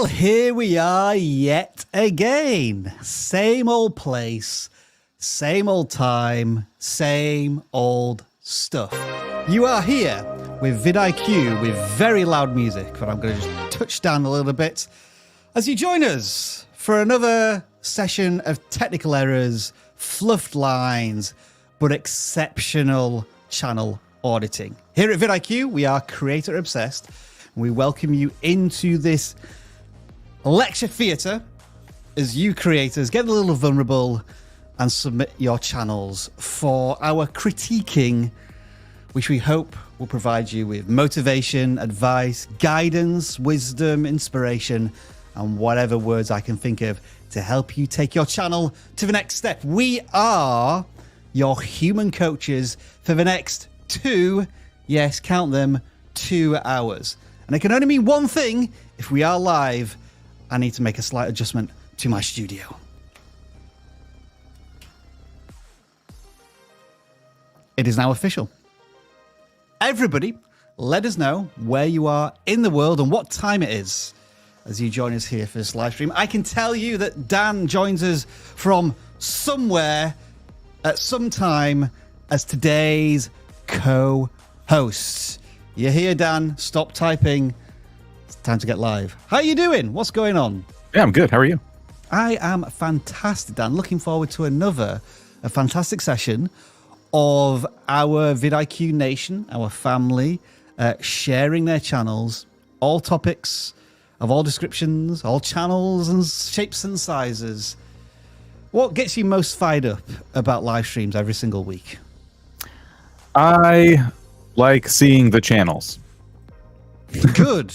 Well, here we are yet again. Same old place, same old time, same old stuff. You are here with vidIQ with very loud music, but I'm going to just touch down a little bit as you join us for another session of technical errors, fluffed lines, but exceptional channel auditing. Here at vidIQ, we are creator obsessed, and we welcome you into this lecture theatre as you creators get a little vulnerable and submit your channels for our critiquing, which we hope will provide you with motivation, advice, guidance, wisdom, inspiration, and whatever words I can think of to help you take your channel to the next step. We are your human coaches for the next 2, yes, count them, 2 hours. And it can only mean one thing: if we are live, I need to make a slight adjustment to my studio. It is now official. Everybody, let us know where you are in the world and what time it is as you join us here for this live stream. I can tell you that Dan joins us from somewhere at some time as today's co-host. You're here, Dan. Stop typing. It's time to get live. How are you doing? What's going on? Yeah, I'm good. How are you? I am fantastic, Dan. Looking forward to a fantastic session of our vidIQ Nation, our family, sharing their channels, all topics of all descriptions, all channels and shapes and sizes. What gets you most fired up about live streams every single week? I like seeing the channels. Good.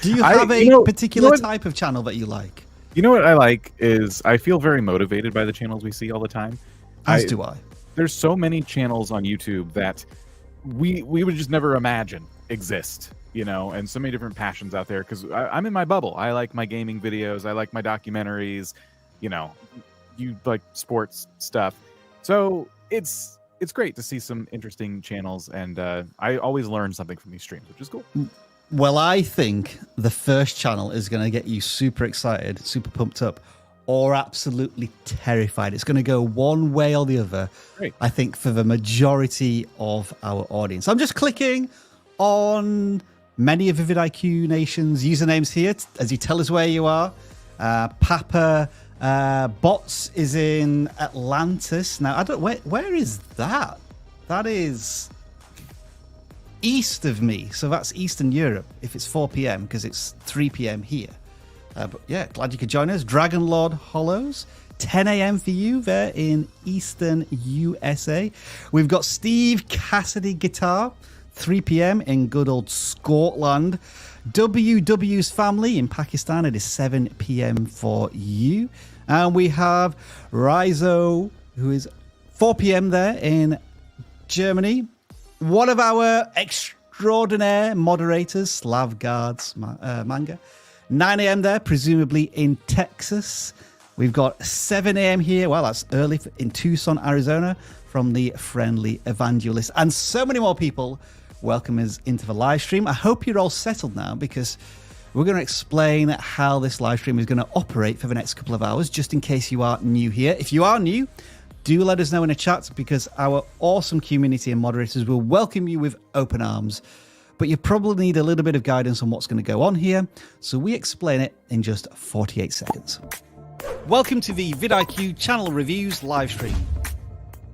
Do you have a particular type of channel that you like? You know what I like is I feel very motivated by the channels we see all the time. As do I. There's so many channels on YouTube that we would just never imagine exist, you know, and so many different passions out there because I'm in my bubble. I like my gaming videos. I like my documentaries, you know, you like sports stuff. So it's great to see some interesting channels, and I always learn something from these streams, which is cool. Well, I think the first channel is going to get you super excited, super pumped up, or absolutely terrified. It's going to go one way or the other, Great. I think, for the majority of our audience. I'm just clicking on many of the vidIQ Nation's usernames here as you tell us where you are. Papa Bots is in Atlantis. Now, I don't where is that? That is east of me, so that's Eastern Europe if it's 4 p.m. because it's 3 p.m. here. But yeah, glad you could join us. Dragon Lord Hollows, 10 a.m. for you there in Eastern USA. We've got Steve Cassidy Guitar, 3 p.m. in good old Scotland. WW's family in Pakistan, it is 7 p.m. for you. And we have Rizo, who is 4 p.m. there in Germany. One of our extraordinaire moderators, Slavgard's manga. 9 a.m. there, presumably in Texas. We've got 7 a.m. here. Well, that's early in Tucson, Arizona, from the friendly evangelist. And so many more people welcome us into the live stream. I hope you're all settled now because we're going to explain how this live stream is going to operate for the next couple of hours, just in case you are new here. If you are new, do let us know in the chat because our awesome community and moderators will welcome you with open arms. But you probably need a little bit of guidance on what's going to go on here, so we explain it in just 48 seconds. Welcome to the vidIQ Channel Reviews live stream.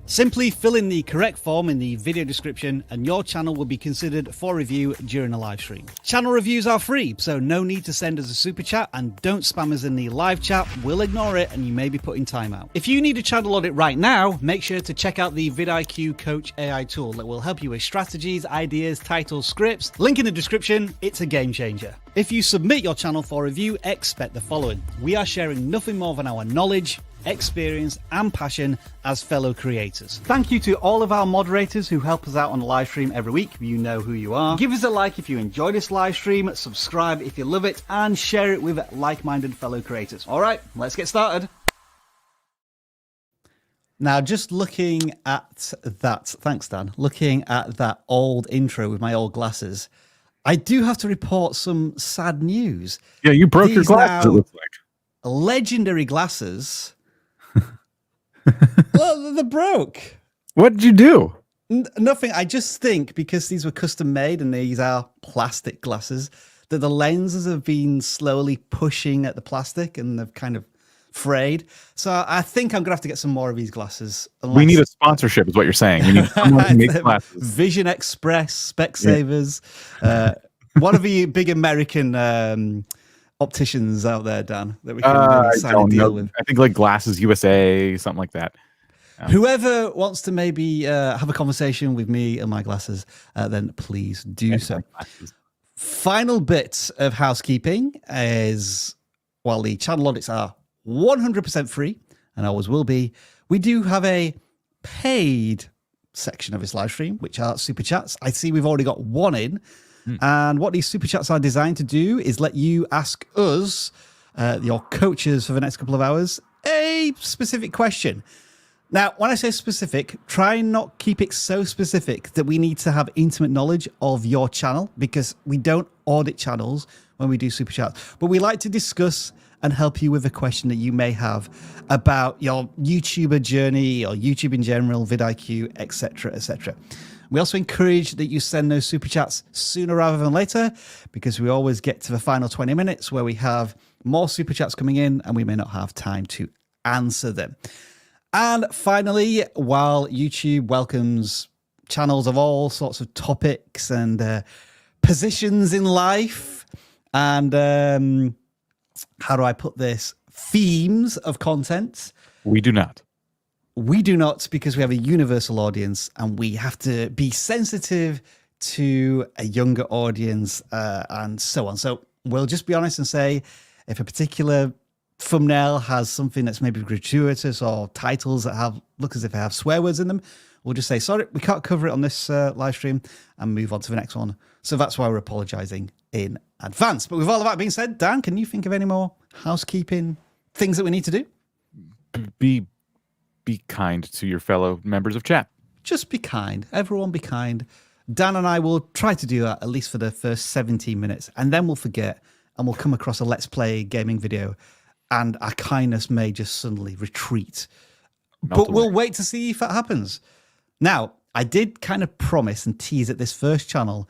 Simply fill in the correct form in the video description and your channel will be considered for review during a live stream. Channel reviews are free, so no need to send us a super chat and don't spam us in the live chat. We'll ignore it and you may be put in timeout. If you need a channel audit right now, make sure to check out the vidIQ Coach AI tool that will help you with strategies, ideas, titles, scripts. Link in the description. It's a game changer. If you submit your channel for review, expect the following. We are sharing nothing more than our knowledge, experience and passion as fellow creators. Thank you to all of our moderators who help us out on the live stream every week. You know who you are. Give us a like if you enjoy this live stream, subscribe if you love it, and share it with like-minded fellow creators. All right, let's get started. Now, just looking at that, thanks Dan, looking at that old intro with my old glasses, I do have to report some sad news. Yeah, you broke your These glasses, it now looks like. legendary glasses. Well, they're broke. What did you do? Nothing. I just think because these were custom made and these are plastic glasses, that the lenses have been slowly pushing at the plastic and they've kind of frayed. So I think I'm gonna have to get some more of these glasses. We need a sponsorship, is what you're saying. We need someone to make glasses. Vision Express, Specsavers, one of the big American opticians out there, Dan, that we can sign a deal with. I think like Glasses USA, something like that. Whoever wants to maybe have a conversation with me and my glasses, then please do so. Final bit of housekeeping is, while the channel audits are 100% free, and always will be, we do have a paid section of this live stream, which are super chats. I see we've already got one in. And what these super chats are designed to do is let you ask us, your coaches, for the next couple of hours, a specific question. Now, when I say specific, try and not keep it so specific that we need to have intimate knowledge of your channel, because we don't audit channels when we do super chats. But we like to discuss and help you with a question that you may have about your YouTuber journey or YouTube in general, vidIQ, etc., etc. We also encourage that you send those super chats sooner rather than later, because we always get to the final 20 minutes where we have more super chats coming in and we may not have time to answer them. And finally, while YouTube welcomes channels of all sorts of topics and positions in life and, how do I put this, themes of content, we do not. We do not, because we have a universal audience and we have to be sensitive to a younger audience and so on. So we'll just be honest and say, if a particular thumbnail has something that's maybe gratuitous or titles that have look as if they have swear words in them, we'll just say, sorry, we can't cover it on this live stream and move on to the next one. So that's why we're apologizing in advance. But with all of that being said, Dan, can you think of any more housekeeping things that we need to do? Be kind to your fellow members of chat. Just be kind. Everyone be kind. Dan and I will try to do that at least for the first 17 minutes, and then we'll forget and we'll come across a Let's Play gaming video and our kindness may just suddenly retreat. But we'll wait to see if that happens. Now, I did kind of promise and tease that this first channel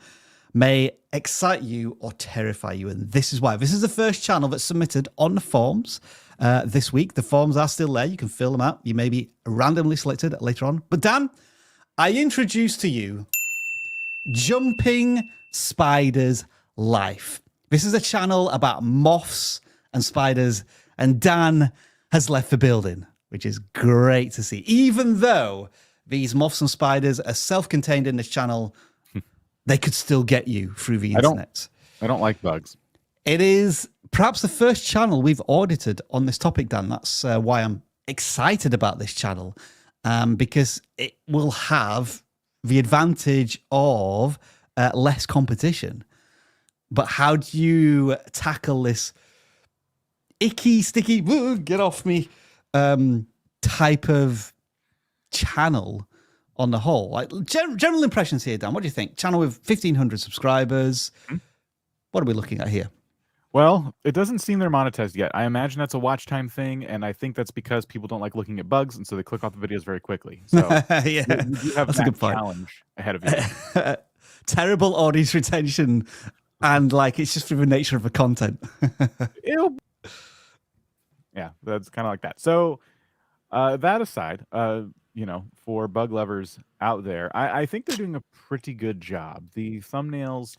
may excite you or terrify you, and this is why. This is the first channel that's submitted on the forms this week. The forms are still there. You can fill them out. You may be randomly selected later on. But Dan, I introduce to you Jumping Spiders Life. This is a channel about moths and spiders, and Dan has left the building, which is great to see. Even though these moths and spiders are self-contained in this channel, they could still get you through the internet. I don't like bugs. It is perhaps the first channel we've audited on this topic, Dan. That's why I'm excited about this channel, because it will have the advantage of less competition. But how do you tackle this icky, sticky, get off me type of channel on the whole? Like general impressions here, Dan. What do you think? Channel with 1,500 subscribers. What are we looking at here? Well, it doesn't seem they're monetized yet. I imagine that's a watch time thing, and I think that's because people don't like looking at bugs, and so they click off the videos very quickly. So yeah, you have that's a good challenge ahead of you. Terrible audience retention, and like it's just through the nature of the content. Yeah, that's kind of like that. So that aside, you know, for bug lovers out there, I think they're doing a pretty good job. The thumbnails,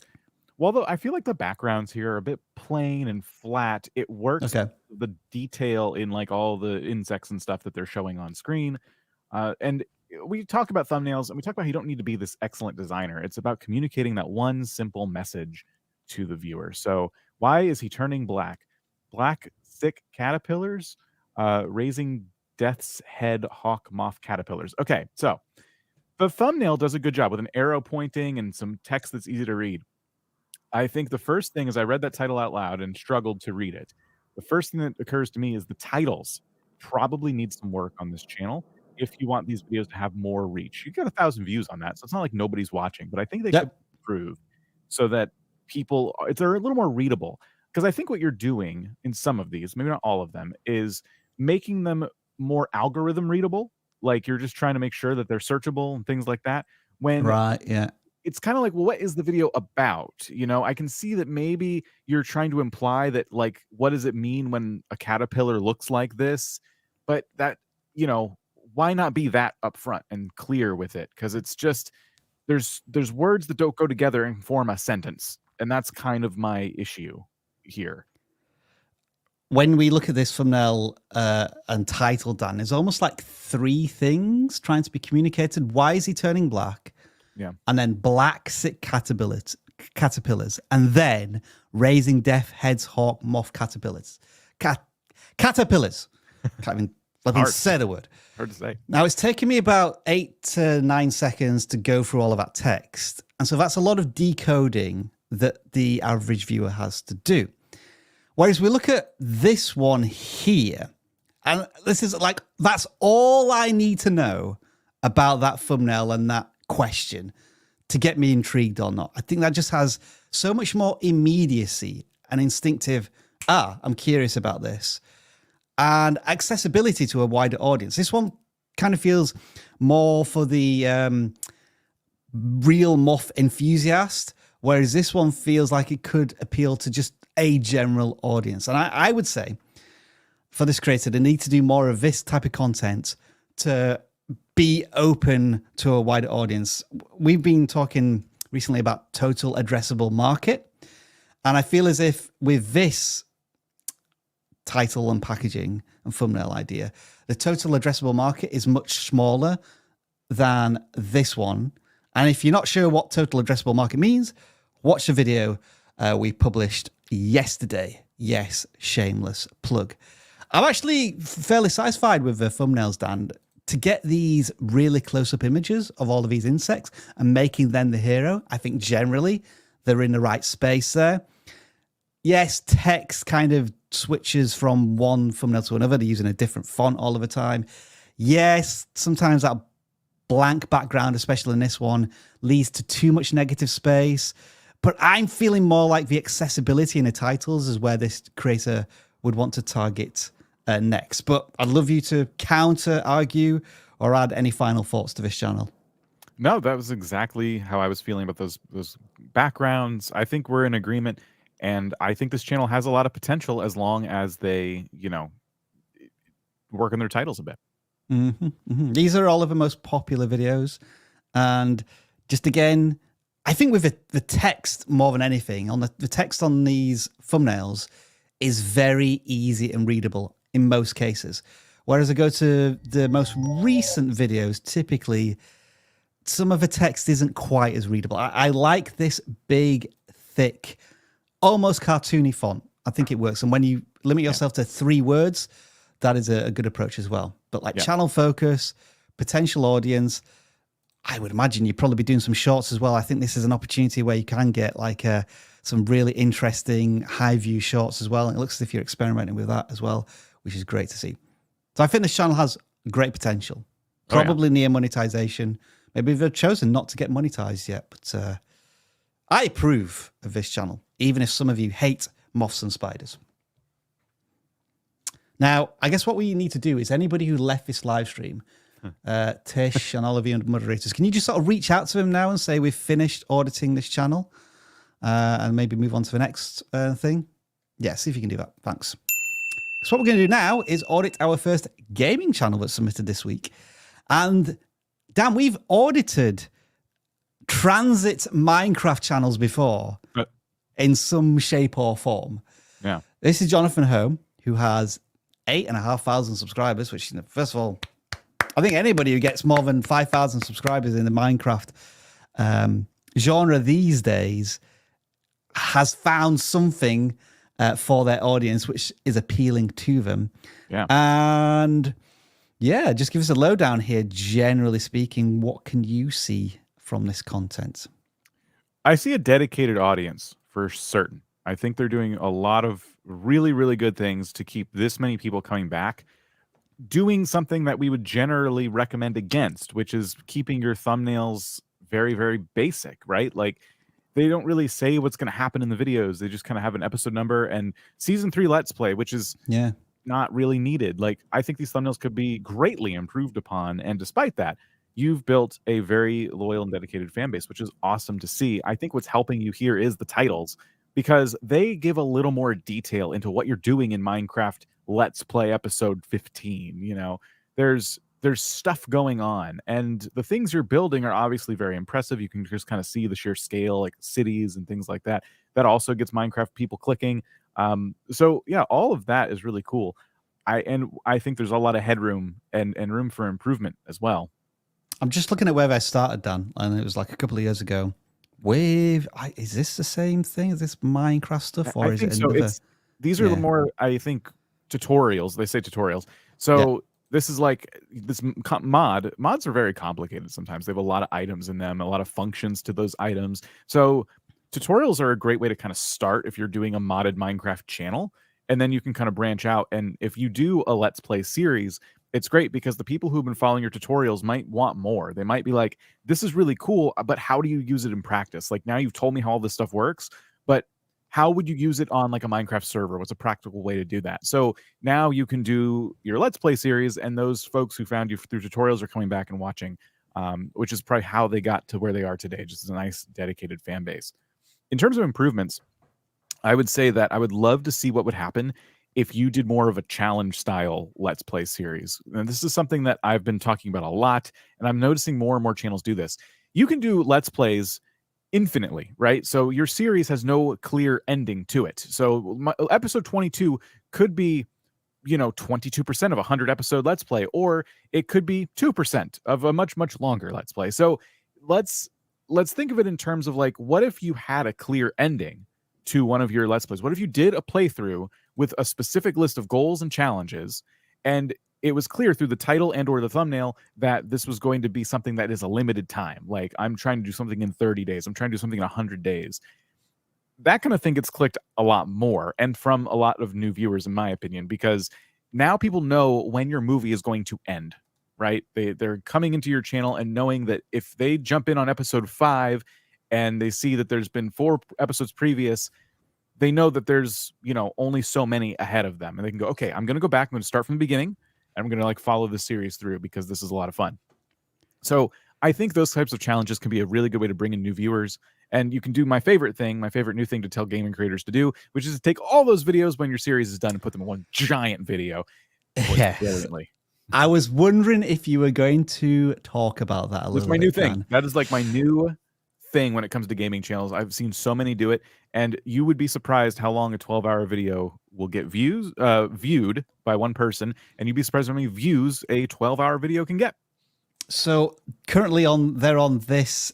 although I feel like the backgrounds here are a bit plain and flat, it works. Okay. The detail in like all the insects and stuff that they're showing on screen. And we talk about thumbnails and we talk about how you don't need to be this excellent designer. It's about communicating that one simple message to the viewer. So why is he turning black? Black, thick caterpillars, raising death's head hawk moth caterpillars. Okay, so the thumbnail does a good job with an arrow pointing and some text that's easy to read. I think the first thing is I read that title out loud and struggled to read it. The first thing that occurs to me is the titles probably need some work on this channel if you want these videos to have more reach. You got 1,000 views on that, so it's not like nobody's watching, but I think they could improve so that people, they're a little more readable. Because I think what you're doing in some of these, maybe not all of them, is making them more algorithm readable. Like you're just trying to make sure that they're searchable and things like that. When Right. Yeah. it's kind of like, well, what is the video about? I can see that maybe you're trying to imply that, like, what does it mean when a caterpillar looks like this? But that, why not be that upfront and clear with it? Because it's just there's words that don't go together and form a sentence, and that's kind of my issue here. When we look at this thumbnail and title, Dan, there's almost like three things trying to be communicated. Why is he turning black? Yeah. And then black sick caterpillars, and then raising deaf heads, hawk, moth caterpillars. Caterpillars. Can't even say the word. Hard to say. Now, it's taken me about 8 to 9 seconds to go through all of that text. And so that's a lot of decoding that the average viewer has to do. Whereas we look at this one here, and this is like, that's all I need to know about that thumbnail and that question to get me intrigued or not. I think that just has so much more immediacy and instinctive, I'm curious about this, and accessibility to a wider audience. This one kind of feels more for the real moth enthusiast, whereas this one feels like it could appeal to just a general audience. And I would say for this creator, they need to do more of this type of content to be open to a wider audience. We've been talking recently about total addressable market. And I feel as if with this title and packaging and thumbnail idea, the total addressable market is much smaller than this one. And if you're not sure what total addressable market means, watch the video we published yesterday. Yes, shameless plug. I'm actually fairly satisfied with the thumbnails, Dan. To get these really close-up images of all of these insects and making them the hero, I think generally they're in the right space there. Yes, text kind of switches from one thumbnail to another. They're using a different font all of the time. Yes, sometimes that blank background, especially in this one, leads to too much negative space. But I'm feeling more like the accessibility in the titles is where this creator would want to target next. But I'd love you to counter, argue, or add any final thoughts to this channel. No, that was exactly how I was feeling about those backgrounds. I think we're in agreement, and I think this channel has a lot of potential as long as they, work on their titles a bit. Mm-hmm, mm-hmm. These are all of the most popular videos. And just again, I think with the text more than anything, on the text on these thumbnails is very easy and readable in most cases. Whereas I go to the most recent videos, typically some of the text isn't quite as readable. I like this big, thick, almost cartoony font. I think it works. And when you limit yourself to 3 words, that is a good approach as well. But like channel focus, potential audience, I would imagine you'd probably be doing some shorts as well. I think this is an opportunity where you can get like some really interesting high view shorts as well. And it looks as if you're experimenting with that as well, which is great to see. So I think this channel has great potential, probably near monetization. Maybe they've chosen not to get monetized yet, but I approve of this channel, even if some of you hate moths and spiders. Now, I guess what we need to do is anybody who left this live stream, Tish and all of you moderators, can you just sort of reach out to him now and say we've finished auditing this channel and maybe move on to the next thing? Yeah, see if you can do that. Thanks. So what we're going to do now is audit our first gaming channel that's submitted this week. And Dan, we've audited transit Minecraft channels before in some shape or form. Yeah. This is Jonathan Home, who has 8,500 subscribers, which, first of all, I think anybody who gets more than 5,000 subscribers in the Minecraft genre these days has found something for their audience, which is appealing to them. Yeah. And yeah, just give us a lowdown here. Generally speaking, what can you see from this content? I see a dedicated audience for certain. I think they're doing a lot of really, really good things to keep this many people coming back, doing something that we would generally recommend against, which is keeping your thumbnails very, very basic, right? Like they don't really say what's going to happen in the videos. They just kind of have an episode number and season 3 Let's Play, which is not really needed. Like, I think these thumbnails could be greatly improved upon. And despite that, you've built a very loyal and dedicated fan base, which is awesome to see. I think what's helping you here is the titles, because they give a little more detail into what you're doing in Minecraft Let's Play episode 15. You know, there's stuff going on, and the things you're building are obviously very impressive. You can just kind of see the sheer scale, like cities and things like that. That also gets Minecraft people clicking. So yeah, all of that is really cool. I think there's a lot of headroom and room for improvement as well. I'm just looking at where I started, Dan, and it was like a couple of years ago. Is this the same thing? Is this Minecraft stuff, or is it another? These are more, I think, tutorials. They say tutorials. So this is like this mods are very complicated sometimes. They have a lot of items in them, a lot of functions to those items. So tutorials are a great way to kind of start if you're doing a modded Minecraft channel, and then you can kind of branch out. And if you do a Let's Play series, it's great because the people who've been following your tutorials might want more. They might be like, this is really cool, but how do you use it in practice? Like, now you've told me how all this stuff works, but how would you use it on like a Minecraft server? What's a practical way to do that? So now you can do your Let's Play series, and those folks who found you through tutorials are coming back and watching, which is probably how they got to where they are today. Just a nice dedicated fan base. In terms of improvements, I would say that I would love to see what would happen if you did more of a challenge style Let's Play series. And this is something that I've been talking about a lot, and I'm noticing more and more channels do this. You can do Let's Plays infinitely, right? So your series has no clear ending to it. So episode 22 could be, 22% of a 100 episode Let's Play, or it could be 2% of a much, much longer Let's Play. So let's think of it in terms of like, what if you had a clear ending to one of your Let's Plays? What if you did a playthrough with a specific list of goals and challenges, and it was clear through the title and or the thumbnail that this was going to be something that is a limited time. Like, I'm trying to do something in 30 days. I'm trying to do something in 100 days. That kind of thing gets clicked a lot more, and from a lot of new viewers, in my opinion, because now people know when your movie is going to end, right? They're coming into your channel and knowing that if they jump in on episode 5 and they see that there's been 4 episodes previous, they know that there's, only so many ahead of them. And they can go, okay, I'm going to go back. I'm going to start from the beginning, and I'm going to like follow the series through because this is a lot of fun. So I think those types of challenges can be a really good way to bring in new viewers. And you can do my favorite new thing to tell gaming creators to do, which is to take all those videos when your series is done and put them in one giant video. Yeah. I was wondering if you were going to talk about that a little bit. That's my new thing. That is like my new thing when it comes to gaming channels. I've seen so many do it, and you would be surprised how long a 12-hour video will get viewed by one person, and you'd be surprised how many views a 12-hour video can get. So currently they're on this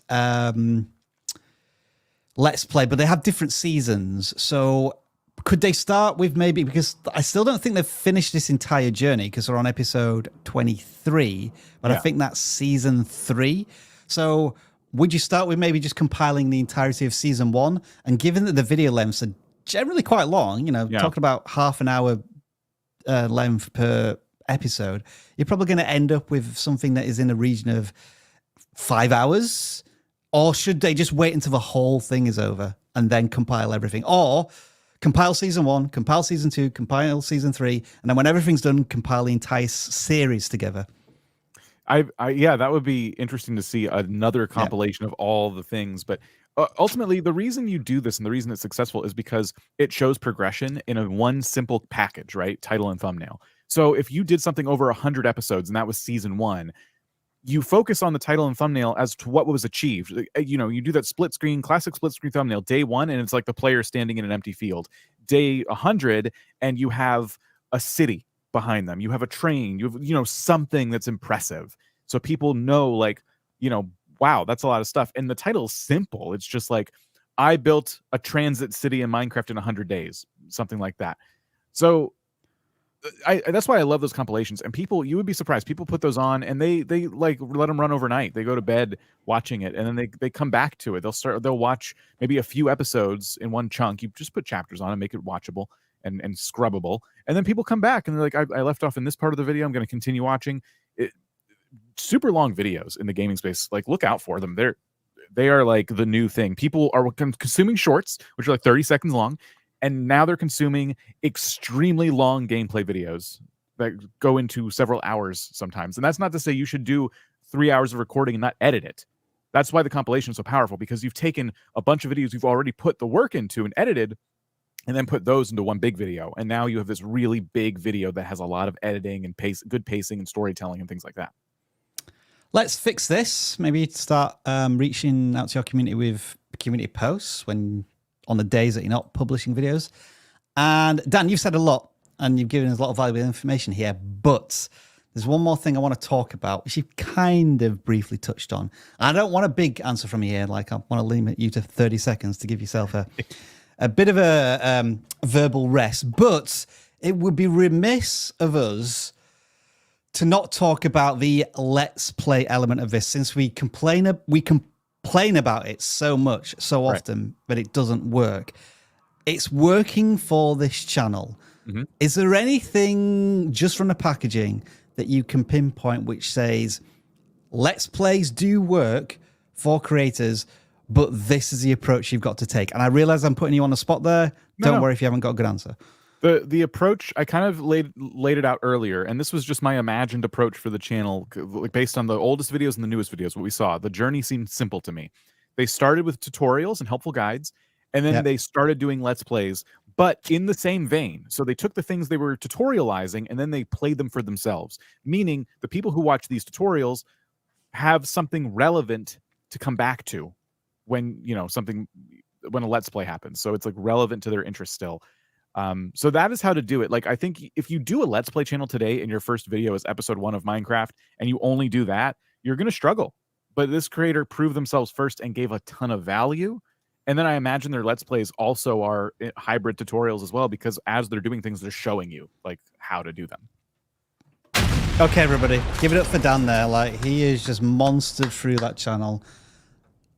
Let's Play, but they have different seasons. So could they start with maybe, because I still don't think they've finished this entire journey because they're on episode 23, but I think that's season 3. So would you start with maybe just compiling the entirety of season 1? And given that the video lengths are generally quite long, talking about half an hour length per episode, you're probably going to end up with something that is in the region of 5 hours. Or should they just wait until the whole thing is over and then compile everything? Or compile season 1, compile season 2, compile season 3, and then when everything's done, compile the entire series together. That would be interesting to see another compilation of all the things. But ultimately, the reason you do this and the reason it's successful is because it shows progression in one simple package, right? Title and thumbnail. So if you did something over 100 episodes and that was season 1, you focus on the title and thumbnail as to what was achieved. You do that classic split screen thumbnail day 1, and it's like the player standing in an empty field. Day 100, and you have a city behind them. You have a train. You have, something that's impressive. So people know, like, wow, that's a lot of stuff. And the title is simple. It's just like, I built a transit city in Minecraft in 100 days, something like that. So that's why I love those compilations. And you would be surprised. People put those on and they like let them run overnight. They go to bed watching it, and then they come back to it. They'll watch maybe a few episodes in one chunk. You just put chapters on and make it watchable and scrubbable. And then people come back and they're like, I left off in this part of the video. I'm going to continue watching it. Super long videos in the gaming space. Like, look out for them. they are like the new thing. People are consuming shorts, which are like 30 seconds long, and now they're consuming extremely long gameplay videos that go into several hours sometimes. And that's not to say you should do 3 hours of recording and not edit it. That's why the compilation is so powerful, because you've taken a bunch of videos you've already put the work into and edited, and then put those into one big video. And now you have this really big video that has a lot of editing and good pacing and storytelling and things like that. Let's fix this. Maybe start reaching out to your community with community posts when on the days that you're not publishing videos. And Dan, you've said a lot and you've given us a lot of valuable information here, but there's one more thing I want to talk about, which you've kind of briefly touched on. I don't want a big answer from you here. Like, I want to limit you to 30 seconds to give yourself a bit of a verbal rest. But it would be remiss of us to not talk about the let's play element of this, since we complain about it so much, so often, but it doesn't work. It's working for this channel. Mm-hmm. Is there anything just from the packaging that you can pinpoint which says let's plays do work for creators, but this is the approach you've got to take? And I realize I'm putting you on the spot there. Don't worry if you haven't got a good answer. The approach, I kind of laid it out earlier, and this was just my imagined approach for the channel, based on the oldest videos and the newest videos, what we saw. The journey seemed simple to me. They started with tutorials and helpful guides, and then they started doing let's plays, but in the same vein. So they took the things they were tutorializing and then they played them for themselves, meaning the people who watch these tutorials have something relevant to come back to when, when a let's play happens. So it's like relevant to their interest still. So that is how to do it. Like, I think if you do a let's play channel today and your first video is episode 1 of Minecraft and you only do that, you're going to struggle. But this creator proved themselves first and gave a ton of value. And then I imagine their let's plays also are hybrid tutorials as well, because as they're doing things, they're showing you like how to do them. Okay, everybody, give it up for Dan there. Like, he is just monstered through that channel.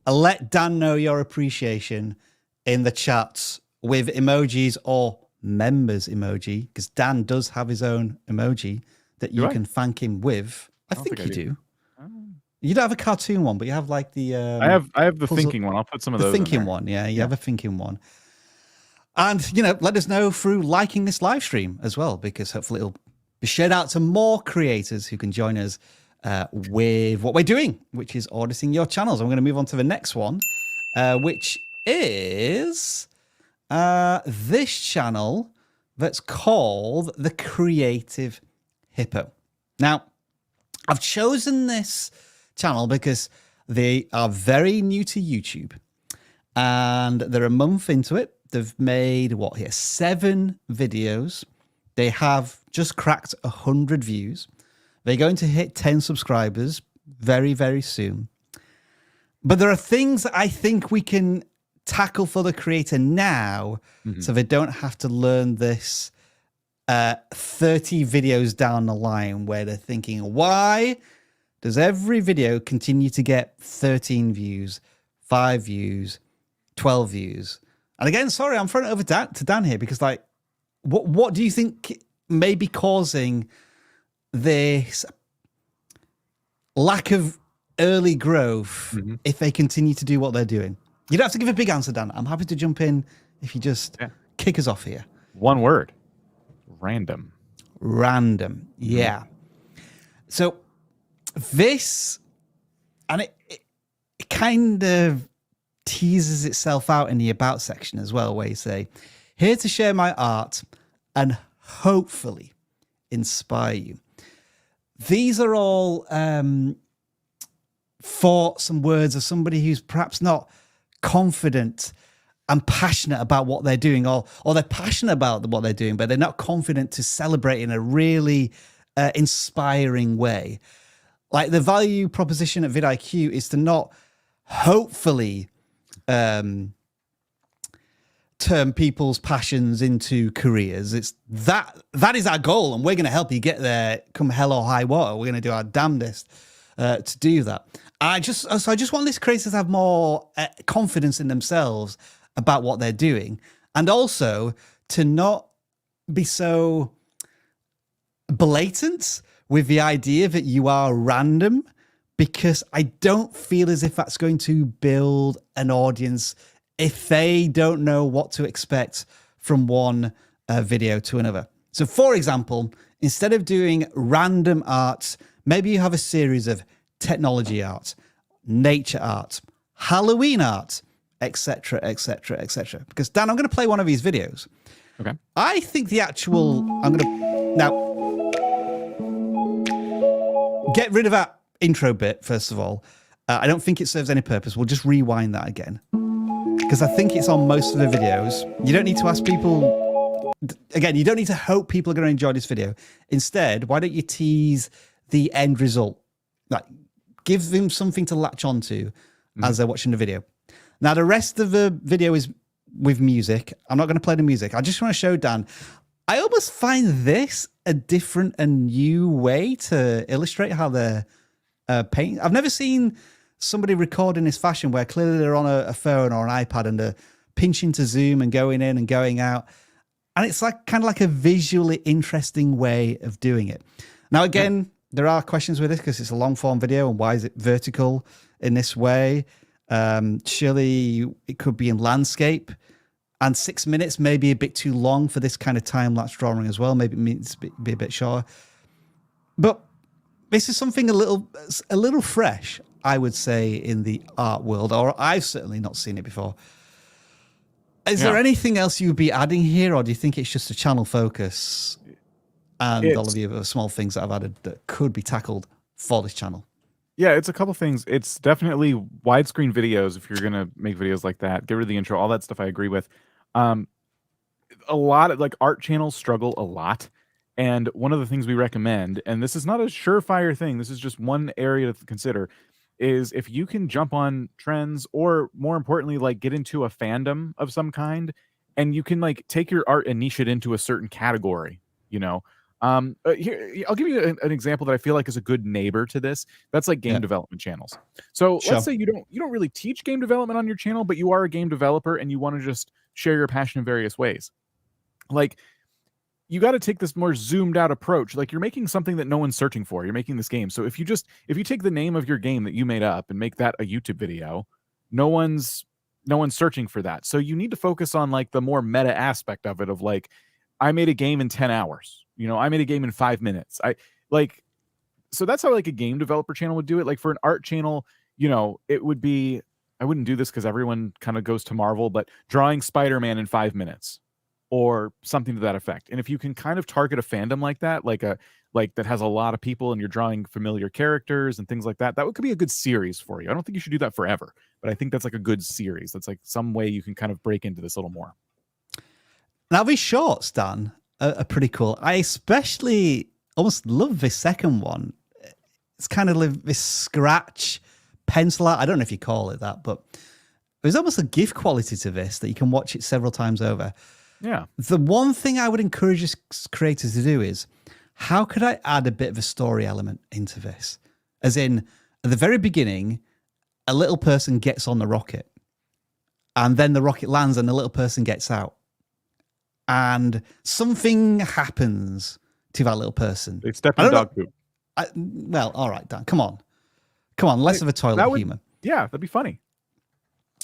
Let Dan know your appreciation in the chats with emojis or members emoji, because Dan does have his own emoji that you can thank him with. I think you do. You don't have a cartoon one, but you have like the I have the thinking one. I'll put some of those. The thinking one, yeah. You have a thinking one. And let us know through liking this live stream as well, because hopefully it'll be shared out to more creators who can join us with what we're doing, which is auditing your channels. And we're going to move on to the next one, which is this channel that's called The Creative Hippo. Now, I've chosen this channel because they are very new to YouTube and they're a month into it. They've made 7 videos. They have just cracked 100 views. They're going to hit 10 subscribers very, very soon. But there are things that I think we can tackle for the creator now, so they don't have to learn this 30 videos down the line where they're thinking, why does every video continue to get 13 views, 5 views, 12 views? And again, sorry, I'm throwing it over to Dan here, because like, what do you think may be causing this lack of early growth if they continue to do what they're doing? You don't have to give a big answer, Dan. I'm happy to jump in if you just kick us off here. One word. Random. Random. Yeah. So this, and it kind of teases itself out in the about section as well, where you say, here to share my art and hopefully inspire you. These are all thoughts and words of somebody who's perhaps not confident and passionate about what they're doing, or they're passionate about what they're doing, but they're not confident to celebrate in a really inspiring way. Like, the value proposition at vidIQ is to not hopefully turn people's passions into careers. It's that is our goal, and we're going to help you get there come hell or high water. We're going to do our damnedest to do that. I just want these creators to have more confidence in themselves about what they're doing, and also to not be so blatant with the idea that you are random, because I don't feel as if that's going to build an audience if they don't know what to expect from one video to another. So for example, instead of doing random art, maybe you have a series of technology art, nature art, Halloween art, etc., etc., etc. Because Dan, I'm going to play one of these videos. Okay. I think the actual, I'm going to, now, get rid of that intro bit, first of all. I don't think it serves any purpose. We'll just rewind that again. Because I think it's on most of the videos. You don't need to ask people, again, you don't need to hope people are going to enjoy this video. Instead, why don't you tease the end result? Like, give them something to latch onto as they're watching the video. Now, the rest of the video is with music. I'm not going to play the music. I just want to show Dan. I almost find this a different and new way to illustrate how they're painting. I've never seen somebody record in this fashion where clearly they're on a phone or an iPad and they're pinching to zoom and going in and going out. And it's like kind of like a visually interesting way of doing it. Now, again, there are questions with this because it's a long form video, and why is it vertical in this way? Surely it could be in landscape, and 6 minutes may be a bit too long for this kind of time-lapse drawing as well. Maybe it needs to be a bit shorter. But this is something a little fresh, I would say, in the art world, or I've certainly not seen it before. Is there anything else you'd be adding here, or do you think it's just a channel focus and all of the other small things that I've added that could be tackled for this channel? Yeah, it's a couple things. It's definitely widescreen videos. If you're going to make videos like that, get rid of the intro, all that stuff I agree with. A lot of art channels struggle a lot. And one of the things we recommend, and this is not a surefire thing, this is just one area to consider, is if you can jump on trends, or more importantly, get into a fandom of some kind, and you can take your art and niche it into a certain category, here, I'll give you an example that I feel like is a good neighbor to this. That's game development channels. So let's say you don't really teach game development on your channel, but you are a game developer and you want to just share your passion in various ways. You got to take this more zoomed out approach. You're making something that no one's searching for. You're making this game. So if you take the name of your game that you made up and make that a YouTube video, no one's searching for that. So you need to focus on the more meta aspect of it, of I made a game in 10 hours. I made a game in 5 minutes. So that's how a game developer channel would do it. For an art channel, it would be, I wouldn't do this because everyone kind of goes to Marvel, but drawing Spider-Man in 5 minutes or something to that effect. And if you can kind of target a fandom like that, that has a lot of people and you're drawing familiar characters and things like that, that could be a good series for you. I don't think you should do that forever, but I think that's a good series. That's some way you can kind of break into this a little more. Now, these shorts, Dan, are pretty cool. I especially almost love this second one. It's kind of this scratch pencil art. I don't know if you call it that, but there's almost a GIF quality to this that you can watch it several times over. Yeah. The one thing I would encourage creators to do is, how could I add a bit of a story element into this? As in, at the very beginning, a little person gets on the rocket, and then the rocket lands and the little person gets out. And something happens to that little person. They step in dog poop. Well, all right, Dan, come on. Less of a toilet humor. Yeah, that'd be funny.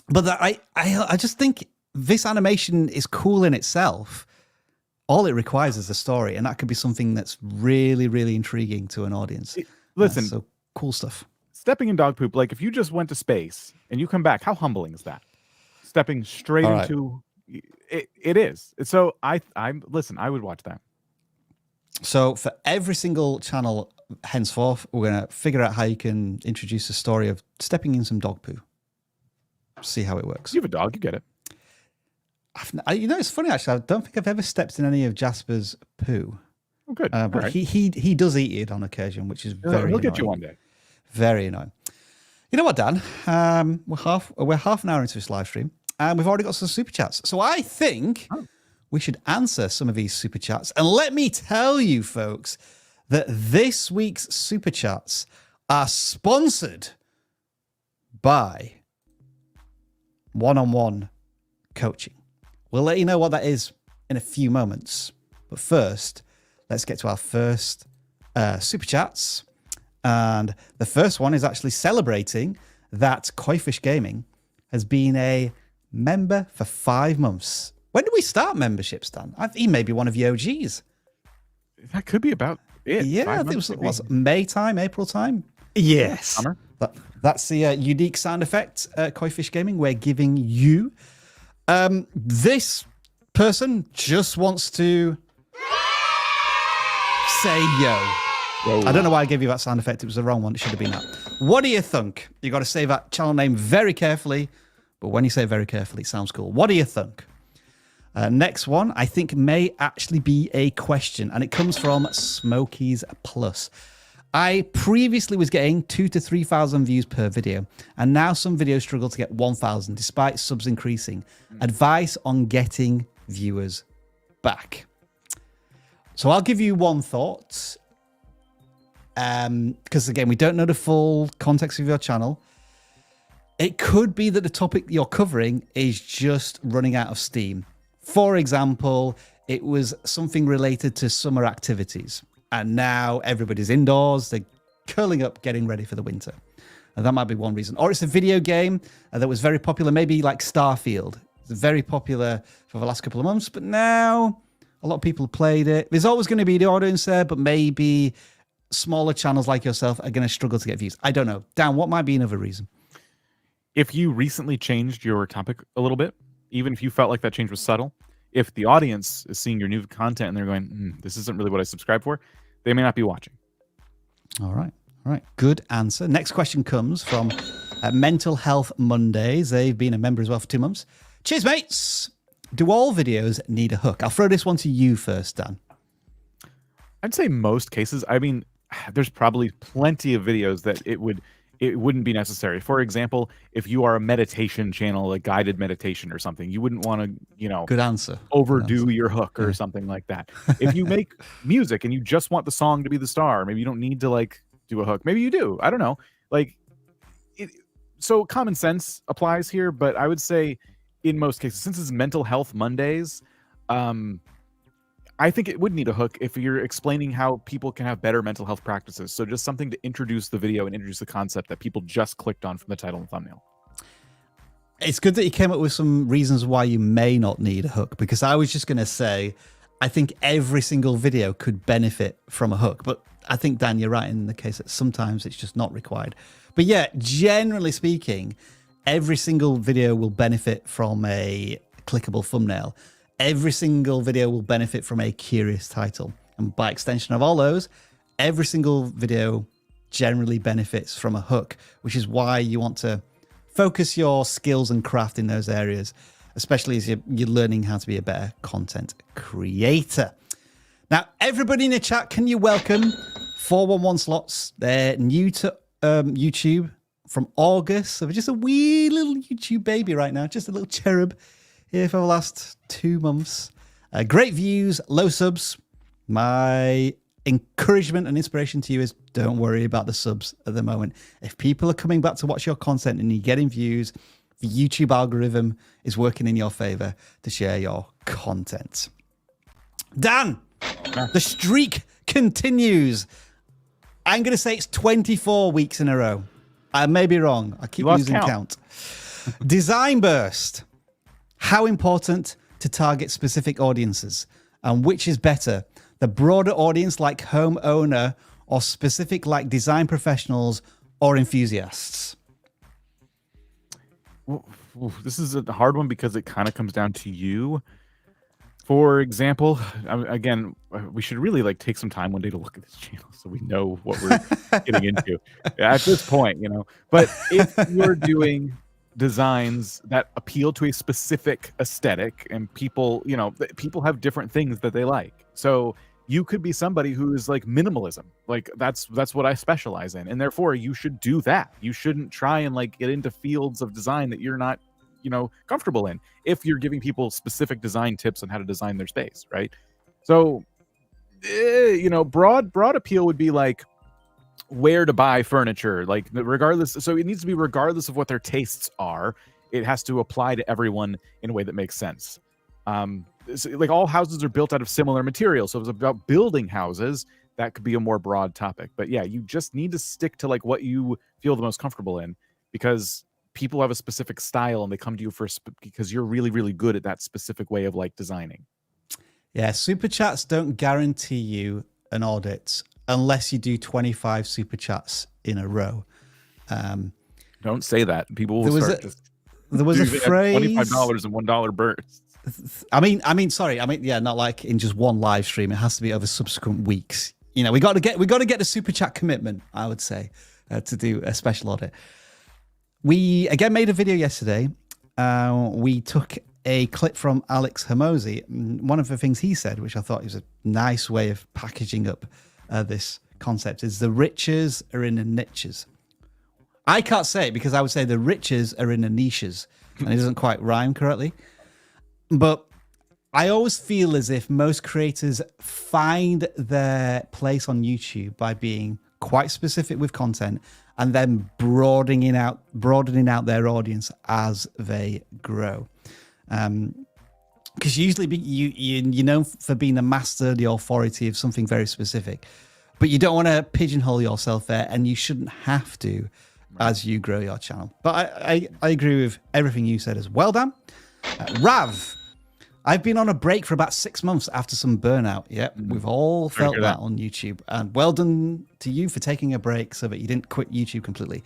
But I just think this animation is cool in itself. All it requires is a story, and that could be something that's really, really intriguing to an audience. Listen, so cool stuff. Stepping in dog poop, if you just went to space and you come back, how humbling is that? Stepping straight into it is. So I would watch that. So for every single channel henceforth, we're going to figure out how you can introduce a story of stepping in some dog poo. See how it works. You have a dog, you get it. It's funny, actually. I don't think I've ever stepped in any of Jasper's poo. Oh, good. But he does eat it on occasion, which is very annoying. He'll get you one day. Very annoying. You know what, Dan? We're half an hour into this live stream, and we've already got some super chats. So I think we should answer some of these super chats. And let me tell you, folks, that this week's super chats are sponsored by one-on-one coaching. We'll let you know what that is in a few moments. But first, let's get to our first super chats. And the first one is actually celebrating that Koifish Gaming has been a member for 5 months. When did we start memberships, Dan? He may be one of the OGs. That could be about it. Yeah, I think it was May time, April time. Yes. Summer. That's the unique sound effect, Koifish Gaming. We're giving you. This person just wants to say yo. I don't know why I gave you that sound effect. It was the wrong one. It should have been that. What do you think? You got to say that channel name very carefully. But when you say it very carefully, it sounds cool. What do you think? Next one, I think may actually be a question. And it comes from Smokies Plus. I previously was getting 2,000 to 3,000 views per video. And now some videos struggle to get 1,000 despite subs increasing. Advice on getting viewers back. So I'll give you one thought. Because again, we don't know the full context of your channel. It could be that the topic you're covering is just running out of steam. For example, it was something related to summer activities. And now everybody's indoors. They're curling up, getting ready for the winter. And that might be one reason. Or it's a video game that was very popular, maybe like Starfield. It's very popular for the last couple of months. But now a lot of people have played it. There's always going to be the audience there, but maybe smaller channels like yourself are going to struggle to get views. I don't know. Dan, what might be another reason? If you recently changed your topic a little bit, even if you felt like that change was subtle, if the audience is seeing your new content and they're going, this isn't really what I subscribe for, they may not be watching. All right. Good answer. Next question comes from Mental Health Mondays. They've been a member as well for 2 months. Cheers, mates. Do all videos need a hook? I'll throw this one to you first, Dan. I'd say most cases. I mean, there's probably plenty of videos that it wouldn't be necessary. For example, if you are a meditation channel, a guided meditation or something, you wouldn't want to, good answer. Overdo your hook or something like that. If you make music and you just want the song to be the star, maybe you don't need to do a hook. Maybe you do. I don't know. So common sense applies here, but I would say in most cases, since it's Mental Health Mondays, I think it would need a hook if you're explaining how people can have better mental health practices. So just something to introduce the video and introduce the concept that people just clicked on from the title and thumbnail. It's good that you came up with some reasons why you may not need a hook, because I was just going to say, I think every single video could benefit from a hook. But I think, Dan, you're right in the case that sometimes it's just not required. But yeah, generally speaking, every single video will benefit from a clickable thumbnail. Every single video will benefit from a curious title. And by extension of all those, every single video generally benefits from a hook, which is why you want to focus your skills and craft in those areas, especially as you're learning how to be a better content creator. Now, everybody in the chat, can you welcome 411 Slots? They're new to YouTube from August. So we're just a wee little YouTube baby right now, just a little cherub here for the last 2 months. Great views, low subs. My encouragement and inspiration to you is don't worry about the subs at the moment. If people are coming back to watch your content and you're getting views, the YouTube algorithm is working in your favor to share your content. Dan, the streak continues. I'm going to say it's 24 weeks in a row. I may be wrong. I keep losing count. Design Burst. How important to target specific audiences, and which is better, the broader audience like homeowner or specific like design professionals or enthusiasts? This is a hard one because it kind of comes down to you. For example, again, we should really take some time one day to look at this channel so we know what we're getting into at this point, But if you're doing designs that appeal to a specific aesthetic, and people have different things that they like. So you could be somebody who is minimalism. That's what I specialize in. And therefore you should do that. You shouldn't try and get into fields of design that you're not, comfortable in, if you're giving people specific design tips on how to design their space. Right. So, broad appeal would be where to buy furniture, regardless. So it needs to be regardless of what their tastes are. It has to apply to everyone in a way that makes sense. All houses are built out of similar materials. So if it's about building houses, that could be a more broad topic. But yeah, you just need to stick to like what you feel the most comfortable in, because people have a specific style and they come to you for because you're really, really good at that specific way of like designing. Yeah, super chats don't guarantee you an audit unless you do 25 super chats in a row. Don't say that. People will there was a phrase, $25 and $1 bursts. I mean, sorry. Yeah, not like in just one live stream. It has to be over subsequent weeks. You know, we got to get the super chat commitment, I would say, to do a special audit. We again made a video yesterday. We took a clip from Alex Hormozi. One of the things he said, which I thought was a nice way of packaging up this concept, is the riches are in the niches. I can't say it because I would say the riches are in the niches, and it doesn't quite rhyme correctly. But I always feel as if most creators find their place on YouTube by being quite specific with content and then broadening out their audience as they grow. Because usually you're known for being a master, the authority of something very specific, but you don't want to pigeonhole yourself there, and you shouldn't have to as you grow your channel. But I agree with everything you said as well, Dan. Rav, I've been on a break for about 6 months after some burnout. Yep, we've all felt that on YouTube. And well done to you for taking a break so that you didn't quit YouTube completely.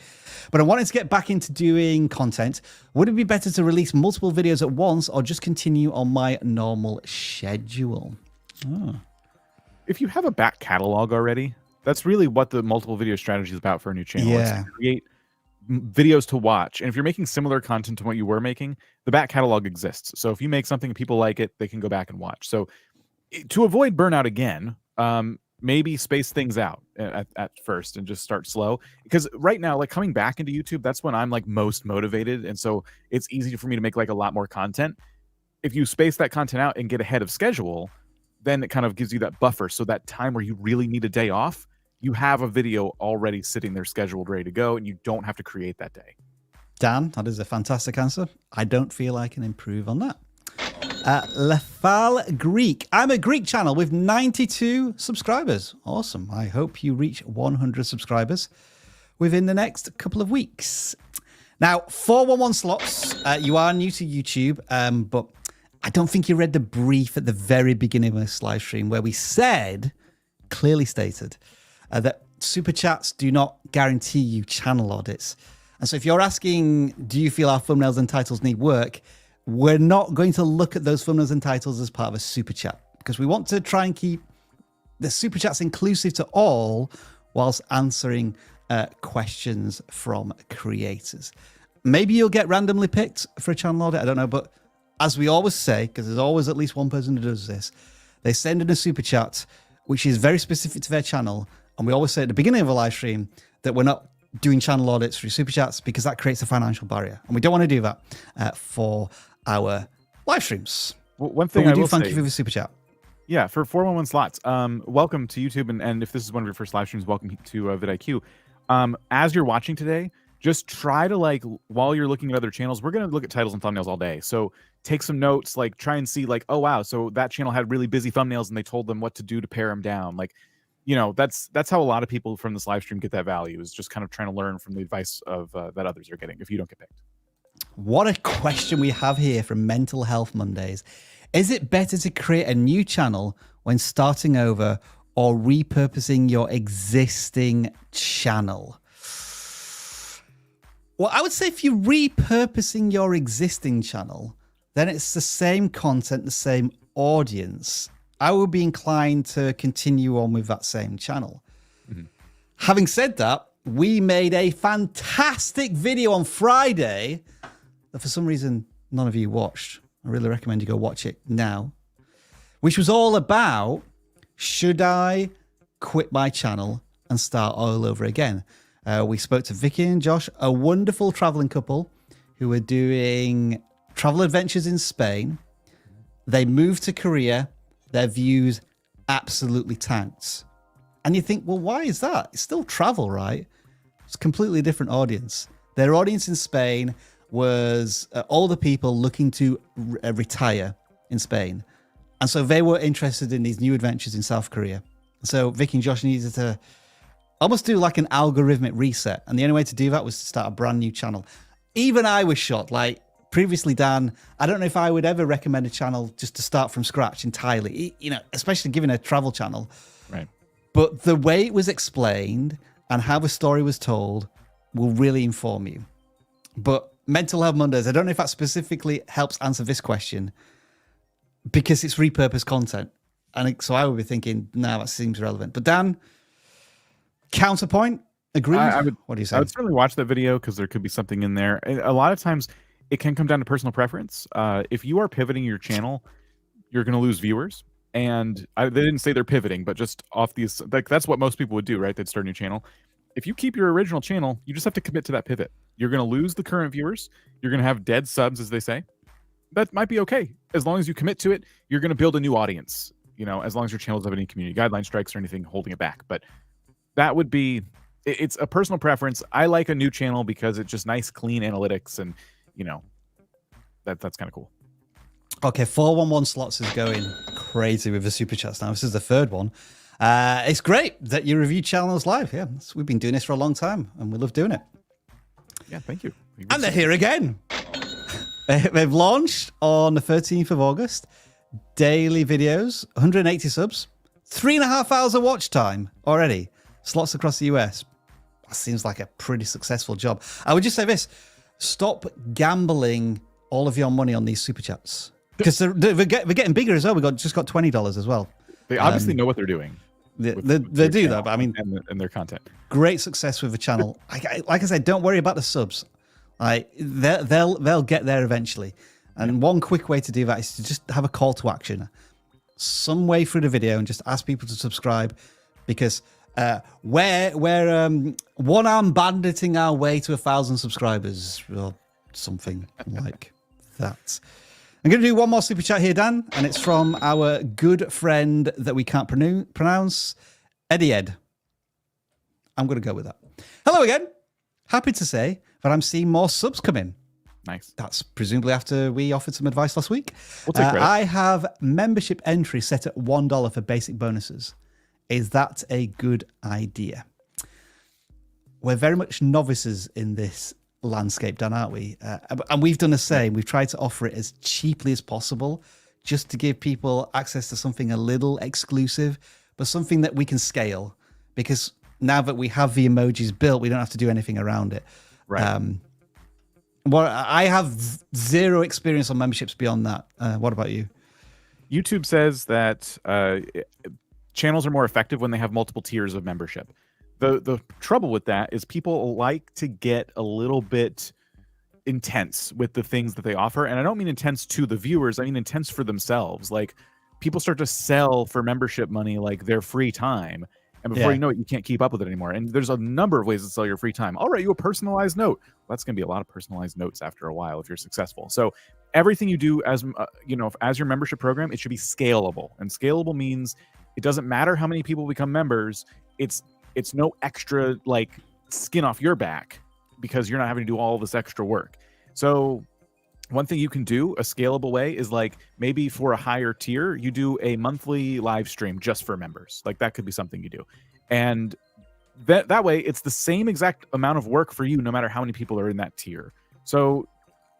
But I wanted to get back into doing content. Would it be better to release multiple videos at once or just continue on my normal schedule? Oh. If you have a back catalog already, that's really what the multiple video strategy is about for a new channel. Yeah. It's to create videos to watch. And if you're making similar content to what you were making, the back catalog exists. So if you make something and people like it, they can go back and watch. So to avoid burnout again, maybe space things out at first and just start slow. Because right now, like coming back into YouTube, that's when I'm like most motivated. And so it's easy for me to make like a lot more content. If you space that content out and get ahead of schedule, then it kind of gives you that buffer. So that time where you really need a day off, you have a video already sitting there scheduled, ready to go, and you don't have to create that day. Dan, that is a fantastic answer. I don't feel I can improve on that. Lefal Greek. I'm a Greek channel with 92 subscribers. Awesome. I hope you reach 100 subscribers within the next couple of weeks. Now, 411 slots. You are new to YouTube, but I don't think you read the brief at the very beginning of this live stream where we said, clearly stated, that super chats do not guarantee you channel audits. And so if you're asking, do you feel our thumbnails and titles need work? We're not going to look at those thumbnails and titles as part of a super chat because we want to try and keep the super chats inclusive to all whilst answering questions from creators. Maybe you'll get randomly picked for a channel audit. I don't know. But as we always say, because there's always at least one person who does this, they send in a super chat, which is very specific to their channel. And we always say at the beginning of a live stream that we're not doing channel audits through super chats because that creates a financial barrier. And we don't want to do that for our live streams. Well, one thing I will thank say, you for the super chat. Yeah, for 411 slots. Welcome to YouTube. And if this is one of your first live streams, welcome to vidIQ. As you're watching today, just try to like, while you're looking at other channels, we're going to look at titles and thumbnails all day. So take some notes, like try and see like, oh, wow. So that channel had really busy thumbnails and they told them what to do to pare them down. Like, you know, that's how a lot of people from this live stream get that value, is just kind of trying to learn from the advice of that others are getting if you don't get picked. What a question we have here from Mental Health Mondays. Is it better to create a new channel when starting over or repurposing your existing channel? Well, I would say if you're repurposing your existing channel, then it's the same content, the same audience. I would be inclined to continue on with that same channel. Mm-hmm. Having said that, we made a fantastic video on Friday that for some reason none of you watched. I really recommend you go watch it now, which was all about, should I quit my channel and start all over again? We spoke to Vicky and Josh, a wonderful traveling couple who were doing travel adventures in Spain. They moved to Korea. Their views absolutely tanked. And you think, well, why is that? It's still travel, right? It's a completely different audience. Their audience in Spain was older people looking to retire in Spain. And so they were interested in these new adventures in South Korea. So Vicky and Josh needed to almost do like an algorithmic reset. And the only way to do that was to start a brand new channel. Even I was shocked. Like previously, Dan, I don't know if I would ever recommend a channel just to start from scratch entirely, you know, especially given a travel channel. Right. But the way it was explained and how the story was told will really inform you. But Mental Health Mondays, I don't know if that specifically helps answer this question because it's repurposed content. And so I would be thinking, no, that seems relevant. But Dan, counterpoint, agreed? What do you say? I would certainly watch that video because there could be something in there. A lot of times it can come down to personal preference. If you are pivoting your channel, you're going to lose viewers. And they didn't say they're pivoting, but just off these, like that's what most people would do, right? They'd start a new channel. If you keep your original channel, you just have to commit to that pivot. You're going to lose the current viewers. You're going to have dead subs, as they say. That might be okay. As long as you commit to it, you're going to build a new audience, you know, as long as your channel doesn't have any community guideline strikes or anything holding it back. But that would be, it's a personal preference. I like a new channel because it's just nice, clean analytics. And, you know, that's kind of cool. Okay, 411 slots is going crazy with the super chats now. This is the third one. It's great that you review channels live. Yeah, we've been doing this for a long time and we love doing it. Yeah, thank you. And they're here again. They've launched on the 13th of August. Daily videos, 180 subs, 3.5 hours of watch time already. Slots across the US. That seems like a pretty successful job. I would just say this. Stop gambling all of your money on these super chats. Because they're getting bigger as well. We just got $20 as well. They obviously know what they're doing. They do that, but I mean, and their content. Great success with the channel. Like I said, don't worry about the subs. Like they'll get there eventually. And one quick way to do that is to just have a call to action, some way through the video, and just ask people to subscribe, because we're one-arm banditing our way to 1,000 subscribers or something like that. I'm going to do one more super chat here, Dan, and it's from our good friend that we can't pronounce, Eddie Ed. I'm going to go with that. Hello again. Happy to say that I'm seeing more subs come in. Nice. That's presumably after we offered some advice last week. We'll take credit. I have membership entry set at $1 for basic bonuses. Is that a good idea? We're very much novices in this landscape, Dan, aren't we? And we've done the same. We've tried to offer it as cheaply as possible, just to give people access to something a little exclusive, but something that we can scale, because now that we have the emojis built, we don't have to do anything around it. Right. Well, I have zero experience on memberships beyond that. What about you? YouTube says that channels are more effective when they have multiple tiers of membership. The trouble with that is people like to get a little bit intense with the things that they offer. And I don't mean intense to the viewers. I mean intense for themselves. Like people start to sell for membership money like their free time. And before you know it, you can't keep up with it anymore. And there's a number of ways to sell your free time. I'll write you a personalized note. Well, that's going to be a lot of personalized notes after a while if you're successful. So everything you do as as your membership program, it should be scalable. And scalable means it doesn't matter how many people become members. It's no extra like skin off your back because you're not having to do all this extra work. So one thing you can do, a scalable way, is like maybe for a higher tier, you do a monthly live stream just for members. Like that could be something you do. And that way it's the same exact amount of work for you, no matter how many people are in that tier. So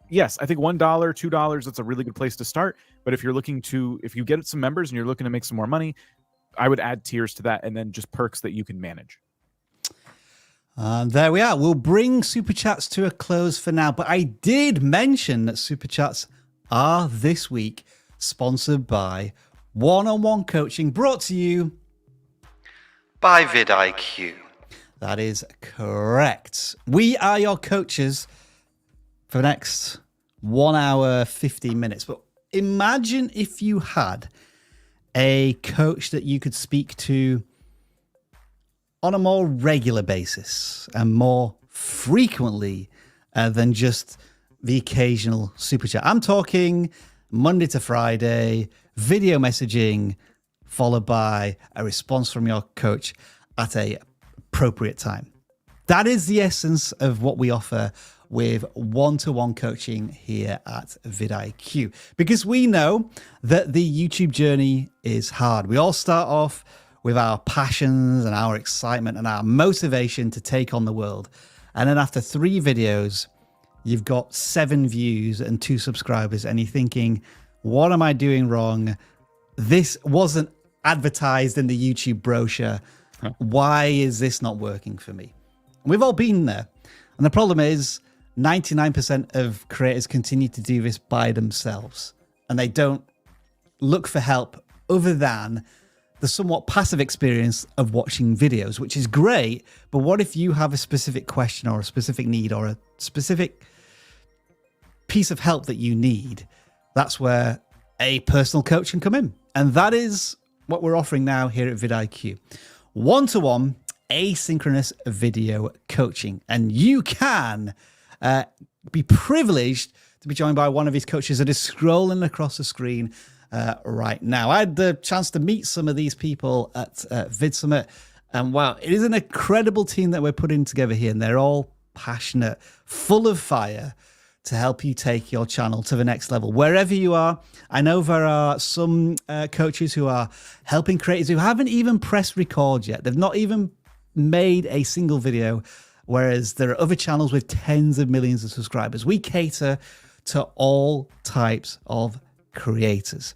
yes, I think $1, $2, that's a really good place to start. But if you get some members and you're looking to make some more money, I would add tiers to that and then just perks that you can manage. There we are. We'll bring Super Chats to a close for now. But I did mention that Super Chats are this week sponsored by one-on-one coaching, brought to you by vidIQ. That is correct. We are your coaches for the next 1 hour, 15 minutes. But imagine if you had a coach that you could speak to on a more regular basis and more frequently than just the occasional super chat. I'm talking Monday to Friday, video messaging, followed by a response from your coach at a appropriate time. That is the essence of what we offer with one-to-one coaching here at vidIQ, because we know that the YouTube journey is hard. We all start off with our passions and our excitement and our motivation to take on the world. And then after 3 videos, you've got 7 views and 2 subscribers, and you're thinking, what am I doing wrong? This wasn't advertised in the YouTube brochure. Why is this not working for me? And we've all been there. And the problem is 99% of creators continue to do this by themselves, and they don't look for help other than the somewhat passive experience of watching videos, which is great. But what if you have a specific question or a specific need or a specific piece of help that you need? That's where a personal coach can come in. And that is what we're offering now here at vidIQ. One-to-one asynchronous video coaching. And you can be privileged to be joined by one of his coaches that is scrolling across the screen right now. I had the chance to meet some of these people at VidSummit, and wow, it is an incredible team that we're putting together here, and they're all passionate, full of fire to help you take your channel to the next level wherever you are. I know there are some coaches who are helping creators who haven't even pressed record yet. They've not even made a single video, whereas there are other channels with tens of millions of subscribers. We cater to all types of creators.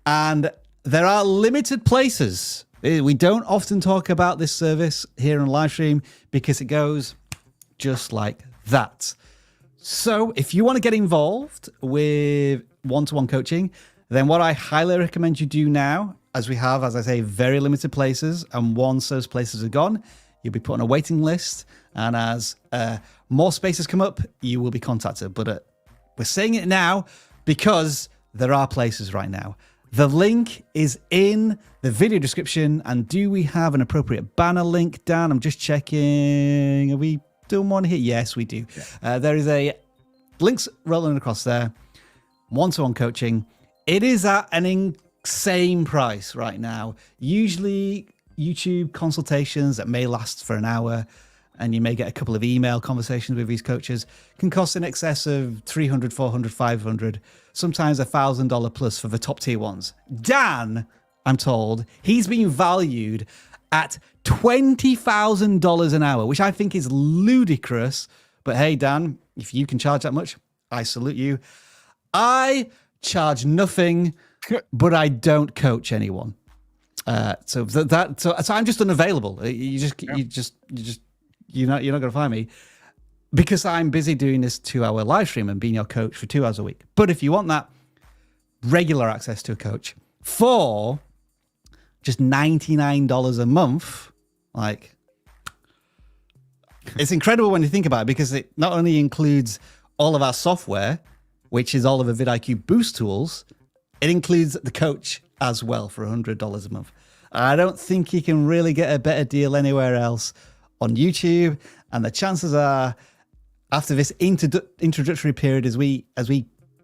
And there are limited places. We don't often talk about this service here on live stream because it goes just like that. So if you want to get involved with one-to-one coaching, then what I highly recommend you do now, as we have, as I say, very limited places, and once those places are gone, you'll be put on a waiting list. And as more spaces come up, you will be contacted. But we're saying it now because there are places right now. The link is in the video description. And do we have an appropriate banner link, Dan? I'm just checking. Are we doing one here? Yes, we do. Yeah. There is a links rolling across there. One-to-one coaching. It is at an insane price right now. Usually YouTube consultations that may last for an hour, and you may get a couple of email conversations with these coaches, can cost in excess of $300, $400, $500, sometimes $1,000 plus for the top tier ones. Dan, I'm told, he's being valued at $20,000 an hour, which I think is ludicrous. But hey, Dan, if you can charge that much, I salute you. I charge nothing, but I don't coach anyone. So I'm just unavailable. You're not going to find me because I'm busy doing this 2-hour live stream and being your coach for 2 hours a week. But if you want that regular access to a coach for just $99 a month, like, it's incredible when you think about it, because it not only includes all of our software, which is all of the vidIQ Boost tools, it includes the coach as well for $100 a month. I don't think you can really get a better deal anywhere else on YouTube. And the chances are, after this introductory period, as we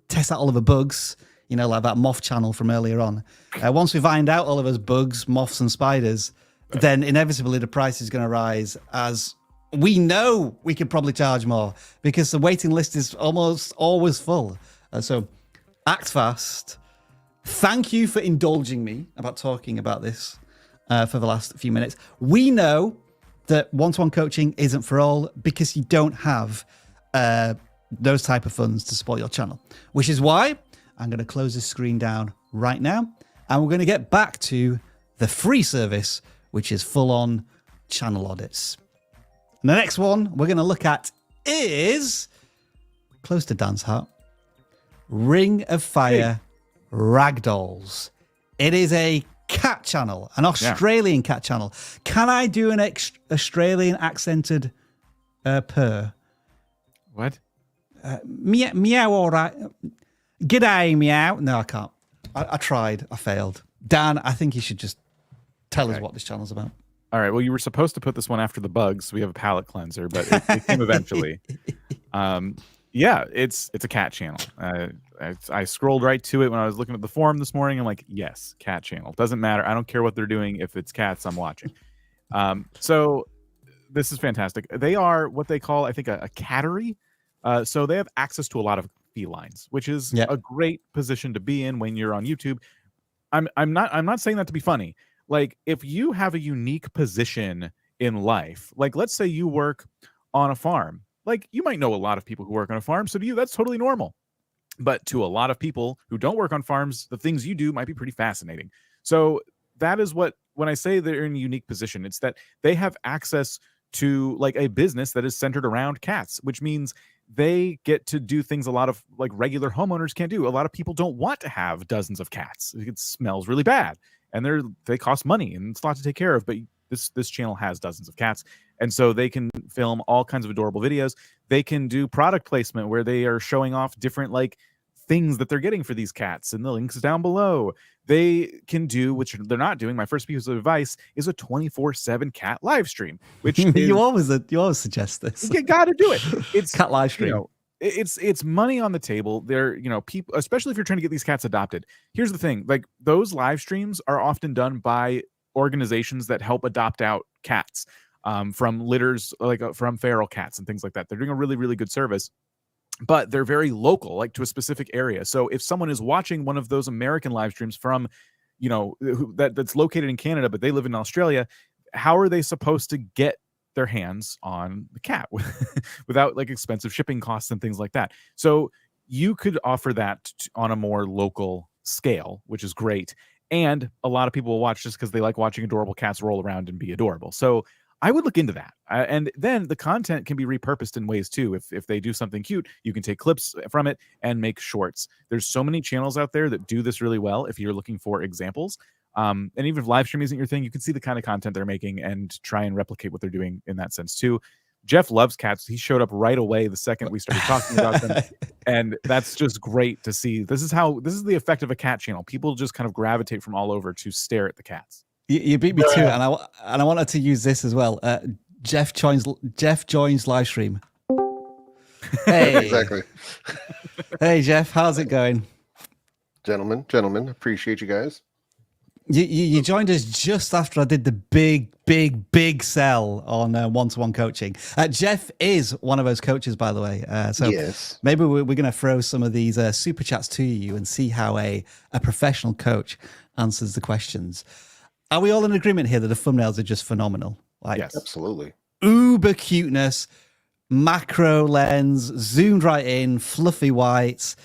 test out all of the bugs, you know, like that moth channel from earlier on, once we find out all of those bugs, moths and spiders, then inevitably the price is going to rise, as we know we could probably charge more because the waiting list is almost always full. So act fast. Thank you for indulging me about talking about this for the last few minutes. We know that one-to-one coaching isn't for all because you don't have those type of funds to support your channel, which is why I'm going to close this screen down right now, and we're going to get back to the free service, which is full-on channel audits. And the next one we're going to look at is close to Dan's heart, Ring of Fire Ragdolls. It is a cat channel, an Australian cat channel. Can I do an Australian accented purr? What? Meow, all right. G'day, meow. No, I can't. I tried. I failed. Dan, I think you should just tell us what this channel's about. All right. Well, you were supposed to put this one after the bugs, so we have a palate cleanser, but it came eventually. Yeah, it's a cat channel. I scrolled right to it when I was looking at the forum this morning. I'm like, yes, cat channel. Doesn't matter. I don't care what they're doing. If it's cats, I'm watching. So this is fantastic. They are what they call, I think, a cattery. So they have access to a lot of felines, which is a great position to be in when you're on YouTube. I'm not saying that to be funny. like if you have a unique position in life, like let's say you work on a farm, like you might know a lot of people who work on a farm. So to you, that's totally normal. But to a lot of people who don't work on farms, the things you do might be pretty fascinating. So that is what, when I say they're in a unique position, it's that they have access to like a business that is centered around cats, which means they get to do things a lot of like regular homeowners can't do. A lot of people don't want to have dozens of cats. It smells really bad and they cost money and it's a lot to take care of. But this channel has dozens of cats. And so they can film all kinds of adorable videos. They can do product placement where they are showing off different like things that they're getting for these cats, and the links down below. They can do, which they're not doing. My first piece of advice is a 24/7 cat live stream, which is, you always suggest this. You got to do it. It's cat live stream. You know, it's money on the table. There, you know, people, especially if you're trying to get these cats adopted. Here's the thing: like those live streams are often done by organizations that help adopt out cats from litters, like from feral cats and things like that. They're doing a really, really good service. But they're very local, like to a specific area. So if someone is watching one of those American live streams from, you know, that's located in Canada, but they live in Australia, how are they supposed to get their hands on the cat without like expensive shipping costs and things like that? So you could offer that on a more local scale, which is great. And a lot of people will watch just because they like watching adorable cats roll around and be adorable. So I would look into that. And then the content can be repurposed in ways too. If they do something cute, you can take clips from it and make shorts. There's so many channels out there that do this really well if you're looking for examples. And even if live stream isn't your thing, you can see the kind of content they're making and try and replicate what they're doing in that sense too. Jeff loves cats. He showed up right away the second we started talking about them. And that's just great to see. This is the effect of a cat channel. People just kind of gravitate from all over to stare at the cats. You beat me to it, and I wanted to use this as well. Jeff joins live stream. Hey, exactly. Hey, Jeff, how's it going? Gentlemen, appreciate you guys. You joined us just after I did the big sell on one-to-one coaching. Jeff is one of those coaches, by the way. So yes. Maybe we're going to throw some of these super chats to you and see how a professional coach answers the questions. Are we all in agreement here that the thumbnails are just phenomenal? Like, yes, absolutely. Uber cuteness, macro lens, zoomed right in, fluffy whites.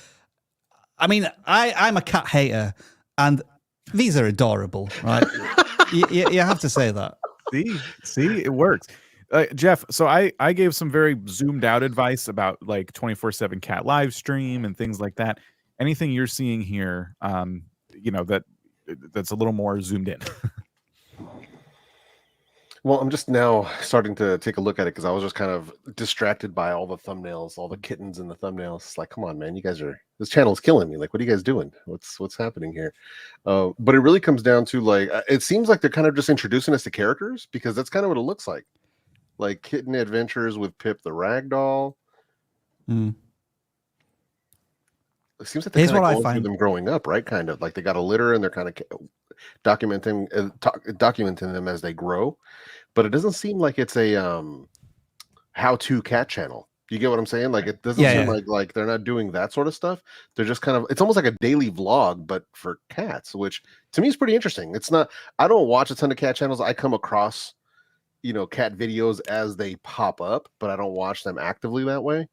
I mean, I'm a cat hater, and these are adorable, right? you have to say that. See, it works. Jeff, so I gave some very zoomed out advice about like 24/7 cat live stream and things like that. Anything you're seeing here, you know, that's a little more zoomed in. Well, I'm just now starting to take a look at it because I was just kind of distracted by all the thumbnails, all the kittens in the thumbnails. It's like, come on, man, this channel is killing me. Like, what are you guys doing? What's happening here? But it really comes down to like, it seems like they're kind of just introducing us to characters because that's kind of what it looks like kitten adventures with Pip the Ragdoll. Mm. It seems like they're kind of going through them growing up, right? Kind of like they got a litter and they're kind of documenting them as they grow. But it doesn't seem like it's a how-to cat channel. You get what I'm saying? Like it doesn't seem like they're not doing that sort of stuff. They're just kind of, it's almost like a daily vlog, but for cats, which to me is pretty interesting. It's not, I don't watch a ton of cat channels. I come across, you know, cat videos as they pop up, but I don't watch them actively that way.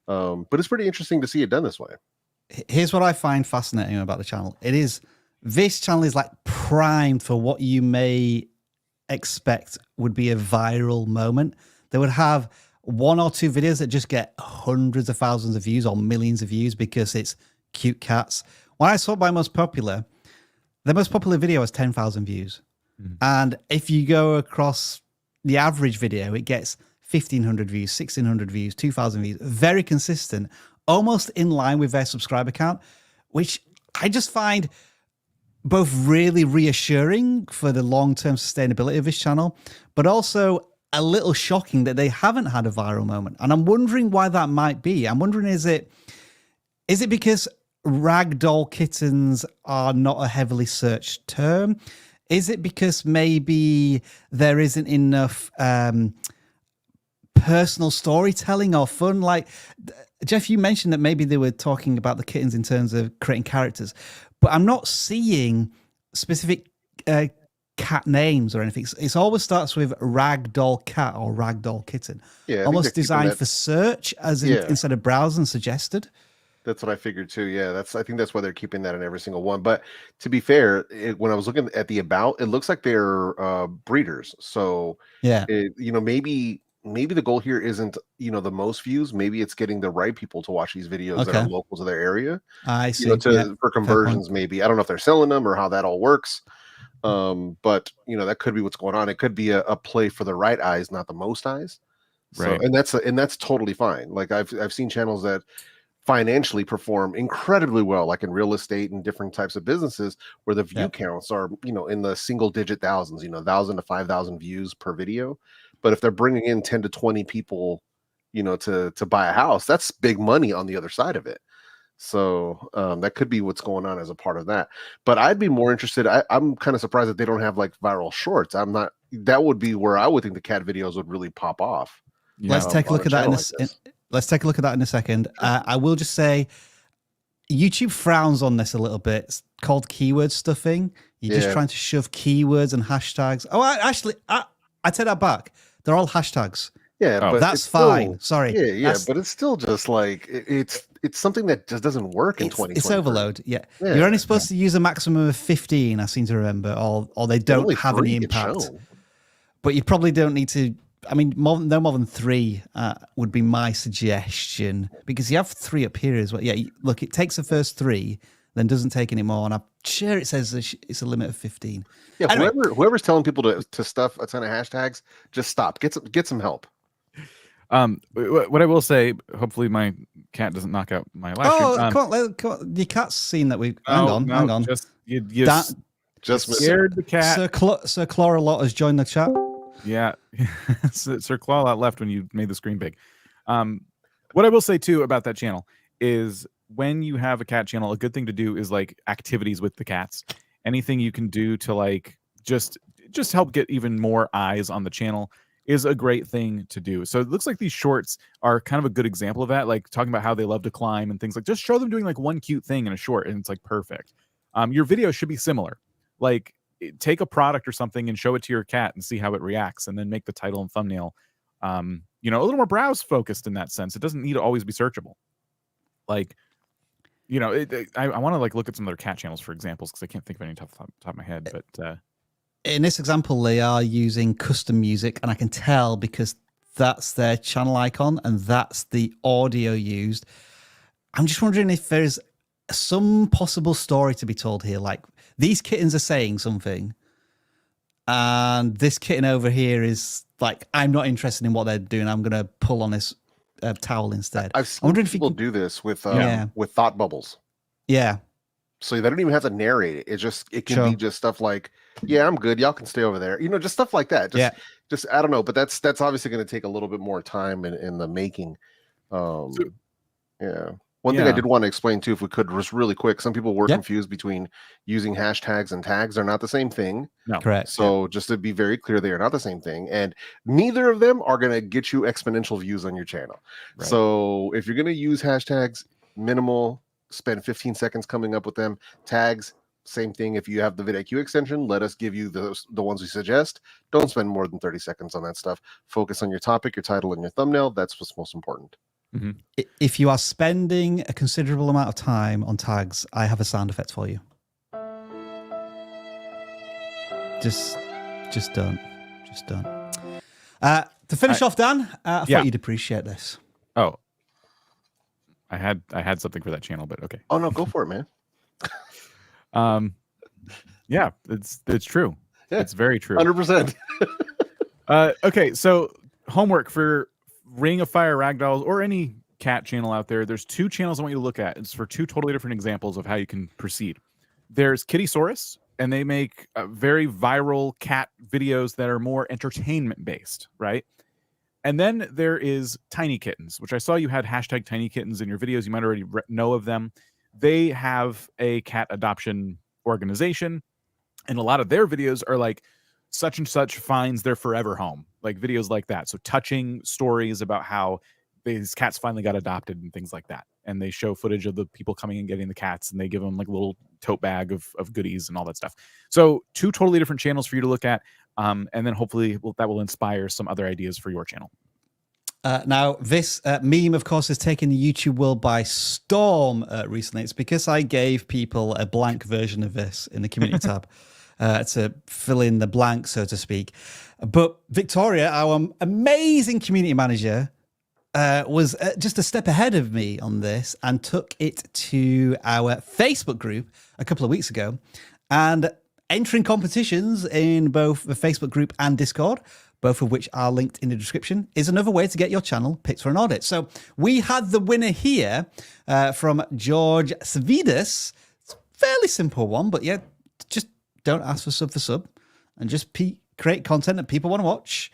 But it's pretty interesting to see it done this way. Here's what I find fascinating about the channel. This channel is like primed for what you may expect would be a viral moment. They would have one or two videos that just get hundreds of thousands of views or millions of views because it's cute cats. When I saw my most popular, the most popular video has 10,000 views. Mm-hmm. And if you go across the average video, it gets 1,500 views, 1,600 views, 2,000 views, very consistent, almost in line with their subscriber count, which I just find both really reassuring for the long-term sustainability of this channel, but also a little shocking that they haven't had a viral moment. And I'm wondering why that might be. I'm wondering, is it because ragdoll kittens are not a heavily searched term? Is it because maybe there isn't enough personal storytelling or fun? Like, Jeff, you mentioned that maybe they were talking about the kittens in terms of creating characters, but I'm not seeing specific cat names or anything. It always starts with ragdoll cat or ragdoll kitten. Yeah, almost designed for search, as in, instead of browsing suggested. That's what I figured too. Yeah, I think that's why they're keeping that in every single one. But to be fair, when I was looking at the about, it looks like they're breeders. So yeah, maybe the goal here isn't the most views. Maybe it's getting the right people to watch these videos that are local to their area. I see. For conversions, maybe. I don't know if they're selling them or how that all works. But that could be what's going on. It could be a play for the right eyes, not the most eyes. So, right. and that's totally fine. Like I've seen channels that financially perform incredibly well, like in real estate and different types of businesses, where the view counts are in the single digit thousands, 1,000 to 5,000 views per video. But if they're bringing in 10 to 20 people to buy a house, that's big money on the other side of it. So that could be what's going on as a part of that. But I'd be more interested. I'm kind of surprised that they don't have like viral shorts. That would be where I would think the cat videos would really pop off. Let's take a look at that let's take a look at that in a second. I will just say YouTube frowns on this a little bit. It's called keyword stuffing. You're just trying to shove keywords and hashtags. Oh, I take that back. They're all hashtags. Yeah, but that's fine. Sorry. Yeah, but it's still just like it's something that just doesn't work in 2020. It's overload. Yeah. You're only supposed to use a maximum of 15, I seem to remember, or they don't have any impact. But you probably don't need to. I mean, no more than 3 would be my suggestion, because you have 3 up here as well. Yeah, look, it takes the first 3, then doesn't take any more, and I'm sure it says it's a limit of 15. Yeah, anyway, whoever's telling people to stuff a ton of hashtags, just stop. Get some help. What I will say, hopefully my cat doesn't knock out my live stream. Come on, your cat's seen that we. Hang on. Just scared the cat. Sir CLAAAW has joined the chat. Yeah, Sir CLAAAW left when you made the screen big. What I will say too about that channel is, when you have a cat channel, a good thing to do is like activities with the cats. Anything you can do to like just help get even more eyes on the channel is a great thing to do. So it looks like these shorts are kind of a good example of that, like talking about how they love to climb and things. Like, just show them doing like one cute thing in a short and it's like perfect. Your video should be similar. Like, take a product or something and show it to your cat and see how it reacts, and then make the title and thumbnail a little more browse focused in that sense. It doesn't need to always be searchable. Like, I want to like look at some other cat channels for examples, because I can't think of any off the top of my head. But in this example, they are using custom music, and I can tell because that's their channel icon and that's the audio used. I'm just wondering if there's some possible story to be told here. Like, these kittens are saying something, and this kitten over here is like, I'm not interested in what they're doing. I'm going to pull on this towel instead. I'm wondering if people do this with thought bubbles. Yeah. So they don't even have to narrate it. It can be just stuff like, yeah, I'm good. Y'all can stay over there. Just stuff like that. Just I don't know, but that's obviously going to take a little bit more time in the making. One thing I did want to explain too, if we could, just really quick. Some people were confused between using hashtags and tags. They're not the same thing. No, correct. So just to be very clear, they are not the same thing, and neither of them are going to get you exponential views on your channel. Right. So if you're going to use hashtags, minimal. Spend 15 seconds coming up with them. Tags, same thing. If you have the vidIQ extension, let us give you the ones we suggest. Don't spend more than 30 seconds on that stuff. Focus on your topic, your title, and your thumbnail. That's what's most important. Mm-hmm. If you are spending a considerable amount of time on tags, I have a sound effect for you. Just don't. To finish off, Dan, I thought you'd appreciate this. Oh, I had something for that channel, but okay. Oh no, go for it, man. Yeah, it's true. Yeah, it's very true. 100%. Okay, so homework for Ring of Fire Ragdolls or any cat channel out there. There's 2 channels I want you to look at. It's for 2 totally different examples of how you can proceed. There's Kittysaurus, and they make very viral cat videos that are more entertainment based, right? And then there is Tiny Kittens, which I saw you had hashtag Tiny Kittens in your videos. You might already know of them. They have a cat adoption organization, and a lot of their videos are like, such and such finds their forever home, like videos like that. So touching stories about how these cats finally got adopted and things like that. And they show footage of the people coming and getting the cats, and they give them like a little tote bag of goodies and all that stuff. So 2 totally different channels for you to look at. And then hopefully that will inspire some other ideas for your channel. Now, this meme, of course, has taken the YouTube world by storm recently. It's because I gave people a blank version of this in the community tab to fill in the blank, so to speak. But Victoria, our amazing community manager, was just a step ahead of me on this and took it to our Facebook group a couple of weeks ago. And entering competitions in both the Facebook group and Discord, both of which are linked in the description, is another way to get your channel picked for an audit. So we had the winner here from George Svidas. It's a fairly simple one, but yeah, just don't ask for sub and just create content that people want to watch,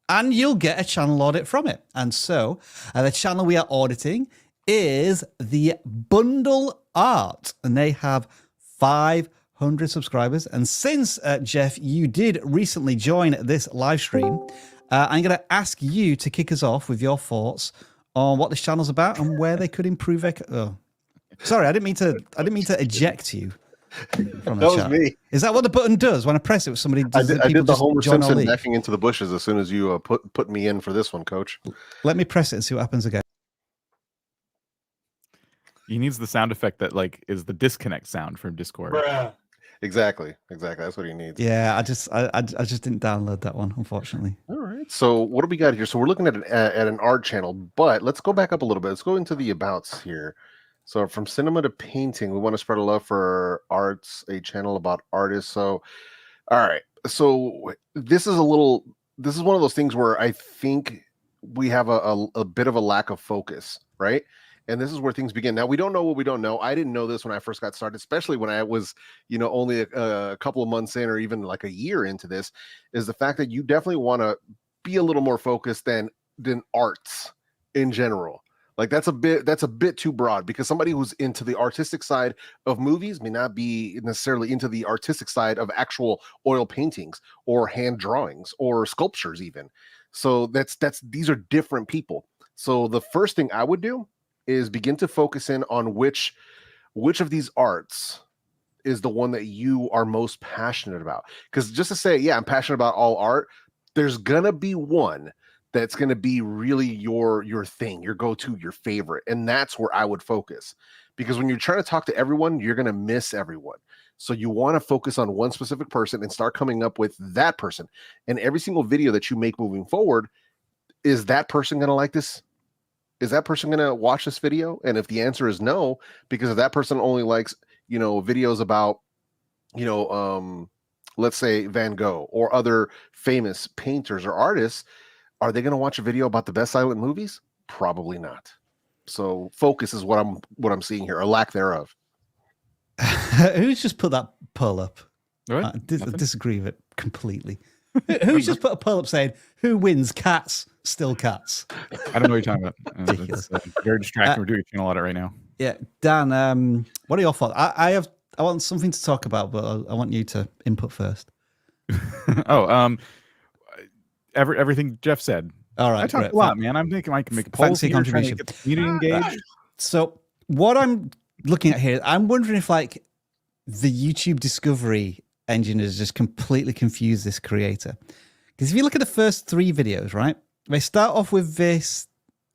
and you'll get a channel audit from it. And so the channel we are auditing is the Bundle Art, and they have 500 subscribers. And since, Jeff, you did recently join this live stream, I'm going to ask you to kick us off with your thoughts on what this channel's about and where they could improve their... Oh, sorry, I didn't mean to eject you from the chat. Was me. Is that what the button does when I press it? Somebody does I did the Homer Simpson backing into the bushes as soon as you put me in for this one, Coach. Let me press it and see what happens again. He needs the sound effect that like is the disconnect sound from Discord. Bruh. Exactly. That's what he needs. Yeah, I just didn't download that one, unfortunately. All right. So what do we got here? So we're looking at an art channel, but let's go back up a little bit. Let's go into the abouts here. So from cinema to painting, we want to spread a love for arts, a channel about artists. So, all right. So this is one of those things where I think we have a bit of a lack of focus, right? And this is where things begin. Now, we don't know what we don't know. I didn't know this when I first got started, especially when I was, only a couple of months in or even like a year into this, is the fact that you definitely want to be a little more focused than arts in general. Like that's a bit too broad, because somebody who's into the artistic side of movies may not be necessarily into the artistic side of actual oil paintings or hand drawings or sculptures even. So these are different people. So the first thing I would do is begin to focus in on which of these arts is the one that you are most passionate about. Because just to say, yeah, I'm passionate about all art, there's gonna be one that's gonna be really your thing, your go-to, your favorite, and that's where I would focus. Because when you're trying to talk to everyone, you're gonna miss everyone. So you want to focus on one specific person and start coming up with that person. And every single video that you make moving forward, is that person gonna like this? Is that person going to watch this video? And if the answer is no, because if that person only likes, videos about, let's say Van Gogh or other famous painters or artists, are they going to watch a video about the best silent movies? Probably not. So focus is what I'm seeing here, or lack thereof. Who's just put that poll up? I disagree with it completely. Who's just put a poll up saying, who wins, cats, still cats? I don't know what you're talking about. It's very distracting. We're doing a channel audit right now. Yeah. Dan, what are your thoughts? I want something to talk about, but I want you to input first. Everything Jeff said. All right. I talk a lot, man. I'm thinking I can make a poll fancy contribution. Get the community engaged. So what I'm looking at here, I'm wondering if like the YouTube discovery engine has just completely confused this creator. Because if you look at the first 3 videos, right, they start off with this,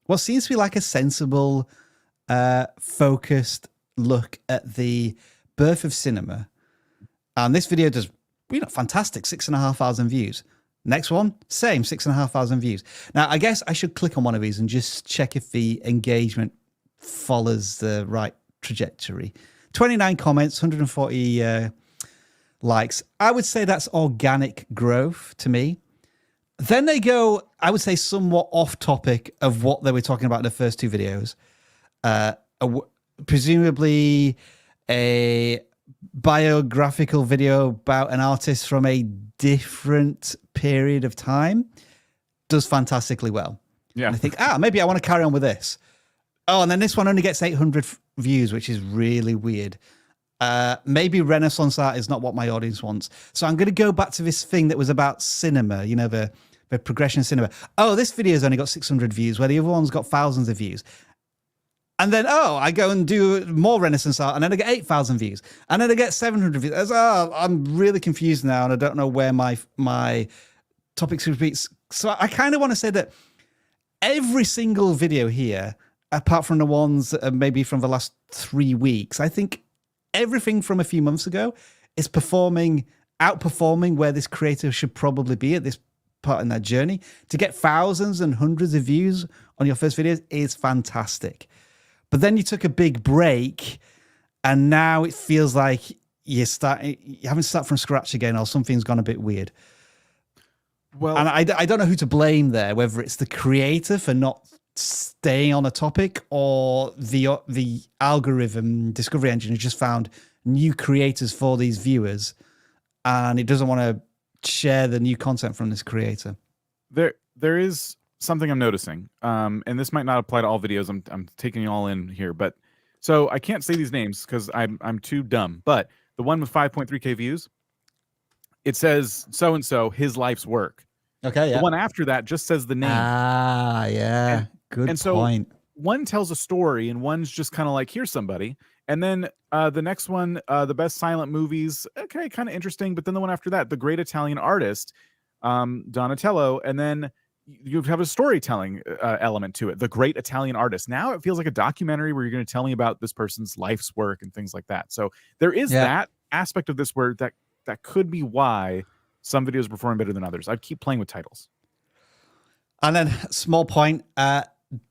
what seems to be like a sensible, focused look at the birth of cinema. And this video does, fantastic, 6,500 views. Next one, same, 6,500 views. Now, I guess I should click on one of these and just check if the engagement follows the right trajectory. 29 comments, 140 likes. I would say that's organic growth to me. Then they go, I would say, somewhat off topic of what they were talking about in the first 2 videos. Presumably a biographical video about an artist from a different period of time. Does fantastically well. Yeah. And I think, maybe I want to carry on with this. Oh, and then this one only gets 800 views, which is really weird. Maybe Renaissance art is not what my audience wants. So I'm going to go back to this thing that was about cinema, the for Progression Cinema. Oh, this video's only got 600 views, where the other one's got thousands of views. And then, I go and do more Renaissance art, and then I get 8,000 views. And then I get 700 views. I'm really confused now, and I don't know where my topics repeats. So I kind of want to say that every single video here, apart from the ones that are maybe from the last 3 weeks, I think everything from a few months ago is outperforming where this creator should probably be at this part in their journey. To get thousands and hundreds of views on your first videos is fantastic. But then you took a big break, and now it feels like you're having to start from scratch again, or something's gone a bit weird. Well, and I don't know who to blame there, whether it's the creator for not staying on a topic, or the algorithm discovery engine has just found new creators for these viewers, and it doesn't want to share the new content from this creator. There is something I'm noticing, and this might not apply to all videos. I'm taking you all in here, but so I can't say these names because I'm too dumb. But the one with 5.3K views, it says so and so his life's work. Okay, yeah. The one after that just says the name. Ah, yeah. Good point. So one tells a story, and one's just kind of like, here's somebody. And then the next one, the best silent movies, okay, kind of interesting. But then the one after that, the great Italian artist, Donatello, and then you have a storytelling element to it. The great Italian artist. Now it feels like a documentary where you're going to tell me about this person's life's work and things like that. So there is that aspect of this where that could be why some videos perform better than others. I'd keep playing with titles. And then, small point,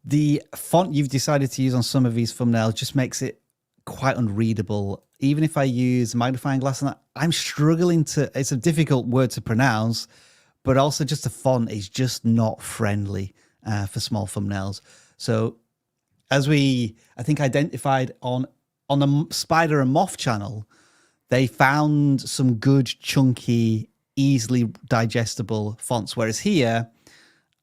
the font you've decided to use on some of these thumbnails just makes it quite unreadable. Even if I use magnifying glass on that, I'm struggling to, it's a difficult word to pronounce, but also just the font is just not friendly for small thumbnails. So as I think identified on the Spider and Moth channel, they found some good, chunky, easily digestible fonts. Whereas here,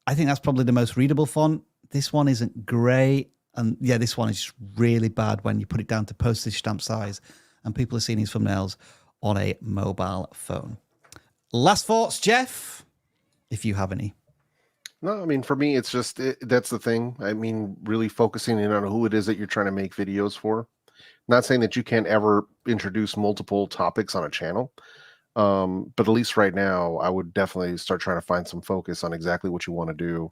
I think that's probably the most readable font. This one isn't great. And yeah, this one is just really bad when you put it down to postage stamp size, and people are seeing these thumbnails on a mobile phone. Last thoughts, Jeff, if you have any. No, I mean, for me, it's just, that's the thing. I mean, really focusing in on who it is that you're trying to make videos for. Not saying that you can't ever introduce multiple topics on a channel. But at least right now, I would definitely start trying to find some focus on exactly what you want to do.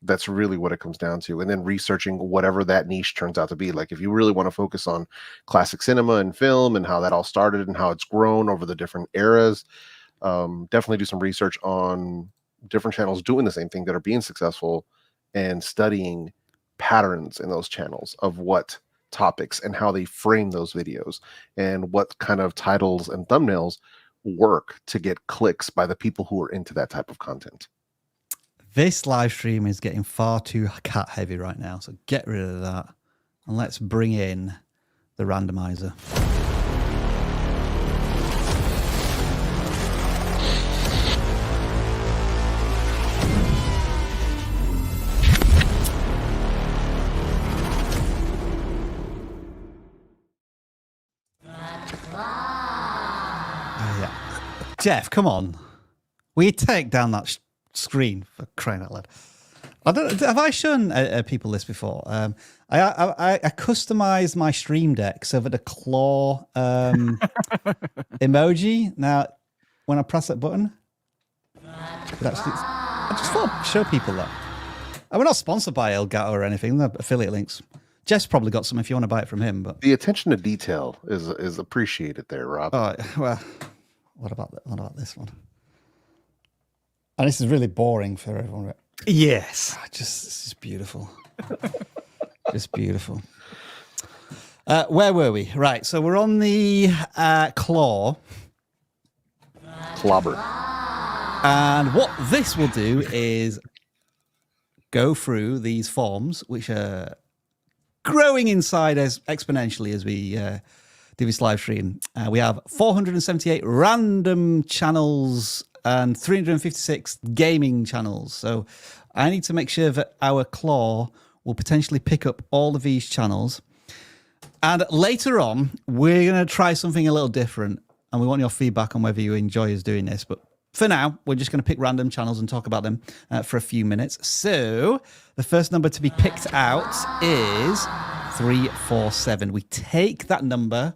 That's really what it comes down to. And then researching whatever that niche turns out to be. Like if you really want to focus on classic cinema and film and how that all started and how it's grown over the different eras, definitely do some research on different channels doing the same thing that are being successful, and studying patterns in those channels of what topics and how they frame those videos and what kind of titles and thumbnails work to get clicks by the people who are into that type of content. This live stream is getting far too cat heavy right now, so get rid of that and let's bring in the randomizer. Jeff, come on. Will you take down that screen, for crying out loud? Have I shown people this before? I customized my stream deck so that the claw emoji, now when I press that button, I just thought I'd show people that. And we're not sponsored by Elgato or anything, they're affiliate links. Jeff's probably got some if you want to buy it from him. But the attention to detail is appreciated there, Rob. Oh, well, what about this one? And this is really boring for everyone. Right? Yes. This is beautiful. Just beautiful. Where were we? Right. So we're on the claw. Clobber. And what this will do is go through these forms, which are growing inside as exponentially as we do this live stream. We have 478 random channels and 356 gaming channels. So I need to make sure that our claw will potentially pick up all of these channels. And later on, we're going to try something a little different. And we want your feedback on whether you enjoy us doing this. But for now, we're just going to pick random channels and talk about them for a few minutes. So the first number to be picked out is 347. We take that number,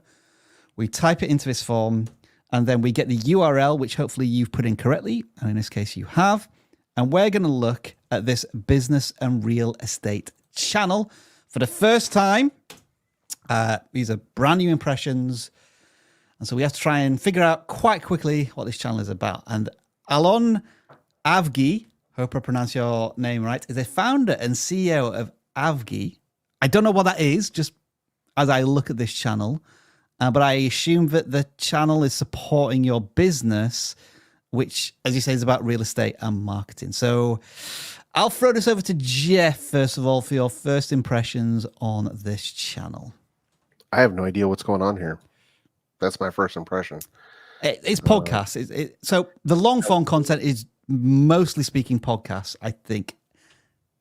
we type it into this form, and then we get the URL, which hopefully you've put in correctly. And in this case, you have. And we're going to look at this business and real estate channel for the first time. These are brand new impressions. And so we have to try and figure out quite quickly what this channel is about. And Allon Avgi, hope I pronounce your name right, is a founder and CEO of Avgi. I don't know what that is, just as I look at this channel. But I assume that the channel is supporting your business, which, as you say, is about real estate and marketing. So I'll throw this over to Jeff, first of all, for your first impressions on this channel. I have no idea what's going on here. That's my first impression. It's podcasts. So the long form content is mostly speaking podcasts, I think.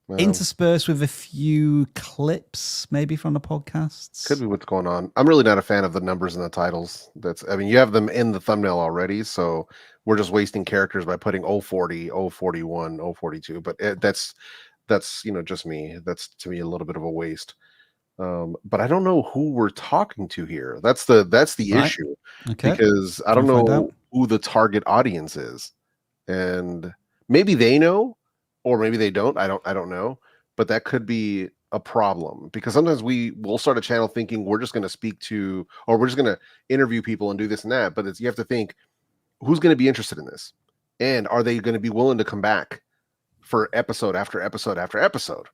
Well, interspersed with a few clips, maybe from the podcasts. Could be what's going on. I'm really not a fan of the numbers and the titles. I mean, you have them in the thumbnail already, so we're just wasting characters by putting 040, 041, 042. But that's just me. That's to me a little bit of a waste. But I don't know who we're talking to here. That's the right. Issue. Okay. Because I don't know who the target audience is, and maybe they know, or maybe they don't. I don't know. But that could be a problem, because sometimes we'll start a channel thinking we're just going to speak to, or we're just going to interview people and do this and that. But you have to think, who's going to be interested in this, and are they going to be willing to come back for episode after episode after episode?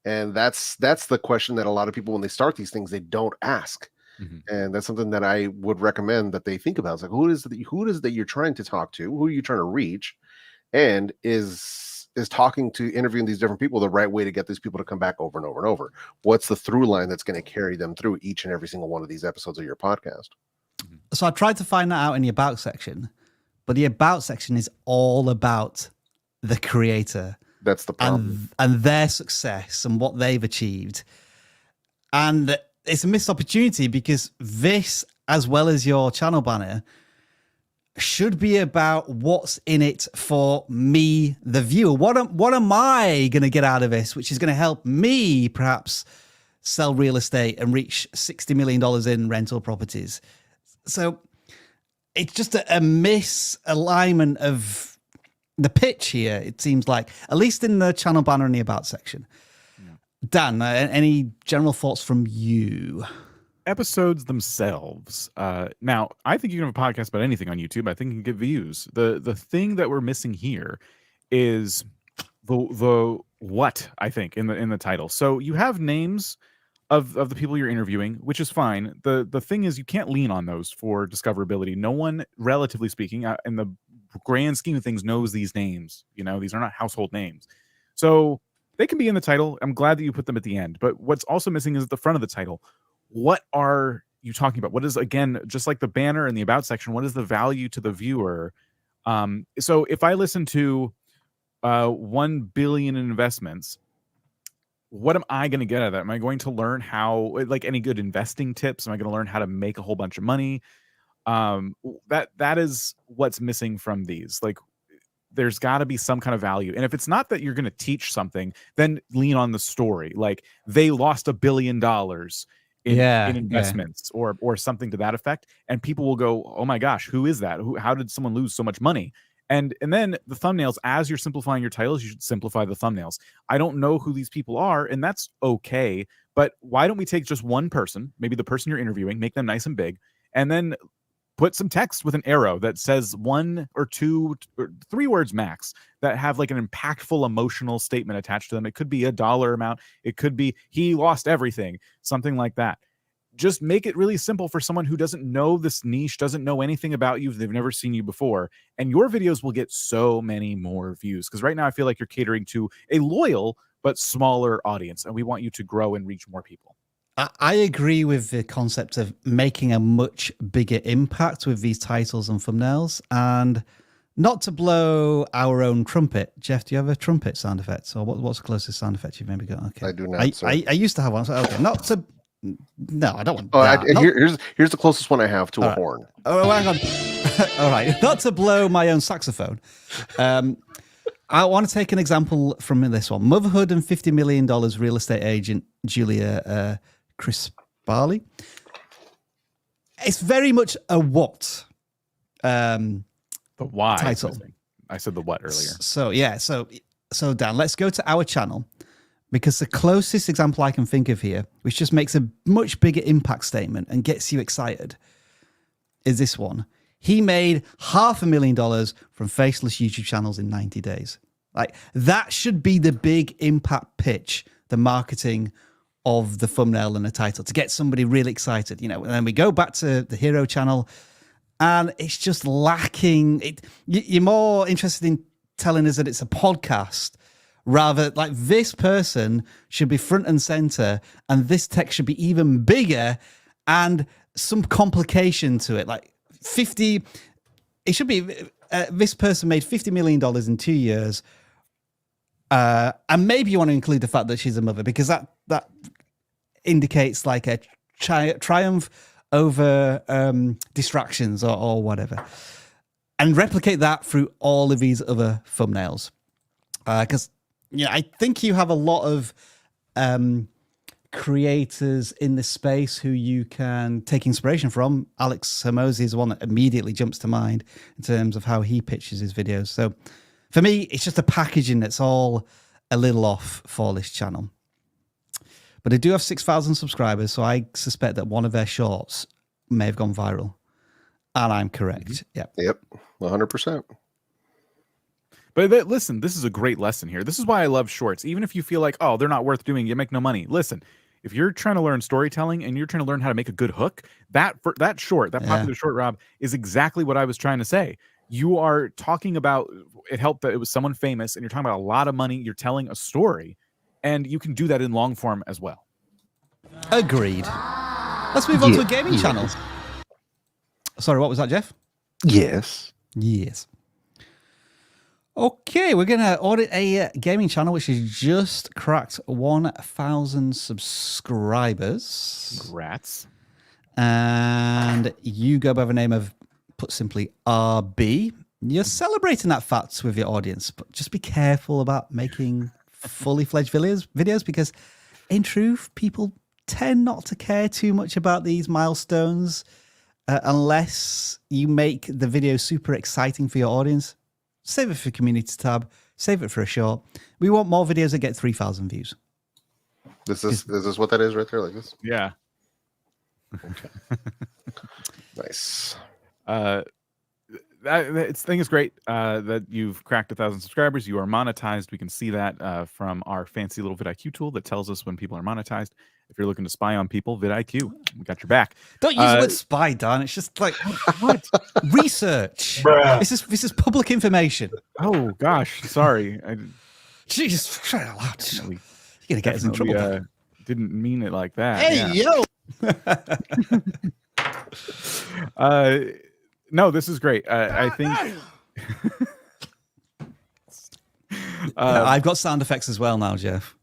And that's the question that a lot of people, when they start these things, they don't ask. Mm-hmm. And that's something that I would recommend that they think about. It's like, who is it that you're trying to talk to? Who are you trying to reach? And is interviewing these different people the right way to get these people to come back over and over and over? What's the through line that's going to carry them through each and every single one of these episodes of your podcast? So I tried to find that out in the about section, but the about section is all about the creator. That's the problem. And their success and what they've achieved. And it's a missed opportunity, because this, as well as your channel banner, should be about what's in it for me, the viewer. What am I going to get out of this, which is going to help me perhaps sell real estate and reach $60 million in rental properties? So it's just a misalignment of the pitch here, it seems like, at least in the channel banner and the about section. Yeah. Dan, any general thoughts from you? Episodes themselves. Now, I think you can have a podcast about anything on YouTube. I think you can get views. The thing that we're missing here is the what, I think, in the title. So you have names of the people you're interviewing, which is fine. The thing is, you can't lean on those for discoverability. No one, relatively speaking, in the grand scheme of things, knows these names. These are not household names, so they can be in the title. I'm glad that you put them at the end, but what's also missing is at the front of the title. What are you talking about? What is, again, just like the banner and the about section, what is the value to the viewer? So if I listen to 1 billion in investments, what am I going to get out of that? Am I going to learn how, like, any good investing tips? Am I going to learn how to make a whole bunch of money? That is what's missing from these. Like, there's got to be some kind of value. And if it's not that you're going to teach something, then lean on the story. Like, they lost $1 billion in investments, or something to that effect. And people will go, oh my gosh, who is that? How did someone lose so much money? And then the thumbnails, as you're simplifying your titles, you should simplify the thumbnails. I don't know who these people are, and that's okay. But why don't we take just one person, maybe the person you're interviewing, make them nice and big, and then put some text with an arrow that says 1 or 2 or 3 words max that have like an impactful emotional statement attached to them. It could be a dollar amount. It could be he lost everything, something like that. Just make it really simple for someone who doesn't know this niche, doesn't know anything about you. They've never seen you before. And your videos will get so many more views. Because right now I feel like you're catering to a loyal but smaller audience. And we want you to grow and reach more people. I agree with the concept of making a much bigger impact with these titles and thumbnails. And not to blow our own trumpet. Jeff, do you have a trumpet sound effect? Or what's the closest sound effect you've maybe got? Okay. I do not. I used to have one. So, okay, not to... No, I don't want that. Here's the closest one I have to a horn. Oh, hang on. All right, not to blow my own saxophone. I want to take an example from this one. Motherhood and $50 million real estate agent Julia Crispali. It's very much a what The why title. I said the what earlier. So yeah, so Dan, let's go to our channel, because the closest example I can think of here, which just makes a much bigger impact statement and gets you excited, is this one. He made $500,000 from faceless YouTube channels in 90 days. Like, that should be the big impact pitch, the marketing of the thumbnail and the title, to get somebody really excited, you know. And then we go back to the Hero channel, and it's just lacking. You're more interested in telling us that it's a podcast, rather, like, this person should be front and center, and this text should be even bigger, and some complication to it. Like, it should be, this person made $50 million in 2 years. And maybe you want to include the fact that she's a mother, because that indicates like a triumph over distractions or whatever, and replicate that through all of these other thumbnails. Because I think you have a lot of creators in this space who you can take inspiration from. Alex Hermosi is one that immediately jumps to mind in terms of how he pitches his videos. So for me, it's just the packaging that's all a little off for this channel. But they do have 6,000 subscribers, so I suspect that one of their shorts may have gone viral. And I'm correct. Yep. Yep. 100%. But listen, this is a great lesson here. This is why I love shorts. Even if you feel like, oh, they're not worth doing, you make no money. Listen, if you're trying to learn storytelling and you're trying to learn how to make a good hook, that popular short, Rob, is exactly what I was trying to say. You are talking about, it helped that it was someone famous, and you're talking about a lot of money. You're telling a story, and you can do that in long form as well. Agreed. Let's move on to a gaming channel. Sorry, what was that, Jeff? Yes. Yes. Okay, we're going to audit a gaming channel which has just cracked 1,000 subscribers. Congrats. And you go by the name of, put simply, RB. You're celebrating that fact with your audience, but just be careful about making fully fledged videos, because in truth, people tend not to care too much about these milestones unless you make the video super exciting for your audience. Save it for community tab, save it for a short. We want more videos that get 3,000 views. Is this what that is right there, like this? Yeah. Okay. Nice. This thing is great that you've cracked 1,000 subscribers. You are monetized. We can see that from our fancy little vidIQ tool that tells us when people are monetized. If you're looking to spy on people, vidIQ, we got your back. Don't use the word spy, Dan. It's just like what? Research. This is public information. Oh gosh, sorry. Jesus, try it out loud. You're gonna get us in trouble. Didn't mean it like that. Hey, yo. No, this is great. I think I've got sound effects as well now, Jeff.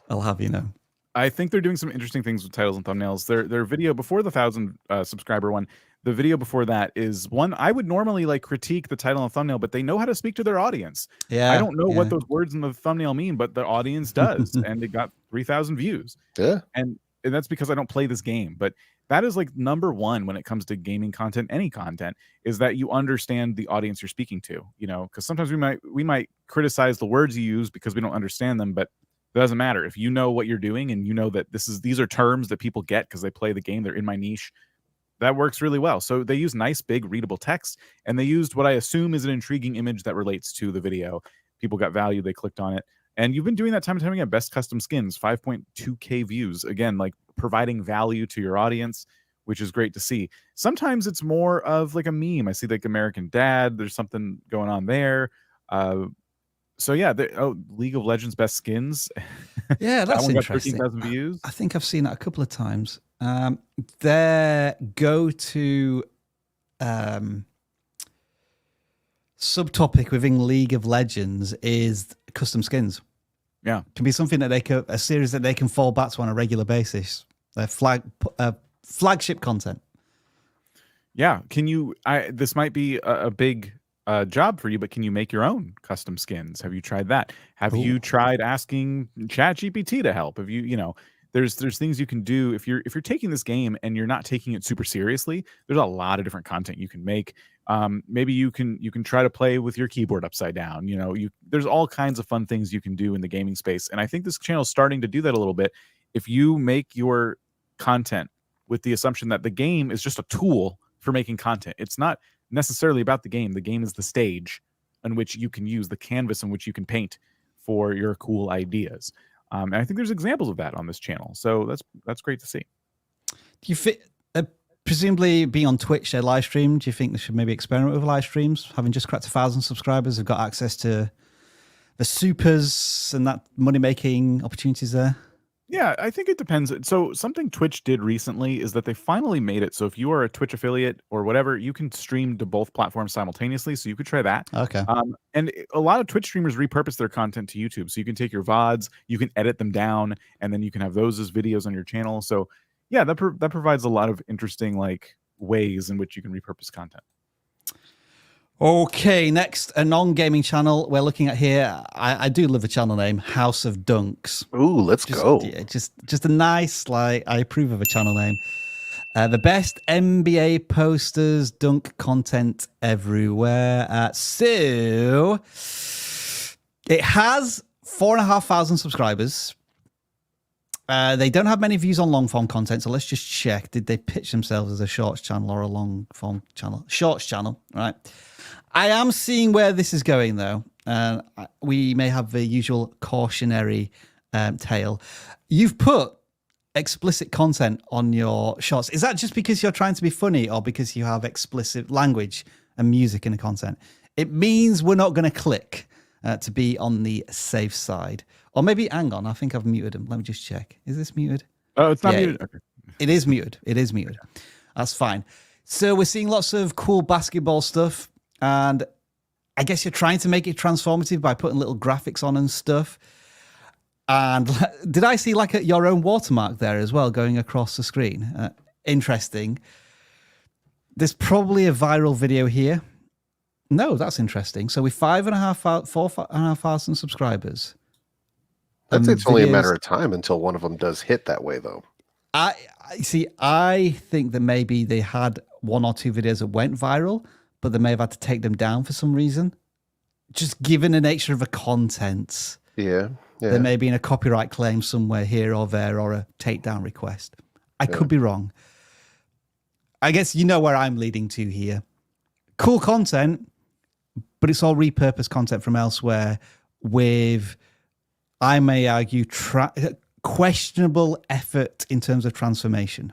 I'll have you know. I think they're doing some interesting things with titles and thumbnails. Their video before the 1,000 subscriber one, the video before that is one I would normally like critique the title and thumbnail, but they know how to speak to their audience. Yeah, I don't know what those words in the thumbnail mean, but the audience does, and it got 3,000 views. Yeah, and that's because I don't play this game, but that is like number one when it comes to gaming content, any content, is that you understand the audience you're speaking to, you know, because sometimes we might criticize the words you use because we don't understand them, but it doesn't matter. If you know what you're doing and you know that these are terms that people get because they play the game, they're in my niche, that works really well. So they use nice, big, readable text, and they used what I assume is an intriguing image that relates to the video. People got value, they clicked on it. And you've been doing that time and time again. Best custom skins, 5.2K views. Again, like providing value to your audience, which is great to see. Sometimes it's more of like a meme. I see like American Dad. There's something going on there. So yeah, League of Legends best skins. Yeah, that's interesting. 13,000 views. I think I've seen that a couple of times. Their go-to subtopic within League of Legends is custom skins. Yeah, it can be something that a series that they can fall back to on a regular basis. Their flagship content. Yeah. Can you? This might be a big job for you, but can you make your own custom skins? Have you tried that? Have you tried asking ChatGPT to help? Have you, there's things you can do if you're taking this game and you're not taking it super seriously. There's a lot of different content you can make. Maybe you can try to play with your keyboard upside down. There's all kinds of fun things you can do in the gaming space, and I think this channel is starting to do that a little bit. If you make your content with the assumption that the game is just a tool for making content, it's not necessarily about the game. The game is the stage in which you can use, the canvas in which you can paint for your cool ideas. And I think there's examples of that on this channel. So that's great to see. Do you fit, presumably being on Twitch, they live stream. Do you think they should maybe experiment with live streams? Having just cracked 1,000 subscribers, they've got access to the supers and that money-making opportunities there. Yeah, I think it depends. So something Twitch did recently is that they finally made it so if you are a Twitch affiliate or whatever, you can stream to both platforms simultaneously. So you could try that. Okay. And a lot of Twitch streamers repurpose their content to YouTube. So you can take your VODs, you can edit them down, and then you can have those as videos on your channel. So yeah, that provides a lot of interesting ways in which you can repurpose content. Okay, next, a non-gaming channel we're looking at here. I do love the channel name, House of Dunks. Ooh, let's go. Yeah, just a nice, I approve of a channel name. The best NBA posters, dunk content everywhere. So it has 4,500 subscribers. They don't have many views on long form content, so let's just check. Did they pitch themselves as a shorts channel or a long form channel? Shorts channel, right? I am seeing where this is going, though. We may have the usual cautionary tale. You've put explicit content on your shorts. Is that just because you're trying to be funny or because you have explicit language and music in the content? It means we're not going to click to be on the safe side. Or maybe, hang on, I think I've muted him. Let me just check. Is this muted? Oh, it's not muted. Okay. It is muted. It is muted. That's fine. So we're seeing lots of cool basketball stuff. And I guess you're trying to make it transformative by putting little graphics on and stuff. And did I see your own watermark there as well going across the screen? Interesting. There's probably a viral video here. No, that's interesting. So with 4,500 subscribers. I'd say it's only a matter of time until one of them does hit that way, though. I think that maybe they had one or two videos that went viral, but they may have had to take them down for some reason. Just given the nature of the content. Yeah. There may be a copyright claim somewhere here or there or a takedown request. I could be wrong. I guess you know where I'm leading to here. Cool content, but it's all repurposed content from elsewhere with, I may argue, questionable effort in terms of transformation.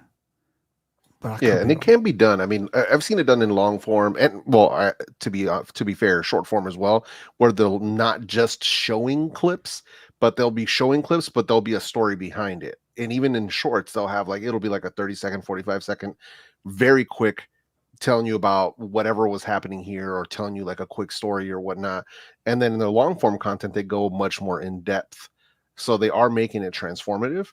Yeah, and it can be done. I mean, I've seen it done in long form, and to be fair, short form as well, where they'll not just showing clips, but they'll be showing clips, but there'll be a story behind it. And even in shorts, they'll have it'll be like a 30-second, 45-second, very quick, telling you about whatever was happening here, or telling you a quick story or whatnot. And then in the long form content, they go much more in depth. So they are making it transformative.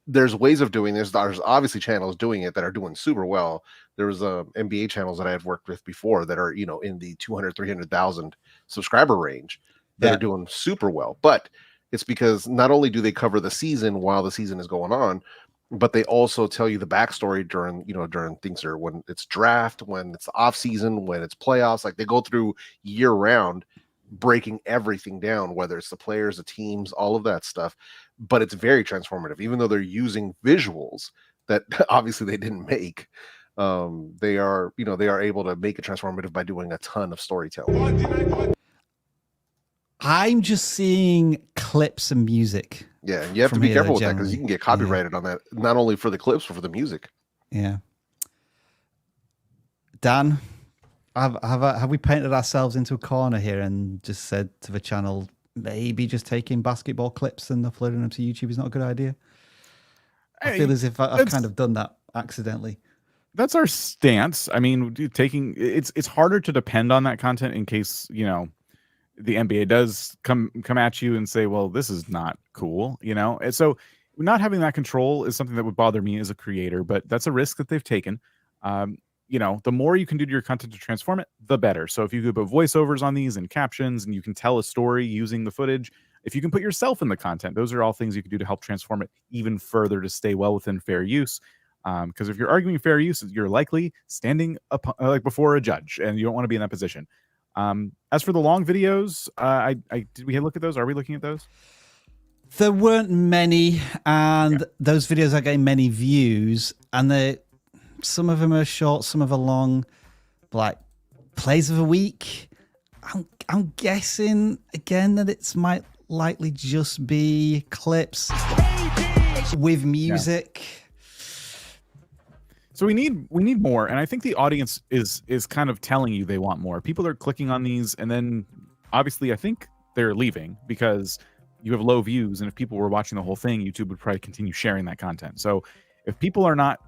There's ways of doing this. There's obviously channels doing it that are doing super well. There was NBA channels that I had worked with before that are, in the 200, 300,000 subscriber range that are doing super well. But it's because not only do they cover the season while the season is going on, but they also tell you the backstory during things, or when it's draft, when it's off season, when it's playoffs. They go through year round, breaking everything down, whether it's the players, the teams, all of that stuff. But it's very transformative, even though they're using visuals that obviously they didn't make. They are able to make it transformative by doing a ton of storytelling. I'm just seeing clips and music. Yeah, and you have to be careful with that because you can get copyrighted on that, not only for the clips, but for the music. Yeah. Dan, have we painted ourselves into a corner here and just said to the channel, maybe just taking basketball clips and uploading them to YouTube is not a good idea? I feel as if I've kind of done that accidentally. That's our stance. I mean, it's harder to depend on that content in case, the NBA does come at you and say, well, this is not cool, And so not having that control is something that would bother me as a creator, but that's a risk that they've taken. you know, the more you can do to your content to transform it, the better. So if you could put voiceovers on these and captions, and you can tell a story using the footage, if you can put yourself in the content, those are all things you can do to help transform it even further to stay well within fair use. Because if you're arguing fair use, you're likely standing up like before a judge, and you don't want to be in that position. As for the long videos, did we look at those? Are we looking at those? There weren't many, and those videos are getting many views, and some of them are short, some of them are long, like plays of a week. I'm guessing again that it's might likely just be clips with music. So we need more, and I think the audience is kind of telling you they want more. People are clicking on these, and then obviously I think they're leaving because you have low views, and if people were watching the whole thing, YouTube would probably continue sharing that content. So if people are not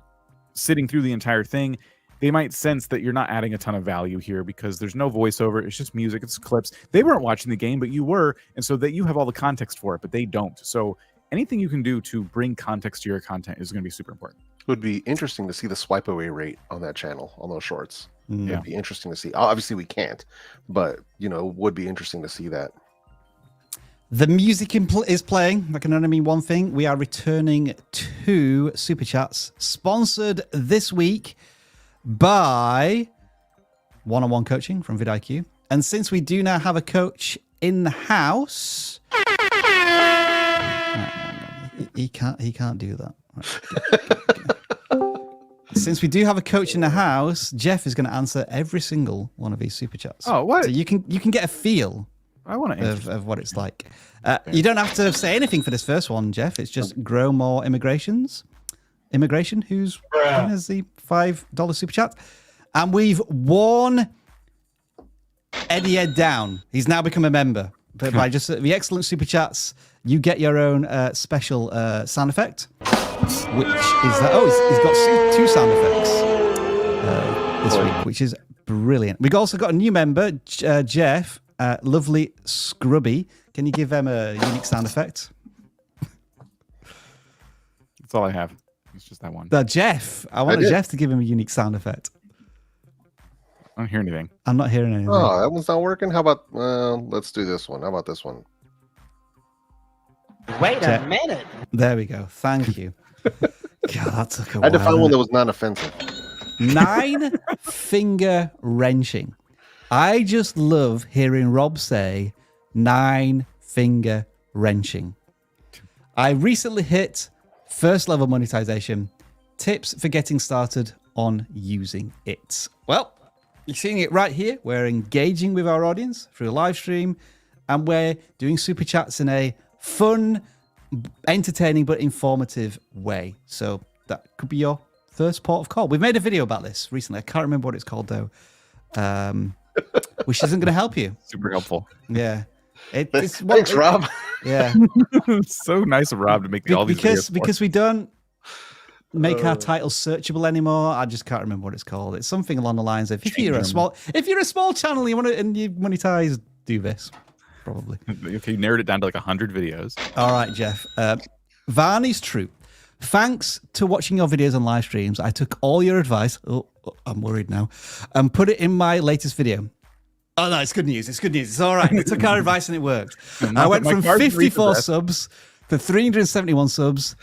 sitting through the entire thing, they might sense that you're not adding a ton of value here because there's no voiceover. It's just music. It's clips. They weren't watching the game, but you were. And so that you have all the context for it, but they don't. So anything you can do to bring context to your content is going to be super important. It would be interesting to see the swipe away rate on that channel, on those shorts. Yeah. It'd be interesting to see. Obviously we can't, but you know, it would be interesting to see that. The music is playing. I can only mean one thing. We are returning to Super Chats, sponsored this week by one-on-one coaching from vidIQ. And since we do now have a coach in the house, he can't do that. Right. Since we do have a coach in the house, Jeff is going to answer every single one of these Super Chats. Oh, what? So you can get a feel. I want to of what it's like. You don't have to say anything for this first one, Jeff. It's just grow more immigration, who's has the $5 super chat. And we've worn Eddie Ed down. He's now become a member. But by just the excellent super chats, you get your own special sound effect, which is that. Oh, he's got two sound effects this week, which is brilliant. We've also got a new member, Jeff. Lovely Scrubby. Can you give them a unique sound effect? That's all I have. It's just that one. Jeff. I wanted Jeff to give him a unique sound effect. I don't hear anything. I'm not hearing anything. Oh, that one's not working. How about let's do this one. How about this one? Wait a minute. There we go. Thank you. God, that took a while. I had to find one that was non-offensive. 9-finger wrenching. I just love hearing Rob say 9-finger wrenching. I recently hit first level monetization. Tips for getting started on using it. Well, you're seeing it right here. We're engaging with our audience through a live stream, and we're doing super chats in a fun, entertaining, but informative way. So that could be your first port of call. We've made a video about this recently. I can't remember what it's called though. Which isn't going to help you. Super helpful. Yeah. Thanks, Rob. Yeah. It's so nice of Rob to make all these videos because we don't make our titles searchable anymore. I just can't remember what it's called. It's something along the lines of if you're a small channel you monetize, do this. Probably. Okay, you narrowed it down to like 100 videos. All right, Jeff. Varney's true. Thanks to watching your videos and live streams, I took all your advice. Oh, I'm worried now. And put it in my latest video. Oh, no, it's good news. It's good news. It's all right. I took our advice and it worked. I went from 54 subs to 371 subs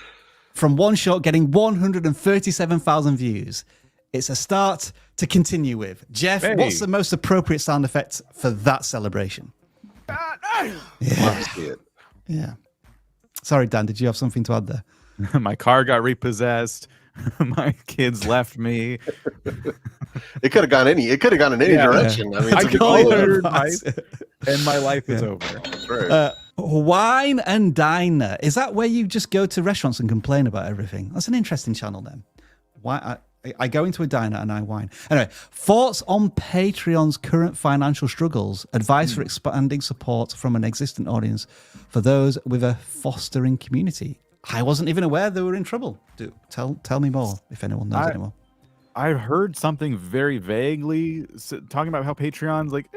from one shot, getting 137,000 views. It's a start to continue with. Jeff, what's the most appropriate sound effect for that celebration? Yeah. Yeah. Sorry, Dan, did you have something to add there? My car got repossessed. My kids left me. It could have gone in any direction. I mean, I took all their advice, and my life is over. That's right. Wine and Diner. Is that where you just go to restaurants and complain about everything? That's an interesting channel then. Why I go into a diner and I whine. Anyway, thoughts on Patreon's current financial struggles, advice for expanding support from an existing audience for those with a fostering community. I wasn't even aware they were in trouble. Tell me more if anyone knows anymore. I've heard something very vaguely talking about how Patreon's like,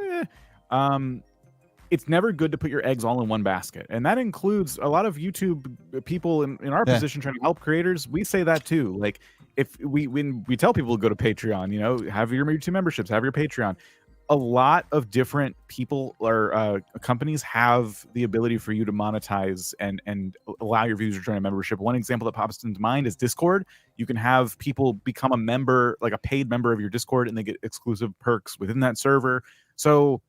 it's never good to put your eggs all in one basket. And that includes a lot of YouTube people in our position trying to help creators. We say that too. Like if when we tell people to go to Patreon, you know, have your YouTube memberships, have your Patreon. A lot of different people or companies have the ability for you to monetize and allow your viewers to join a membership. One example that pops into mind is Discord. You can have people become a member, like a paid member of your Discord, and they get exclusive perks within that server. So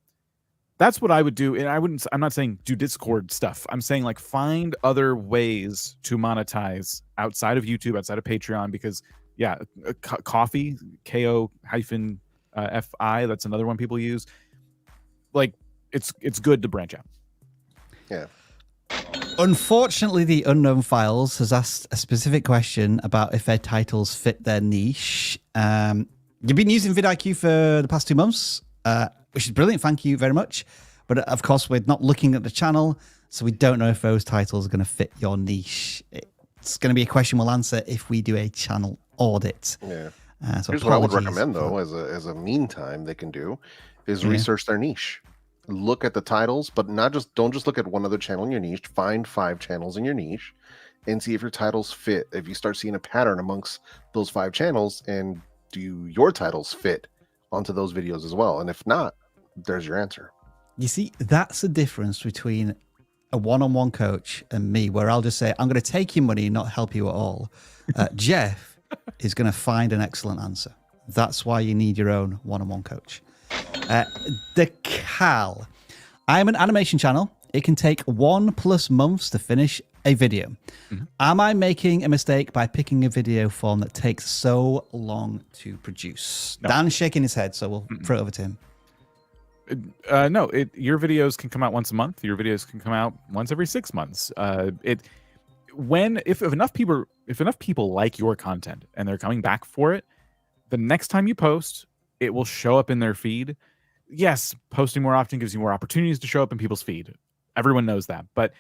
that's what I would do. And I'm not saying do Discord stuff. I'm saying like find other ways to monetize outside of YouTube, outside of Patreon, because yeah, Coffee, KO-FI, that's another one people use. Like it's good to branch out. Yeah. Unfortunately, the Unknown Files has asked a specific question about if their titles fit their niche. You've been using vidIQ for the past 2 months, which is brilliant. Thank you very much. But of course, we're not looking at the channel, so we don't know if those titles are going to fit your niche. It's going to be a question we'll answer if we do a channel audit. Yeah. So here's what I would recommend, though, as a meantime they can do, is research their niche. Look at the titles, but don't just look at one other channel in your niche. Find 5 channels in your niche and see if your titles fit. If you start seeing a pattern amongst those 5 channels, and do your titles fit onto those videos as well? And if not, there's your answer. You see, that's the difference between a one-on-one coach and me, where I'll just say, I'm going to take your money and not help you at all. Jeff is going to find an excellent answer. That's why you need your own one-on-one coach. The Cal. I'm an animation channel. It can take 1+ months to finish a video. Am I making a mistake by picking a video form that takes so long to produce? No. Dan's shaking his head, so we'll throw it over to him. No, your videos can come out once a month. Your videos can come out once every 6 months. If enough people like your content and they're coming back for it, the next time you post, it will show up in their feed. Yes, posting more often gives you more opportunities to show up in people's feed. Everyone knows that, but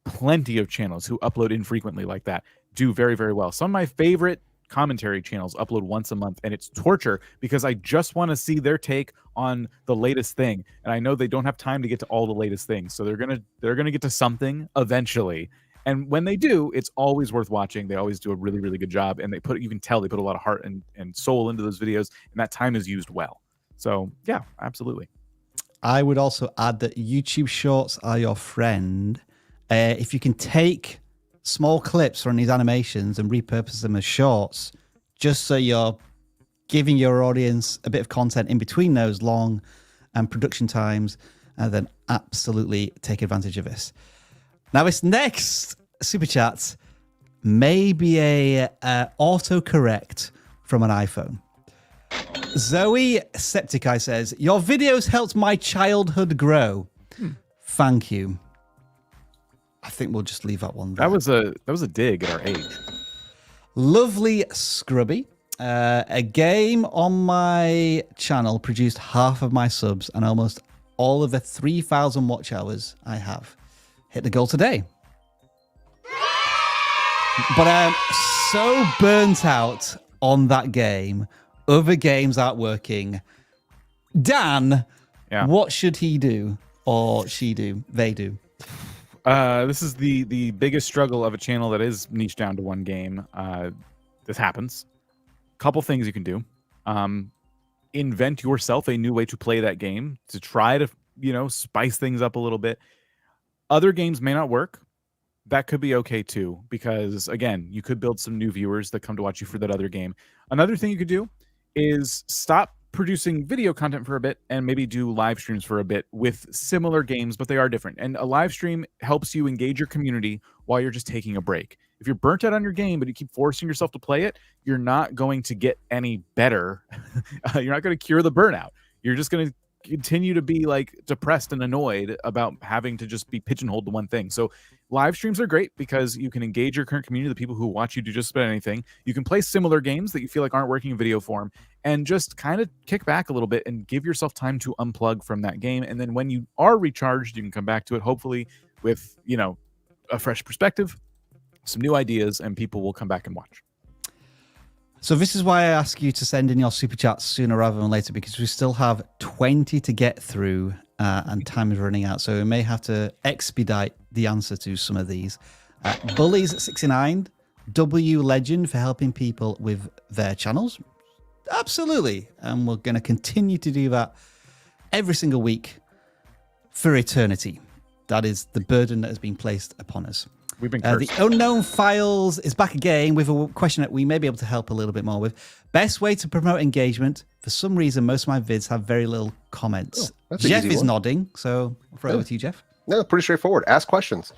plenty of channels who upload infrequently like that do very, very well. Some of my favorite commentary channels upload once a month, and it's torture because I just want to see their take on the latest thing, and I know they don't have time to get to all the latest things, so they're gonna get to something eventually. And when they do, it's always worth watching. They always do a really, really good job, and you can tell they put a lot of heart and soul into those videos, and that time is used well. So yeah, absolutely. I would also add that YouTube Shorts are your friend. If you can take small clips from these animations and repurpose them as shorts, just so you're giving your audience a bit of content in between those long production times, then absolutely take advantage of this. Now, this next super chat may be a autocorrect from an iPhone. Zoe Septicai says, your videos helped my childhood grow. Thank you. I think we'll just leave that one there. That was a dig at our age. Lovely Scrubby. A game on my channel produced half of my subs and almost all of the 3,000 watch hours I have. Hit the goal today. But I'm so burnt out on that game. Other games aren't working. Dan, what should he do? Or she do? They do? This is the biggest struggle of a channel that is niched down to one game. This happens. Couple things you can do. Invent yourself a new way to play that game to try to, spice things up a little bit. Other games may not work. That could be okay too, because again, you could build some new viewers that come to watch you for that other game. Another thing you could do is stop producing video content for a bit and maybe do live streams for a bit with similar games, but they are different. And a live stream helps you engage your community while you're just taking a break. If you're burnt out on your game, but you keep forcing yourself to play it, you're not going to get any better. You're not going to cure the burnout. You're just going to continue to be like depressed and annoyed about having to just be pigeonholed to one thing. So live streams are great because you can engage your current community, the people who watch you do just about anything. You can play similar games that you feel like aren't working in video form and just kind of kick back a little bit and give yourself time to unplug from that game. And then when you are recharged, you can come back to it, hopefully with, a fresh perspective, some new ideas, and people will come back and watch. So this is why I ask you to send in your super chats sooner rather than later, because we still have 20 to get through and time is running out, so we may have to expedite the answer to some of these. Bullies69, W Legend for helping people with their channels. Absolutely. And we're going to continue to do that every single week for eternity. That is the burden that has been placed upon us. We've been cursed. The Unknown Files is back again with a question that we may be able to help a little bit more with. Best way to promote engagement. For some reason, most of my vids have very little comments. Jeff is nodding, so I'll throw it over to you, Jeff. No, pretty straightforward. Ask questions.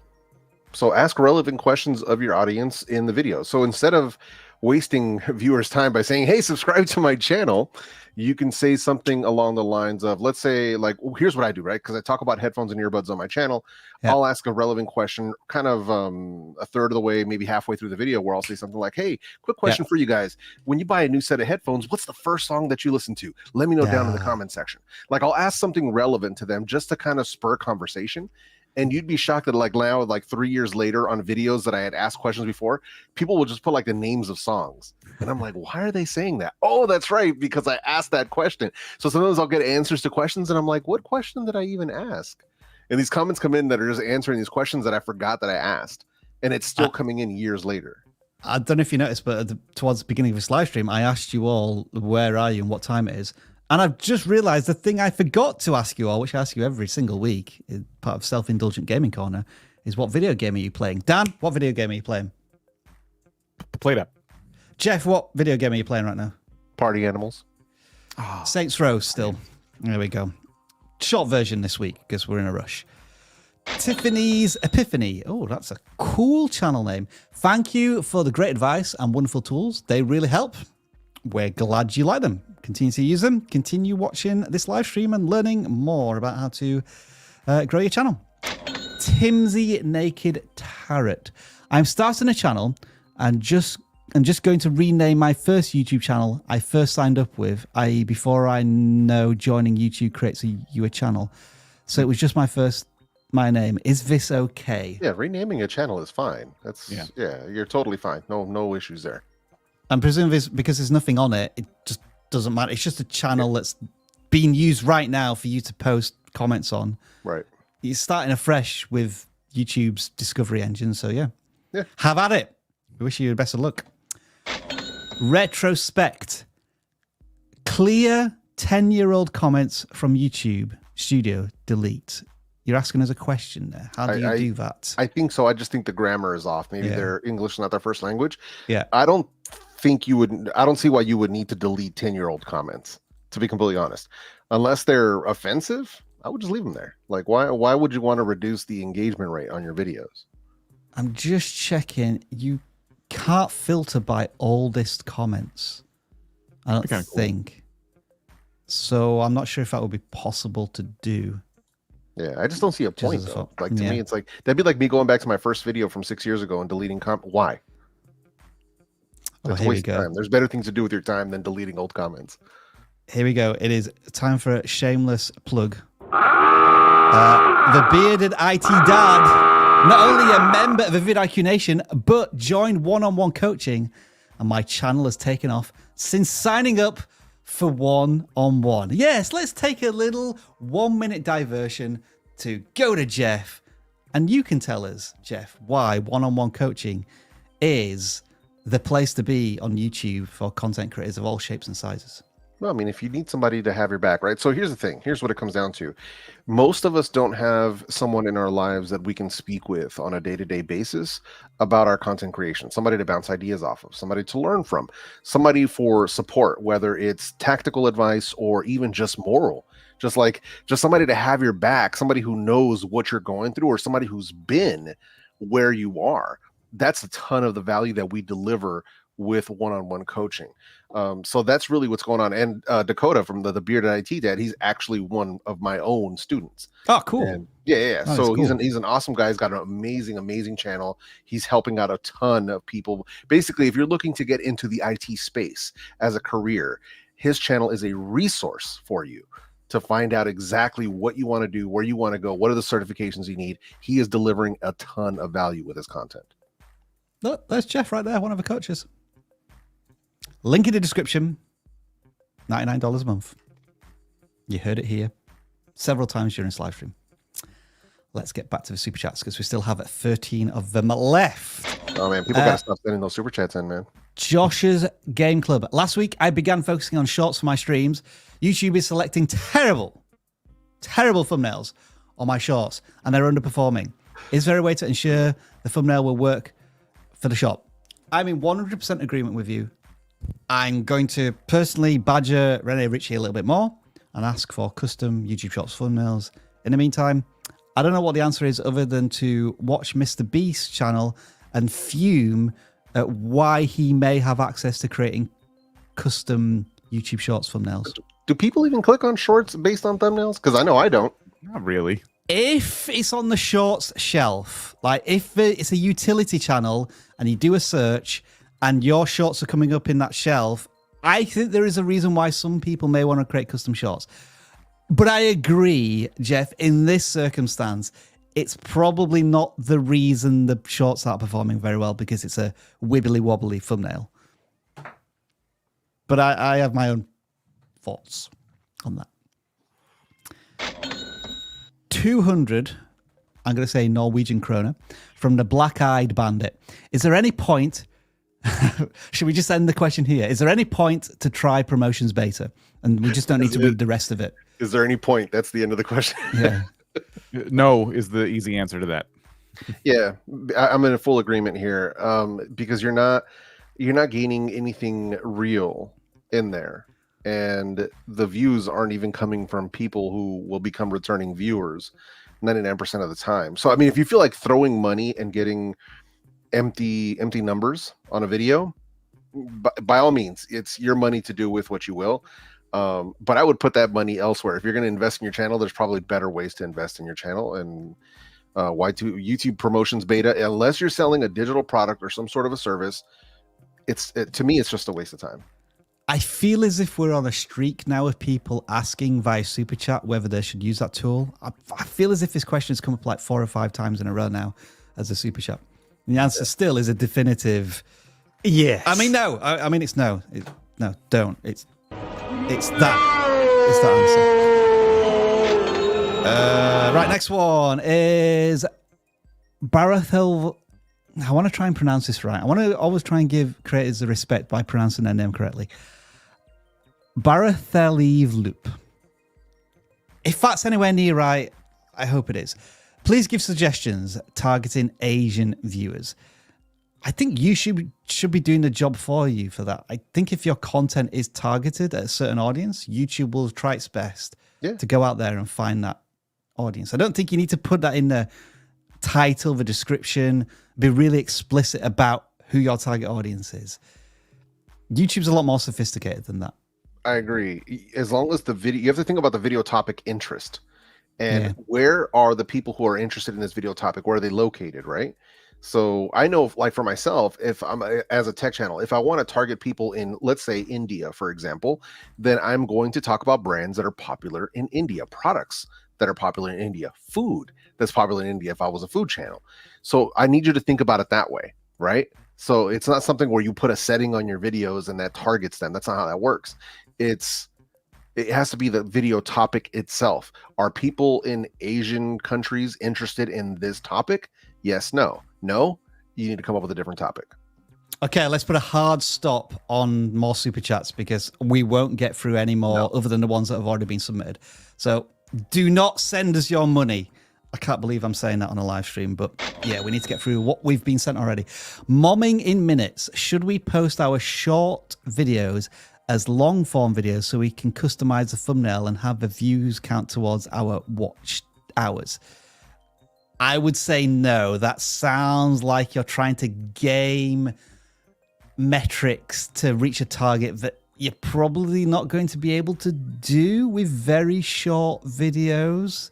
So ask relevant questions of your audience in the video. So instead of wasting viewers' time by saying, hey, subscribe to my channel, you can say something along the lines of, let's say, like, here's what I do, right? Because I talk about headphones and earbuds on my channel. Yep. I'll ask a relevant question kind of a third of the way, maybe halfway through the video, where I'll say something like, hey, quick question for you guys. When you buy a new set of headphones, what's the first song that you listen to? Let me know down in the comment section. Like, I'll ask something relevant to them just to kind of spur conversation. And you'd be shocked that like now, like 3 years later on videos that I had asked questions before, people will just put like the names of songs. And I'm like, why are they saying that? Oh, that's right, because I asked that question. So sometimes I'll get answers to questions and I'm like, what question did I even ask? And these comments come in that are just answering these questions that I forgot that I asked. And it's still coming in years later. I don't know if you noticed, but towards the beginning of this live stream, I asked you all, where are you and what time it is? And I've just realized the thing I forgot to ask you all, which I ask you every single week, part of Self-Indulgent Gaming Corner, is what video game are you playing? Dan, what video game are you playing? Played up. Jeff, what video game are you playing right now? Party Animals. Oh. Saints Row still. There we go. Short version this week because we're in a rush. Tiffany's Epiphany. Oh, that's a cool channel name. Thank you for the great advice and wonderful tools. They really help. We're glad you like them. Continue to use them. Continue watching this live stream and learning more about how to grow your channel. Timsy Naked Tarot. I'm starting a channel and I'm just going to rename my first YouTube channel I first signed up with, i.e. before I know joining YouTube creates you a channel. So it was just my name. Is this okay? Yeah, renaming a channel is fine. That's yeah, you're totally fine. No issues there. I'm presuming this, because there's nothing on it, it just doesn't matter. It's just a channel that's being used right now for you to post comments on. Right. You're starting afresh with YouTube's discovery engine, so yeah. Have at it. We wish you the best of luck. Retrospect. Clear 10-year-old comments from YouTube Studio delete. You're asking us a question there. How do you do that? I think so. I just think the grammar is off. Maybe their English is not their first language. Yeah. I don't see why you would need to delete 10-year-old comments, to be completely honest. Unless they're offensive, I would just leave them there. Like, why would you want to reduce the engagement rate on your videos? I'm just checking. You can't filter by oldest comments. I don't think. So I'm not sure if that would be possible to do. Yeah, I just don't see a point though. Like to me, it's like that'd be like me going back to my first video from 6 years ago and deleting why? That's a waste of time. There's better things to do with your time than deleting old comments. Here we go. It is time for a shameless plug. The bearded IT dad, not only a member of the vidIQ Nation, but joined one-on-one coaching, and my channel has taken off since signing up for one-on-one. Yes, let's take a little 1-minute diversion to go to Jeff, and you can tell us, Jeff, why one-on-one coaching is the place to be on YouTube for content creators of all shapes and sizes. Well, I mean, if you need somebody to have your back, right? So here's the thing. Here's what it comes down to. Most of us don't have someone in our lives that we can speak with on a day-to-day basis about our content creation, somebody to bounce ideas off of, somebody to learn from, somebody for support, whether it's tactical advice or even just moral, just somebody to have your back, somebody who knows what you're going through or somebody who's been where you are. That's a ton of the value that we deliver with one-on-one coaching. So that's really what's going on. And Dakota from the Bearded IT Dad, he's actually one of my own students. Oh, cool. And yeah. Oh, so cool. He's an awesome guy. He's got an amazing channel. He's helping out a ton of people. Basically, if you're looking to get into the IT space as a career, his channel is a resource for you to find out exactly what you want to do, where you want to go, what are the certifications you need. He is delivering a ton of value with his content. Look, there's Jeff right there, one of the coaches. Link in the description. $99 a month. You heard it here. several times during this live stream. Let's get back to the super chats because we still have 13 of them left. Oh man, people gotta stop sending those super chats in, man. Josh's Game Club. Last week, I began focusing on shorts for my streams. YouTube is selecting terrible thumbnails on my shorts, and they're underperforming. Is there a way to ensure the thumbnail will work for the shop? I'm in 100% agreement with you. I'm going to personally badger Rene Ritchie a little bit more and ask for custom YouTube Shorts thumbnails. In the meantime, I don't know what the answer is other than to watch Mr. Beast's channel and fume at why he may have access to creating custom YouTube Shorts thumbnails. Do people even click on shorts based on thumbnails? Because I know I don't. Not really. If it's on the shorts shelf, like if it's a utility channel and you do a search and your shorts are coming up in that shelf, I think there is a reason why some people may want to create custom shorts. But I agree, Jeff, in this circumstance, it's probably not the reason the shorts aren't performing very well because it's a wibbly wobbly thumbnail. But I have my own thoughts on that. 200, I'm going to say Norwegian krona, from the Black-Eyed Bandit. Is there any point, should we just end the question here? Is there any point to try promotions beta? And we just don't need to read the rest of it. Is there any point? That's the end of the question. Yeah. No is the easy answer to that. Yeah, I'm in full agreement here, because you're not gaining anything real in there, and the views aren't even coming from people who will become returning viewers 99% of the time. So I mean, if you feel like throwing money and getting empty numbers on a video, by all means, it's your money to do with what you will. But I would put that money elsewhere. If you're going to invest in your channel, there's probably better ways to invest in your channel. And YouTube promotions beta, unless you're selling a digital product or some sort of a service, to me, it's just a waste of time. I feel as if we're on a streak now of people asking via Super Chat whether they should use that tool. I feel as if this question has come up like 4 or 5 times in a row now as a Super Chat. And the answer still is a definitive yes. I mean, no. I mean, it's no. No, don't. It's that. It's that answer. Right, next one is Barathel. I want to try and pronounce this right. I want to always try and give creators the respect by pronouncing their name correctly. Barathelievloop. If that's anywhere near right, I hope it is. Please give suggestions targeting Asian viewers. I think you should be doing the job for you for that. I think if your content is targeted at a certain audience, YouTube will try its best to go out there and find that audience. I don't think you need to put that in the title, the description, be really explicit about who your target audience is. YouTube's a lot more sophisticated than that. I agree. As long as the video, you have to think about the video topic interest and where are the people who are interested in this video topic? Where are they located, right? So I know, like for myself, if I'm as a tech channel, if I want to target people in, let's say, India, for example, then I'm going to talk about brands that are popular in India, products that are popular in India, food that's popular in India if I was a food channel. So I need you to think about it that way, right? So it's not something where you put a setting on your videos and that targets them. That's not how that works. It has to be the video topic itself. Are people in Asian countries interested in this topic? Yes, no. No, you need to come up with a different topic. Okay, let's put a hard stop on more super chats because we won't get through any more other than the ones that have already been submitted. So do not send us your money. I can't believe I'm saying that on a live stream, but yeah, we need to get through what we've been sent already. Momming in minutes. Should we post our short videos as long form videos so we can customize the thumbnail and have the views count towards our watch hours? I would say no. That sounds like you're trying to game metrics to reach a target that you're probably not going to be able to do with very short videos.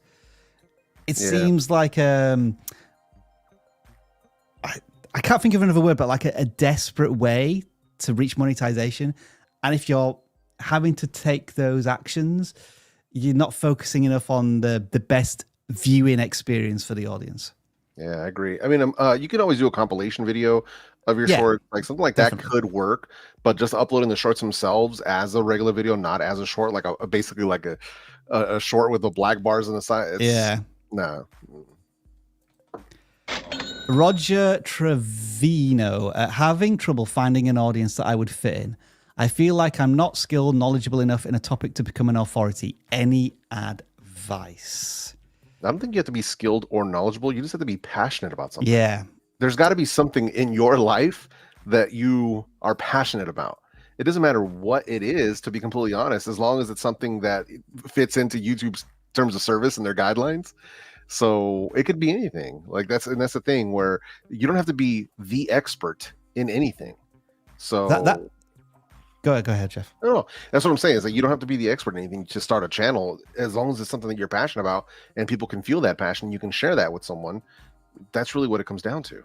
It seems like I can't think of another word, but like a desperate way to reach monetization. And if you're having to take those actions, you're not focusing enough on the best viewing experience for the audience. Yeah, I agree. I mean, you can always do a compilation video of your short, like something like that could work, but just uploading the shorts themselves as a regular video, not as a short, like basically like a short with the black bars on the side. No. Roger Trevino, having trouble finding an audience that I would fit in. I feel like I'm not skilled, knowledgeable enough in a topic to become an authority. Any advice? I don't think you have to be skilled or knowledgeable. You just have to be passionate about something. Yeah. There's got to be something in your life that you are passionate about. It doesn't matter what it is, to be completely honest, as long as it's something that fits into YouTube's terms of service and their guidelines. So it could be anything. Like that's the thing where you don't have to be the expert in anything. So Go ahead, Jeff. No, that's what I'm saying, is that you don't have to be the expert in anything to start a channel. As long as it's something that you're passionate about and people can feel that passion, you can share that with someone. That's really what it comes down to.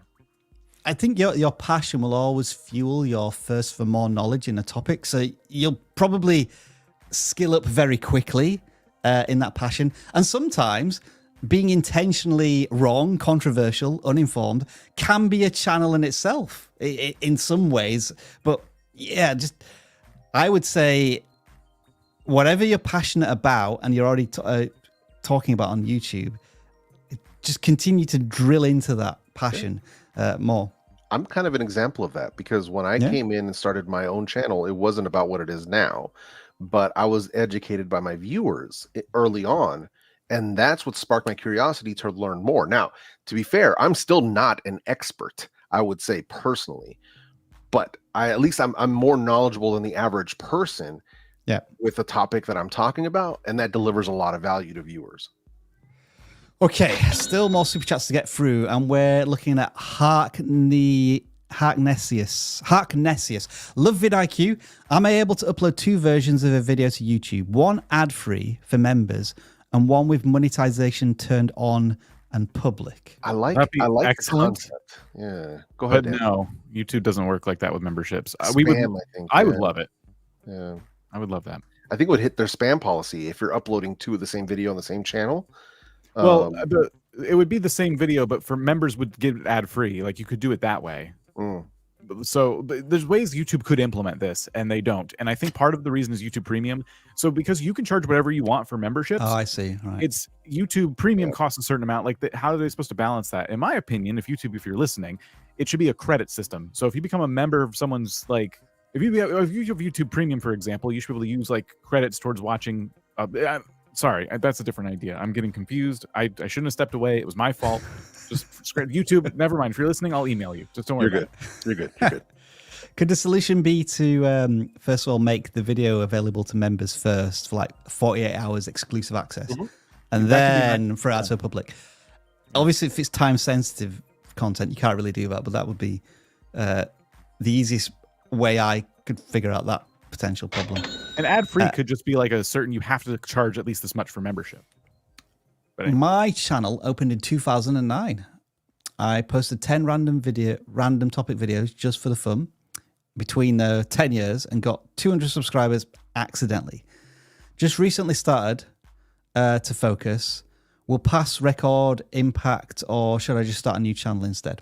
I think your passion will always fuel your thirst for more knowledge in a topic. So you'll probably skill up very quickly in that passion. And sometimes being intentionally wrong, controversial, uninformed can be a channel in itself in some ways. But yeah, I would say whatever you're passionate about and you're already talking about on YouTube, just continue to drill into that passion more. I'm kind of an example of that, because when I came in and started my own channel, it wasn't about what it is now, but I was educated by my viewers early on. And that's what sparked my curiosity to learn more. Now, to be fair, I'm still not an expert, I would say personally, but at least I'm more knowledgeable than the average person with the topic that I'm talking about. And that delivers a lot of value to viewers. Okay, still more super chats to get through, and we're looking at Harknessius. Love vidIQ. Am I able to upload 2 versions of a video to YouTube? One ad-free for members and one with monetization turned on and public. I like excellent. The concept. Yeah, go ahead. But no, YouTube doesn't work like that with memberships. I would love it. Yeah, I would love that. I think it would hit their spam policy if you're uploading 2 of the same video on the same channel. Well, it would be the same video, but for members would get it ad free. Like you could do it that way. So there's ways YouTube could implement this, and they don't. And I think part of the reason is YouTube Premium. So because you can charge whatever you want for memberships. Oh, I see. Right. It's YouTube Premium costs a certain amount. Like how are they supposed to balance that? In my opinion, if you're listening, it should be a credit system. So if you become a member of someone's, like, if you have YouTube Premium, for example, you should be able to use like credits towards watching. Sorry, that's a different idea. I'm getting confused. I shouldn't have stepped away. It was my fault. Just YouTube. Never mind. If you're listening, I'll email you. Just don't worry. You're good. Could the solution be to first of all make the video available to members first for like 48 hours exclusive access, and then for out to the public? Obviously, if it's time sensitive content, you can't really do that. But that would be the easiest way I could figure out that potential problem. And ad-free could just be like you have to charge at least this much for membership. But anyway. My channel opened in 2009. I posted 10 random topic videos just for the fun between 10 years and got 200 subscribers accidentally. Just recently started to focus. Will past record impact, or should I just start a new channel instead?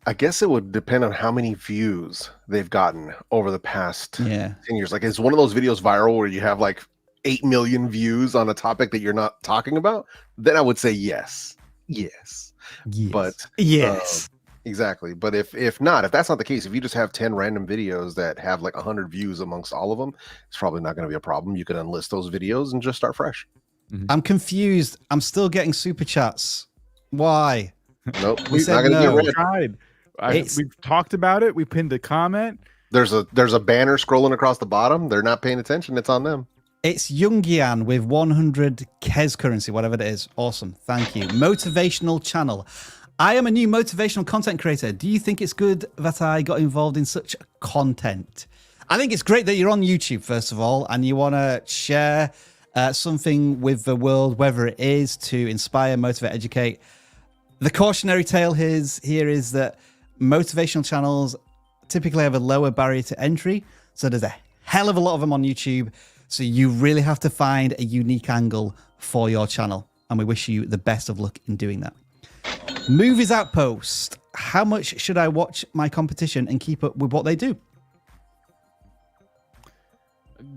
I guess it would depend on how many views they've gotten over the past 10 years. Like, is one of those videos viral where you have like 8 million views on a topic that you're not talking about? Then I would say yes. But exactly. But if that's not the case, if you just have 10 random videos that have like 100 views amongst all of them, it's probably not going to be a problem. You can unlist those videos and just start fresh. I'm confused. I'm still getting super chats. Why? Nope. We're not going to get rid of it. We've talked about it. We pinned a comment. There's a banner scrolling across the bottom. They're not paying attention. It's on them. It's Jungian with 100 Kez currency, whatever it is. Awesome. Thank you. Motivational channel. I am a new motivational content creator. Do you think it's good that I got involved in such content? I think it's great that you're on YouTube, first of all, and you want to share something with the world, whether it is to inspire, motivate, educate. The cautionary tale here is that motivational channels typically have a lower barrier to entry. So there's a hell of a lot of them on YouTube. So you really have to find a unique angle for your channel. And we wish you the best of luck in doing that. Movies Outpost. how much should I watch my competition and keep up with what they do?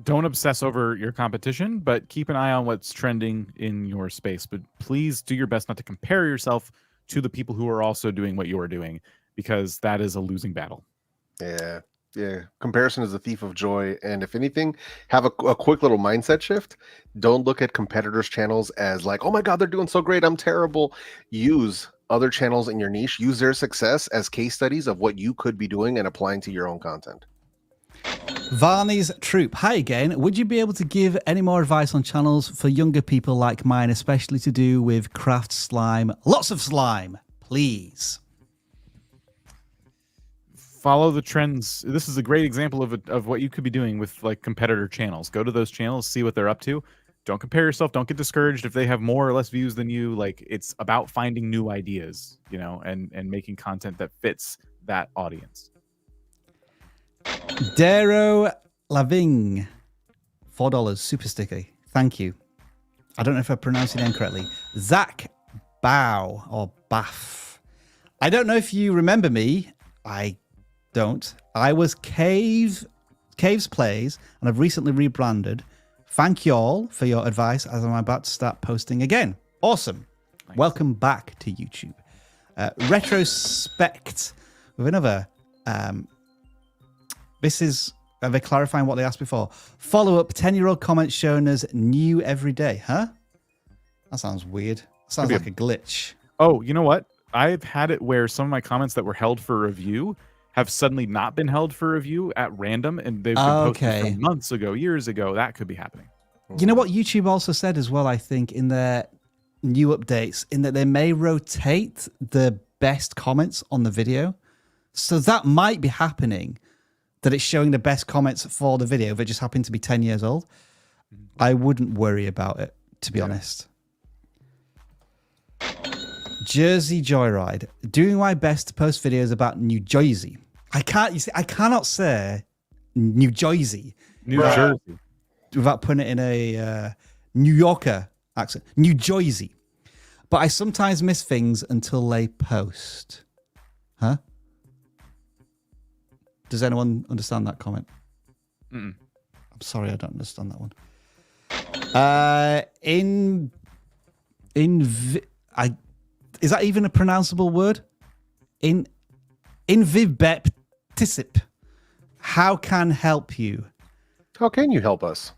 Don't obsess over your competition, but keep an eye on what's trending in your space. But please do your best not to compare yourself to the people who are also doing what you're doing, because that is a losing battle. Yeah. Yeah. Comparison is the thief of joy. And if anything, have a quick little mindset shift. Don't look at competitors' channels as like, oh my God, they're doing so great, I'm terrible. Use other channels in your niche. Use their success as case studies of what you could be doing and applying to your own content. Varney's Troop. Hi again. Would you be able to give any more advice on channels for younger people like mine, especially to do with craft slime? Lots of slime, please. Follow the trends. This is a great example of what you could be doing with like competitor channels. Go to those channels, see what they're up to. Don't compare yourself. Don't get discouraged if they have more or less views than you. Like, it's about finding new ideas, you know, and making content that fits that audience. Dero Laving, $4, super sticky. Thank you. I don't know if I pronounced your name correctly. Zach Bow or Baff. I don't know if you remember me. I don't. I was Caves Plays, and I've recently rebranded. Thank you all for your advice as I'm about to start posting again. Awesome. Nice. Welcome back to YouTube. Retrospect with another. This is, are they clarifying what they asked before? Follow-up, 10-year-old comments shown as new every day. Huh? That sounds weird. That sounds like a glitch. Oh, you know what? I've had it where some of my comments that were held for review have suddenly not been held for review at random, and they've been posted from months ago, years ago. That could be happening. You know what YouTube also said as well, I think, in their new updates, in that they may rotate the best comments on the video. So that might be happening, that it's showing the best comments for the video that just happen to be 10 years old. I wouldn't worry about it, to be honest. Jersey Joyride. Doing my best to post videos about New Jersey. I cannot say New Jersey. New Jersey. Without putting it in a New Yorker accent. New Jersey. But I sometimes miss things until they post. Huh? Does anyone understand that comment? I'm sorry, I don't understand that one. Is that even a pronounceable word? Invibepticip. How can help you? How can you help us?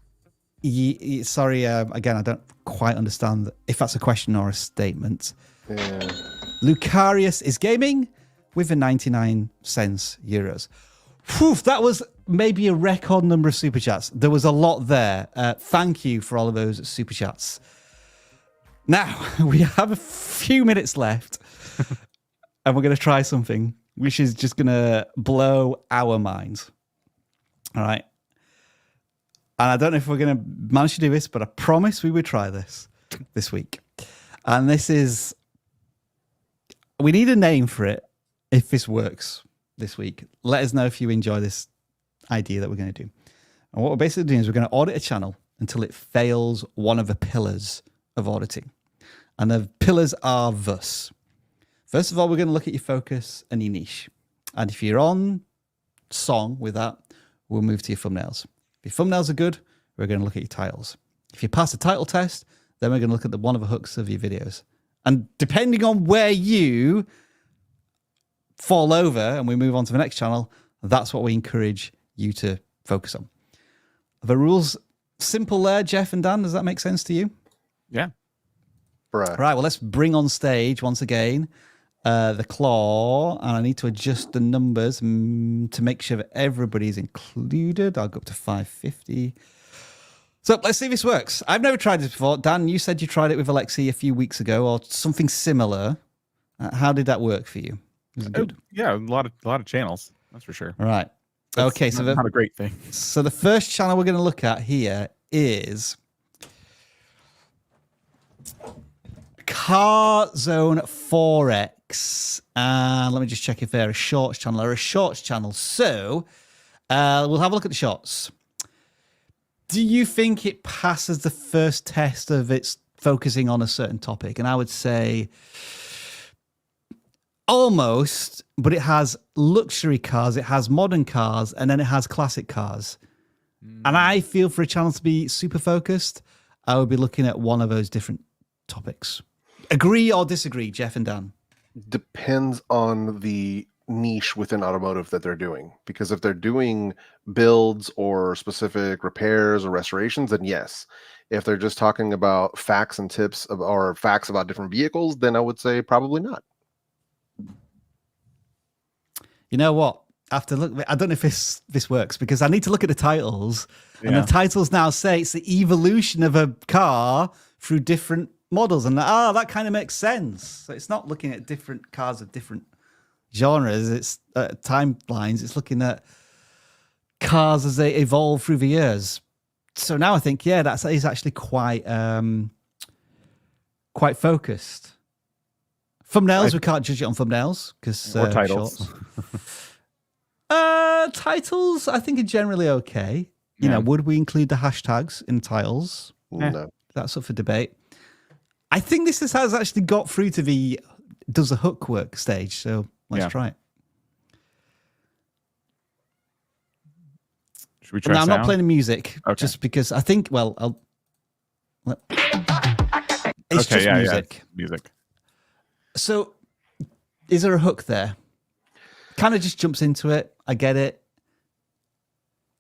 Sorry, again, I don't quite understand if that's a question or a statement. Yeah. Lucarius is gaming with a 99 cents euros. Whew, that was maybe a record number of super chats. There was a lot there. Thank you for all of those super chats. Now, we have a few minutes left, and we're going to try something which is just going to blow our minds. All right. And I don't know if we're going to manage to do this, but I promise we would try this week. And this is, we need a name for it if this works this week. Let us know if you enjoy this idea that we're going to do. And what we're basically doing is we're going to audit a channel until it fails one of the pillars of auditing. And the pillars are thus. First of all, we're going to look at your focus and your niche. And if you're on song with that, we'll move to your thumbnails. If your thumbnails are good, we're going to look at your titles. If you pass the title test, then we're going to look at one of the hooks of your videos. And depending on where you fall over and we move on to the next channel, that's what we encourage you to focus on. The rules simple there, Jeff and Dan. Does that make sense to you? Yeah. Right. Right. Well, let's bring on stage once again the CLAAAW, and I need to adjust the numbers to make sure that everybody's included. I'll go up to 550. So let's see if this works. I've never tried this before. Dan, you said you tried it with Alexi a few weeks ago, or something similar. How did that work for you? Was it good? Yeah, a lot of channels. That's for sure. All right. That's okay, so not a great thing. So the first channel we're going to look at here is Car Zone 4X. And let me just check if they're a shorts channel or a shorts channel. So we'll have a look at the shorts. Do you think it passes the first test of its focusing on a certain topic? And I would say Almost, but it has luxury cars, it has modern cars, and then it has classic cars. And I feel for a channel to be super focused, I would be looking at one of those different topics. Agree or disagree, Jeff and Dan? Depends on the niche within automotive that they're doing. Because if they're doing builds or specific repairs or restorations, then yes. If they're just talking about facts and tips or facts about different vehicles, then I would say probably not. You know what? I have to look. I don't know if this works because I need to look at the titles, and the titles now say it's the evolution of a car through different models, and that kind of makes sense. So it's not looking at different cars of different genres. It's timelines. It's looking at cars as they evolve through the years. So now I think, that is actually quite focused. Thumbnails, we can't judge it on thumbnails because or titles. Titles, I think, are generally okay. You know, would we include the hashtags in titles? No. That's up for debate. I think this has actually got through to the does the hook work stage. So let's try it. Should we try? Now, I'm not playing the music just because I think. Well, it's just music. Yeah, music. So, is there a hook there? Kind of just jumps into it. I get it.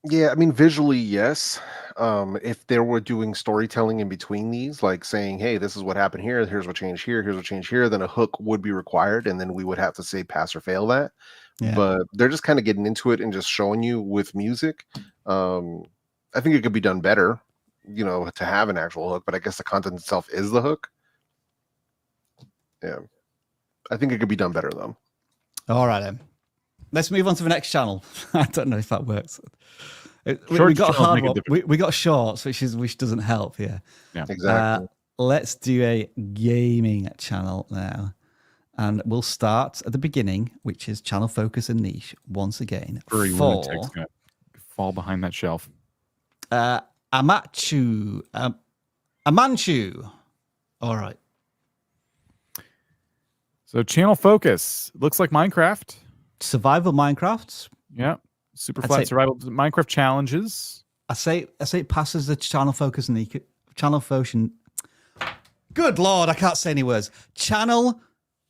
Yeah, I mean, visually, yes. If they were doing storytelling in between these, like saying, hey, this is what happened here, here's what changed here, here's what changed here, then a hook would be required, and then we would have to say pass or fail that. Yeah. But they're just kind of getting into it and just showing you with music. I think it could be done better, to have an actual hook, but I guess the content itself is the hook. Yeah. I think it could be done better, though. All right, then. Let's move on to the next channel. I don't know if that works. We got a hard one. We got shorts, which doesn't help here. Yeah, exactly. Let's do a gaming channel now. And we'll start at the beginning, which is channel focus and niche once again. Lunatic's gonna fall behind that shelf. Amanchoo. All right. So channel focus looks like Minecraft. Survival Minecraft. Yeah. Super flat survival Minecraft challenges. I say it passes the channel focus and the channel focus. Good Lord, I can't say any words. Channel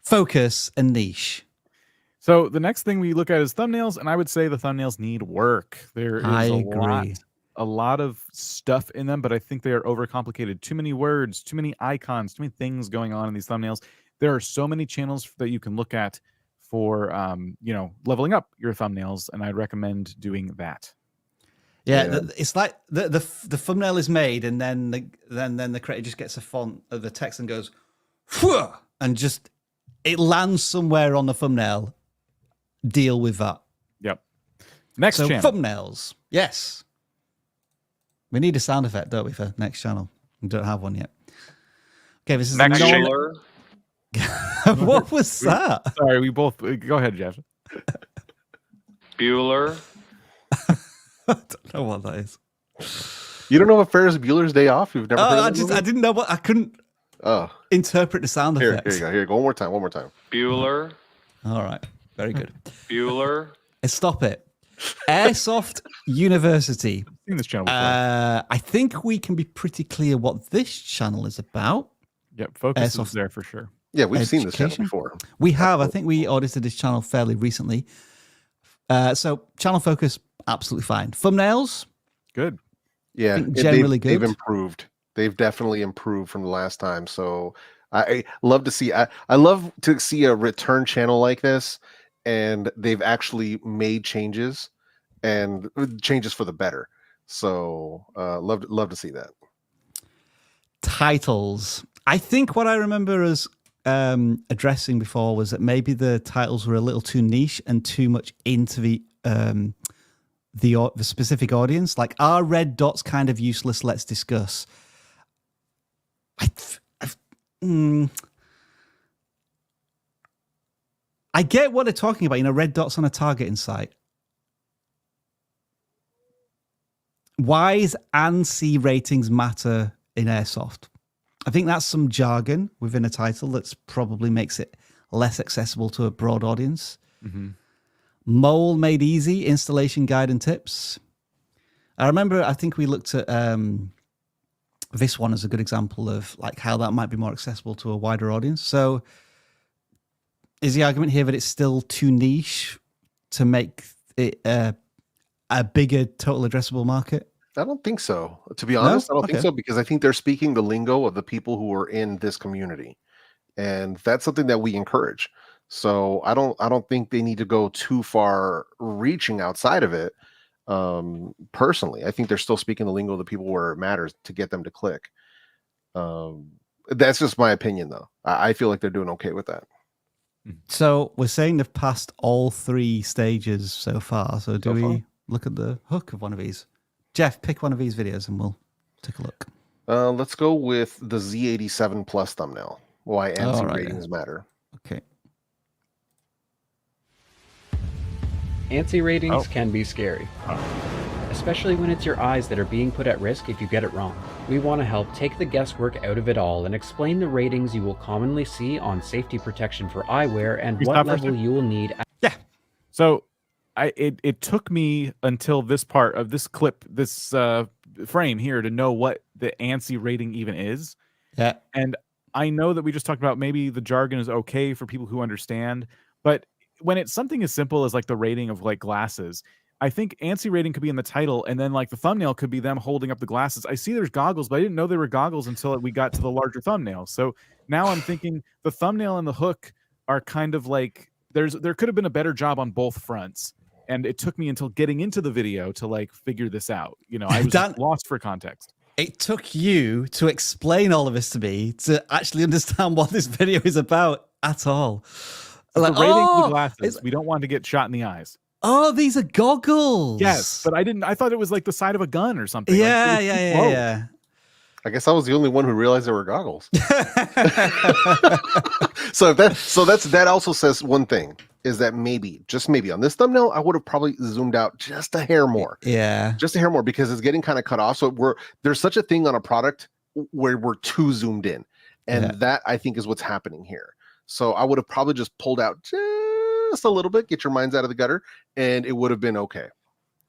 focus and niche. So the next thing we look at is thumbnails, and I would say the thumbnails need work. There is a lot of stuff in them, but I think they are overcomplicated. Too many words, too many icons, too many things going on in these thumbnails. There are so many channels that you can look at for leveling up your thumbnails, and I'd recommend doing that. Yeah. It's like the thumbnail is made, and then the creator just gets a font of the text and goes, Phew! And just it lands somewhere on the thumbnail. Deal with that. Yep. Next channel. Thumbnails. Yes. We need a sound effect, don't we, for next channel? We don't have one yet. Okay, this is next channel. What was that? Sorry, we both go ahead, Jeff. Bueller. I don't know what that is. You don't know what Ferris Bueller's Day Off? You've never heard of it? I didn't know what I couldn't interpret the sound effect. Here you go. Here you go. One more time. Bueller. All right. Very good. Bueller. Stop it. Airsoft University. I've seen this channel before. I think we can be pretty clear what this channel is about. Yep, focus is there for sure. Yeah, we've seen this channel before. We have. I think we audited this channel fairly recently. So channel focus, absolutely fine. Thumbnails, good. Yeah, generally good. They've improved. They've definitely improved from the last time. So I love to see. I love to see a return channel like this, and they've actually made changes, and changes for the better. So love to see that. Titles. I think what I remember as addressing before was that maybe the titles were a little too niche and too much into the specific audience. Like, are red dots kind of useless? Let's discuss. I get what they're talking about. Red dots on a targeting site. Why does ANSI ratings matter in Airsoft? I think that's some jargon within a title that's probably makes it less accessible to a broad audience. Mm-hmm. Mole made easy, installation guide and tips. I remember, I think we looked at this one as a good example of like how that might be more accessible to a wider audience. So is the argument here that it's still too niche to make it a bigger total addressable market? I don't think so. To be honest, No? I don't think so, because I think they're speaking the lingo of the people who are in this community. And that's something that we encourage. So I don't think they need to go too far reaching outside of it. Personally, I think they're still speaking the lingo of the people where it matters to get them to click. That's just my opinion, though. I feel like they're doing okay with that. So we're saying they've passed all 3 stages so far. So do we look at the hook of one of these? Jeff, pick one of these videos and we'll take a look. Let's go with the Z87 Plus thumbnail. Why ANSI ratings matter. Okay. ANSI ratings can be scary, especially when it's your eyes that are being put at risk if you get it wrong. We want to help take the guesswork out of it all and explain the ratings you will commonly see on safety protection for eyewear and what level you will need. Yeah. So it took me until this part of this clip, this frame here, to know what the ANSI rating even is. Yeah. And I know that we just talked about maybe the jargon is okay for people who understand, but when it's something as simple as like the rating of like glasses, I think ANSI rating could be in the title, and then like the thumbnail could be them holding up the glasses. I see there's goggles, but I didn't know they were goggles until we got to the larger thumbnail. So now I'm thinking the thumbnail and the hook are kind of like there could have been a better job on both fronts. And it took me until getting into the video to like figure this out. You know, I was lost for context. It took you to explain all of this to me to actually understand what this video is about at all. Like, the rating of the glasses, we don't want to get shot in the eyes. Oh, these are goggles. Yes, but I thought it was like the side of a gun or something. Yeah, like, yeah. I guess I was the only one who realized there were goggles. So that also says one thing, is that maybe, just maybe on this thumbnail, I would have probably zoomed out just a hair more. Yeah. Just a hair more, because it's getting kind of cut off. So there's such a thing on a product where we're too zoomed in. And that I think is what's happening here. So I would have probably just pulled out just a little bit, get your minds out of the gutter, and it would have been okay.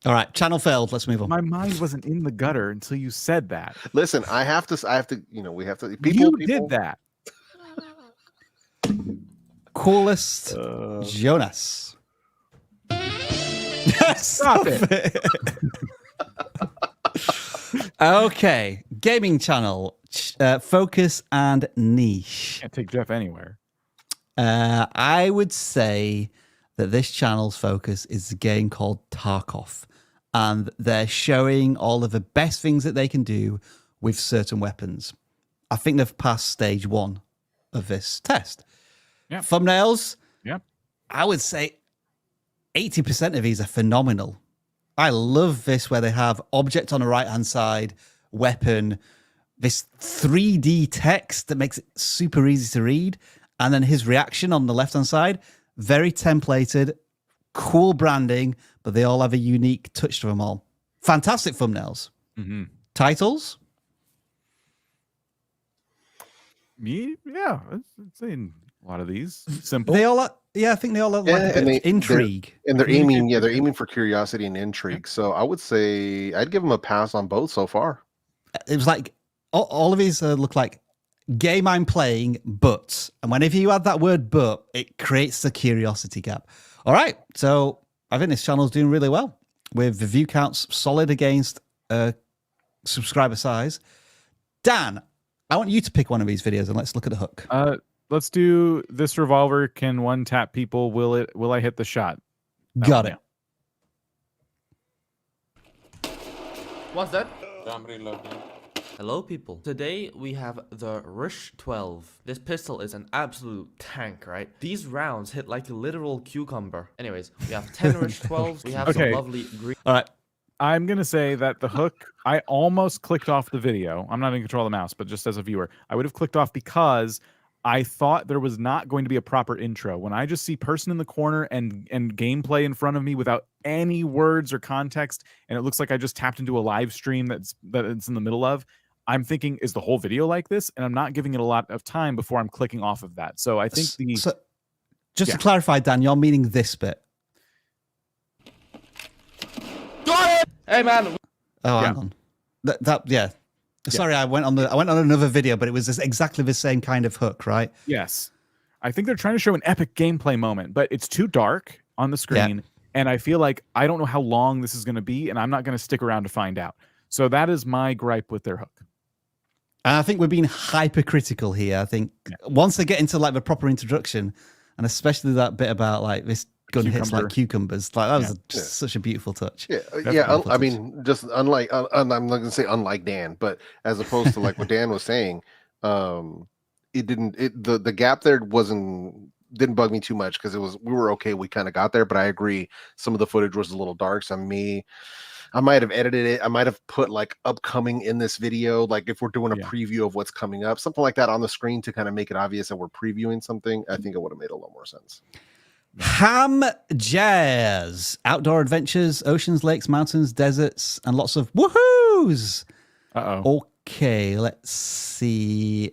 All right, channel failed. Let's move on. My mind wasn't in the gutter until you said that. Listen, I have to, we have to. People did that. CoolestJonas. Stop it. Okay, gaming channel, focus and niche. Can't take Jeff anywhere. I would say that this channel's focus is a game called Tarkov, and they're showing all of the best things that they can do with certain weapons. I think they've passed stage 1 of this test. Yeah. Thumbnails, yeah, I would say 80% of these are phenomenal. I love this where they have object on the right-hand side, weapon, this 3D text that makes it super easy to read, and then his reaction on the left-hand side, very templated, cool branding, but they all have a unique touch to them all. Fantastic thumbnails. Mm-hmm. Titles? Yeah, it's in a lot of these. Simple. They all are, I think they all have like a bit of intrigue. They're aiming for curiosity and intrigue. So I would say I'd give them a pass on both so far. It was like, all of these look like game I'm playing, but, and whenever you add that word but, it creates the curiosity gap. All right, so I think this channel's doing really well with the view counts solid against subscriber size. Dan, I want you to pick one of these videos and let's look at the hook. Let's do this revolver can one tap people. Will I hit the shot? Got it. What's that? Hello people. Today we have the Rush 12. This pistol is an absolute tank, right? These rounds hit like a literal cucumber. Anyways, we have 10 Rush 12s. We have some lovely green. All right. I'm going to say that the hook, I almost clicked off the video. I'm not in control of the mouse, but just as a viewer, I would have clicked off because I thought there was not going to be a proper intro. When I just see person in the corner and gameplay in front of me without any words or context, and it looks like I just tapped into a live stream that it's in the middle of, I'm thinking, is the whole video like this? And I'm not giving it a lot of time before I'm clicking off of that. So I think Just to clarify, Dan, you're meaning this bit. Hey man. Oh, hang on. Yeah. Sorry, I went on another video, but it was exactly the same kind of hook, right? Yes. I think they're trying to show an epic gameplay moment, but it's too dark on the screen. Yeah. And I feel like I don't know how long this is going to be, and I'm not going to stick around to find out. So that is my gripe with their hook. And I think we're being hypercritical here. I think once they get into like the proper introduction, and especially that bit about like this gun hits like cucumbers, like that was just such a beautiful touch. I mean, just unlike I'm not going to say unlike Dan, but as opposed to like what Dan was saying, it didn't. The gap there didn't bug me too much because we were okay. We kind of got there, but I agree. Some of the footage was a little dark. So I might have edited it. I might have put like upcoming in this video. Like if we're doing a preview of what's coming up, something like that on the screen to kind of make it obvious that we're previewing something. I think it would have made a little more sense. HamJazz, outdoor adventures, oceans, lakes, mountains, deserts, and lots of woohoos. Okay, let's see.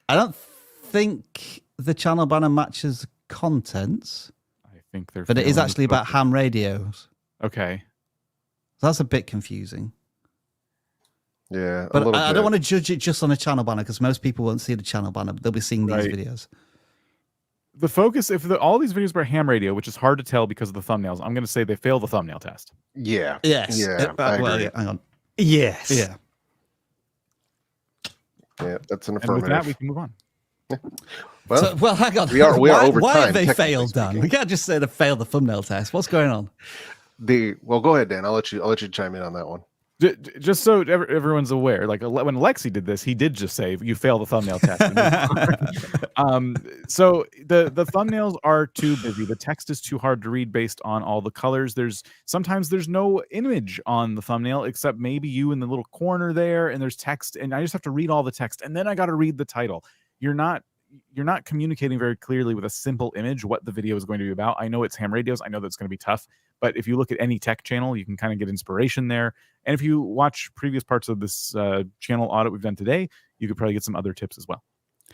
I don't think the channel banner matches contents. I think they're, but it is actually about ham radios. Okay, so that's a bit confusing. Yeah, but I don't want to judge it just on a channel banner because most people won't see the channel banner, but they'll be seeing these videos. The focus, if all these videos were ham radio, which is hard to tell because of the thumbnails, I'm going to say they fail the thumbnail test. Yeah. Yes. Yeah. Well, hang on. Yes. Yeah. Yeah, that's an affirmative. And with that, we can move on. Yeah. Well, hang on. We are over why time. Have they failed, Dan? We can't just say they failed the thumbnail test. What's going on? Well, go ahead, Dan. I'll let you chime in on that one. Just so everyone's aware, like when Alexi did this, he did just say you fail the thumbnail test. So the thumbnails are too busy. The text is too hard to read based on all the colors. Sometimes there's no image on the thumbnail except maybe you in the little corner there, and there's text, and I just have to read all the text, and then I got to read the title. You're not communicating very clearly with a simple image what the video is going to be about. I know it's ham radios. I know that's going to be tough. But if you look at any tech channel, you can kind of get inspiration there. And if you watch previous parts of this channel audit we've done today, you could probably get some other tips as well.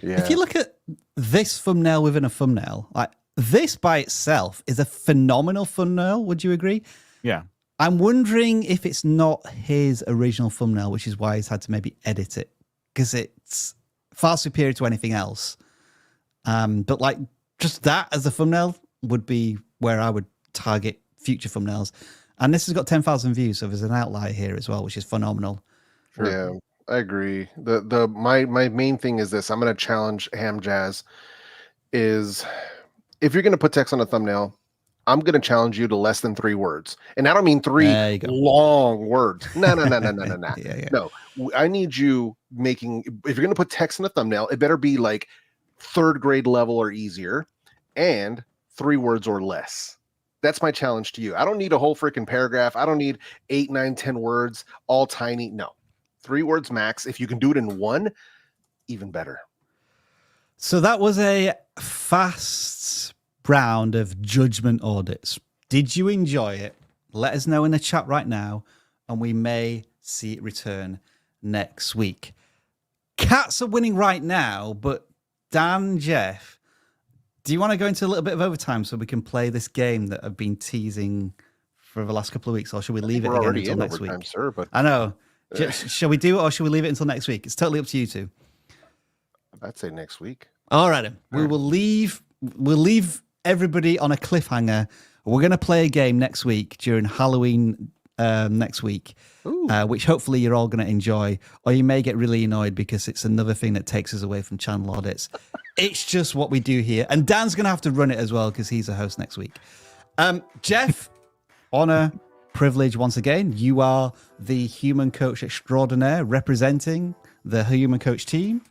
Yeah. If you look at this thumbnail within a thumbnail, like this by itself is a phenomenal thumbnail. Would you agree? Yeah. I'm wondering if it's not his original thumbnail, which is why he's had to maybe edit it because it's far superior to anything else. But like just that as a thumbnail would be where I would target future thumbnails. And this has got 10,000 views, so there's an outlier here as well, which is phenomenal. Sure. Yeah, I agree. My main thing is this. I'm going to challenge HamJazz is if you're going to put text on a thumbnail, I'm going to challenge you to less than 3 words. And I don't mean 3 long words. No. Yeah. No, I need you making, if you're going to put text in a thumbnail, it better be like 3rd grade level or easier and 3 words or less. That's my challenge to you. I don't need a whole freaking paragraph. I don't need 8, 9, 10 words, all tiny. No, 3 words max. If you can do it in 1, even better. So that was a fast round of judgment audits. Did you enjoy it? Let us know in the chat right now, and we may see it return next week. Cats are winning right now, but Dan, Jeff, do you want to go into a little bit of overtime so we can play this game that I've been teasing for the last couple of weeks, or should we leave it again until next week? Sir, but I know. Shall we do it, or should we leave it until next week? It's totally up to you two. I'd say next week. All right, then. We'll leave everybody on a cliffhanger. We're going to play a game next week during Halloween next week, which hopefully you're all going to enjoy, or you may get really annoyed because it's another thing that takes us away from channel audits. It's just what we do here. And Dan's going to have to run it as well because he's a host next week. Jeff, honor, privilege once again. You are the human coach extraordinaire representing the human coach team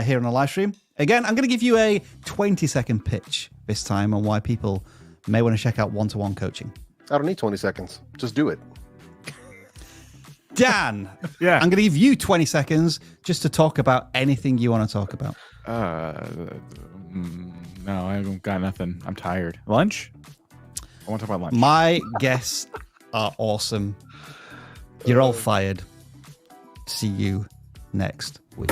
here on the live stream. Again, I'm going to give you a 20-second pitch this time on why people may want to check out one-to-one coaching. I don't need 20 seconds. Just do it. Dan, yeah, I'm going to give you 20 seconds just to talk about anything you want to talk about. No, I haven't got nothing. I'm tired. Lunch? I want to talk about lunch. My guests are awesome. You're all fired. See you next week.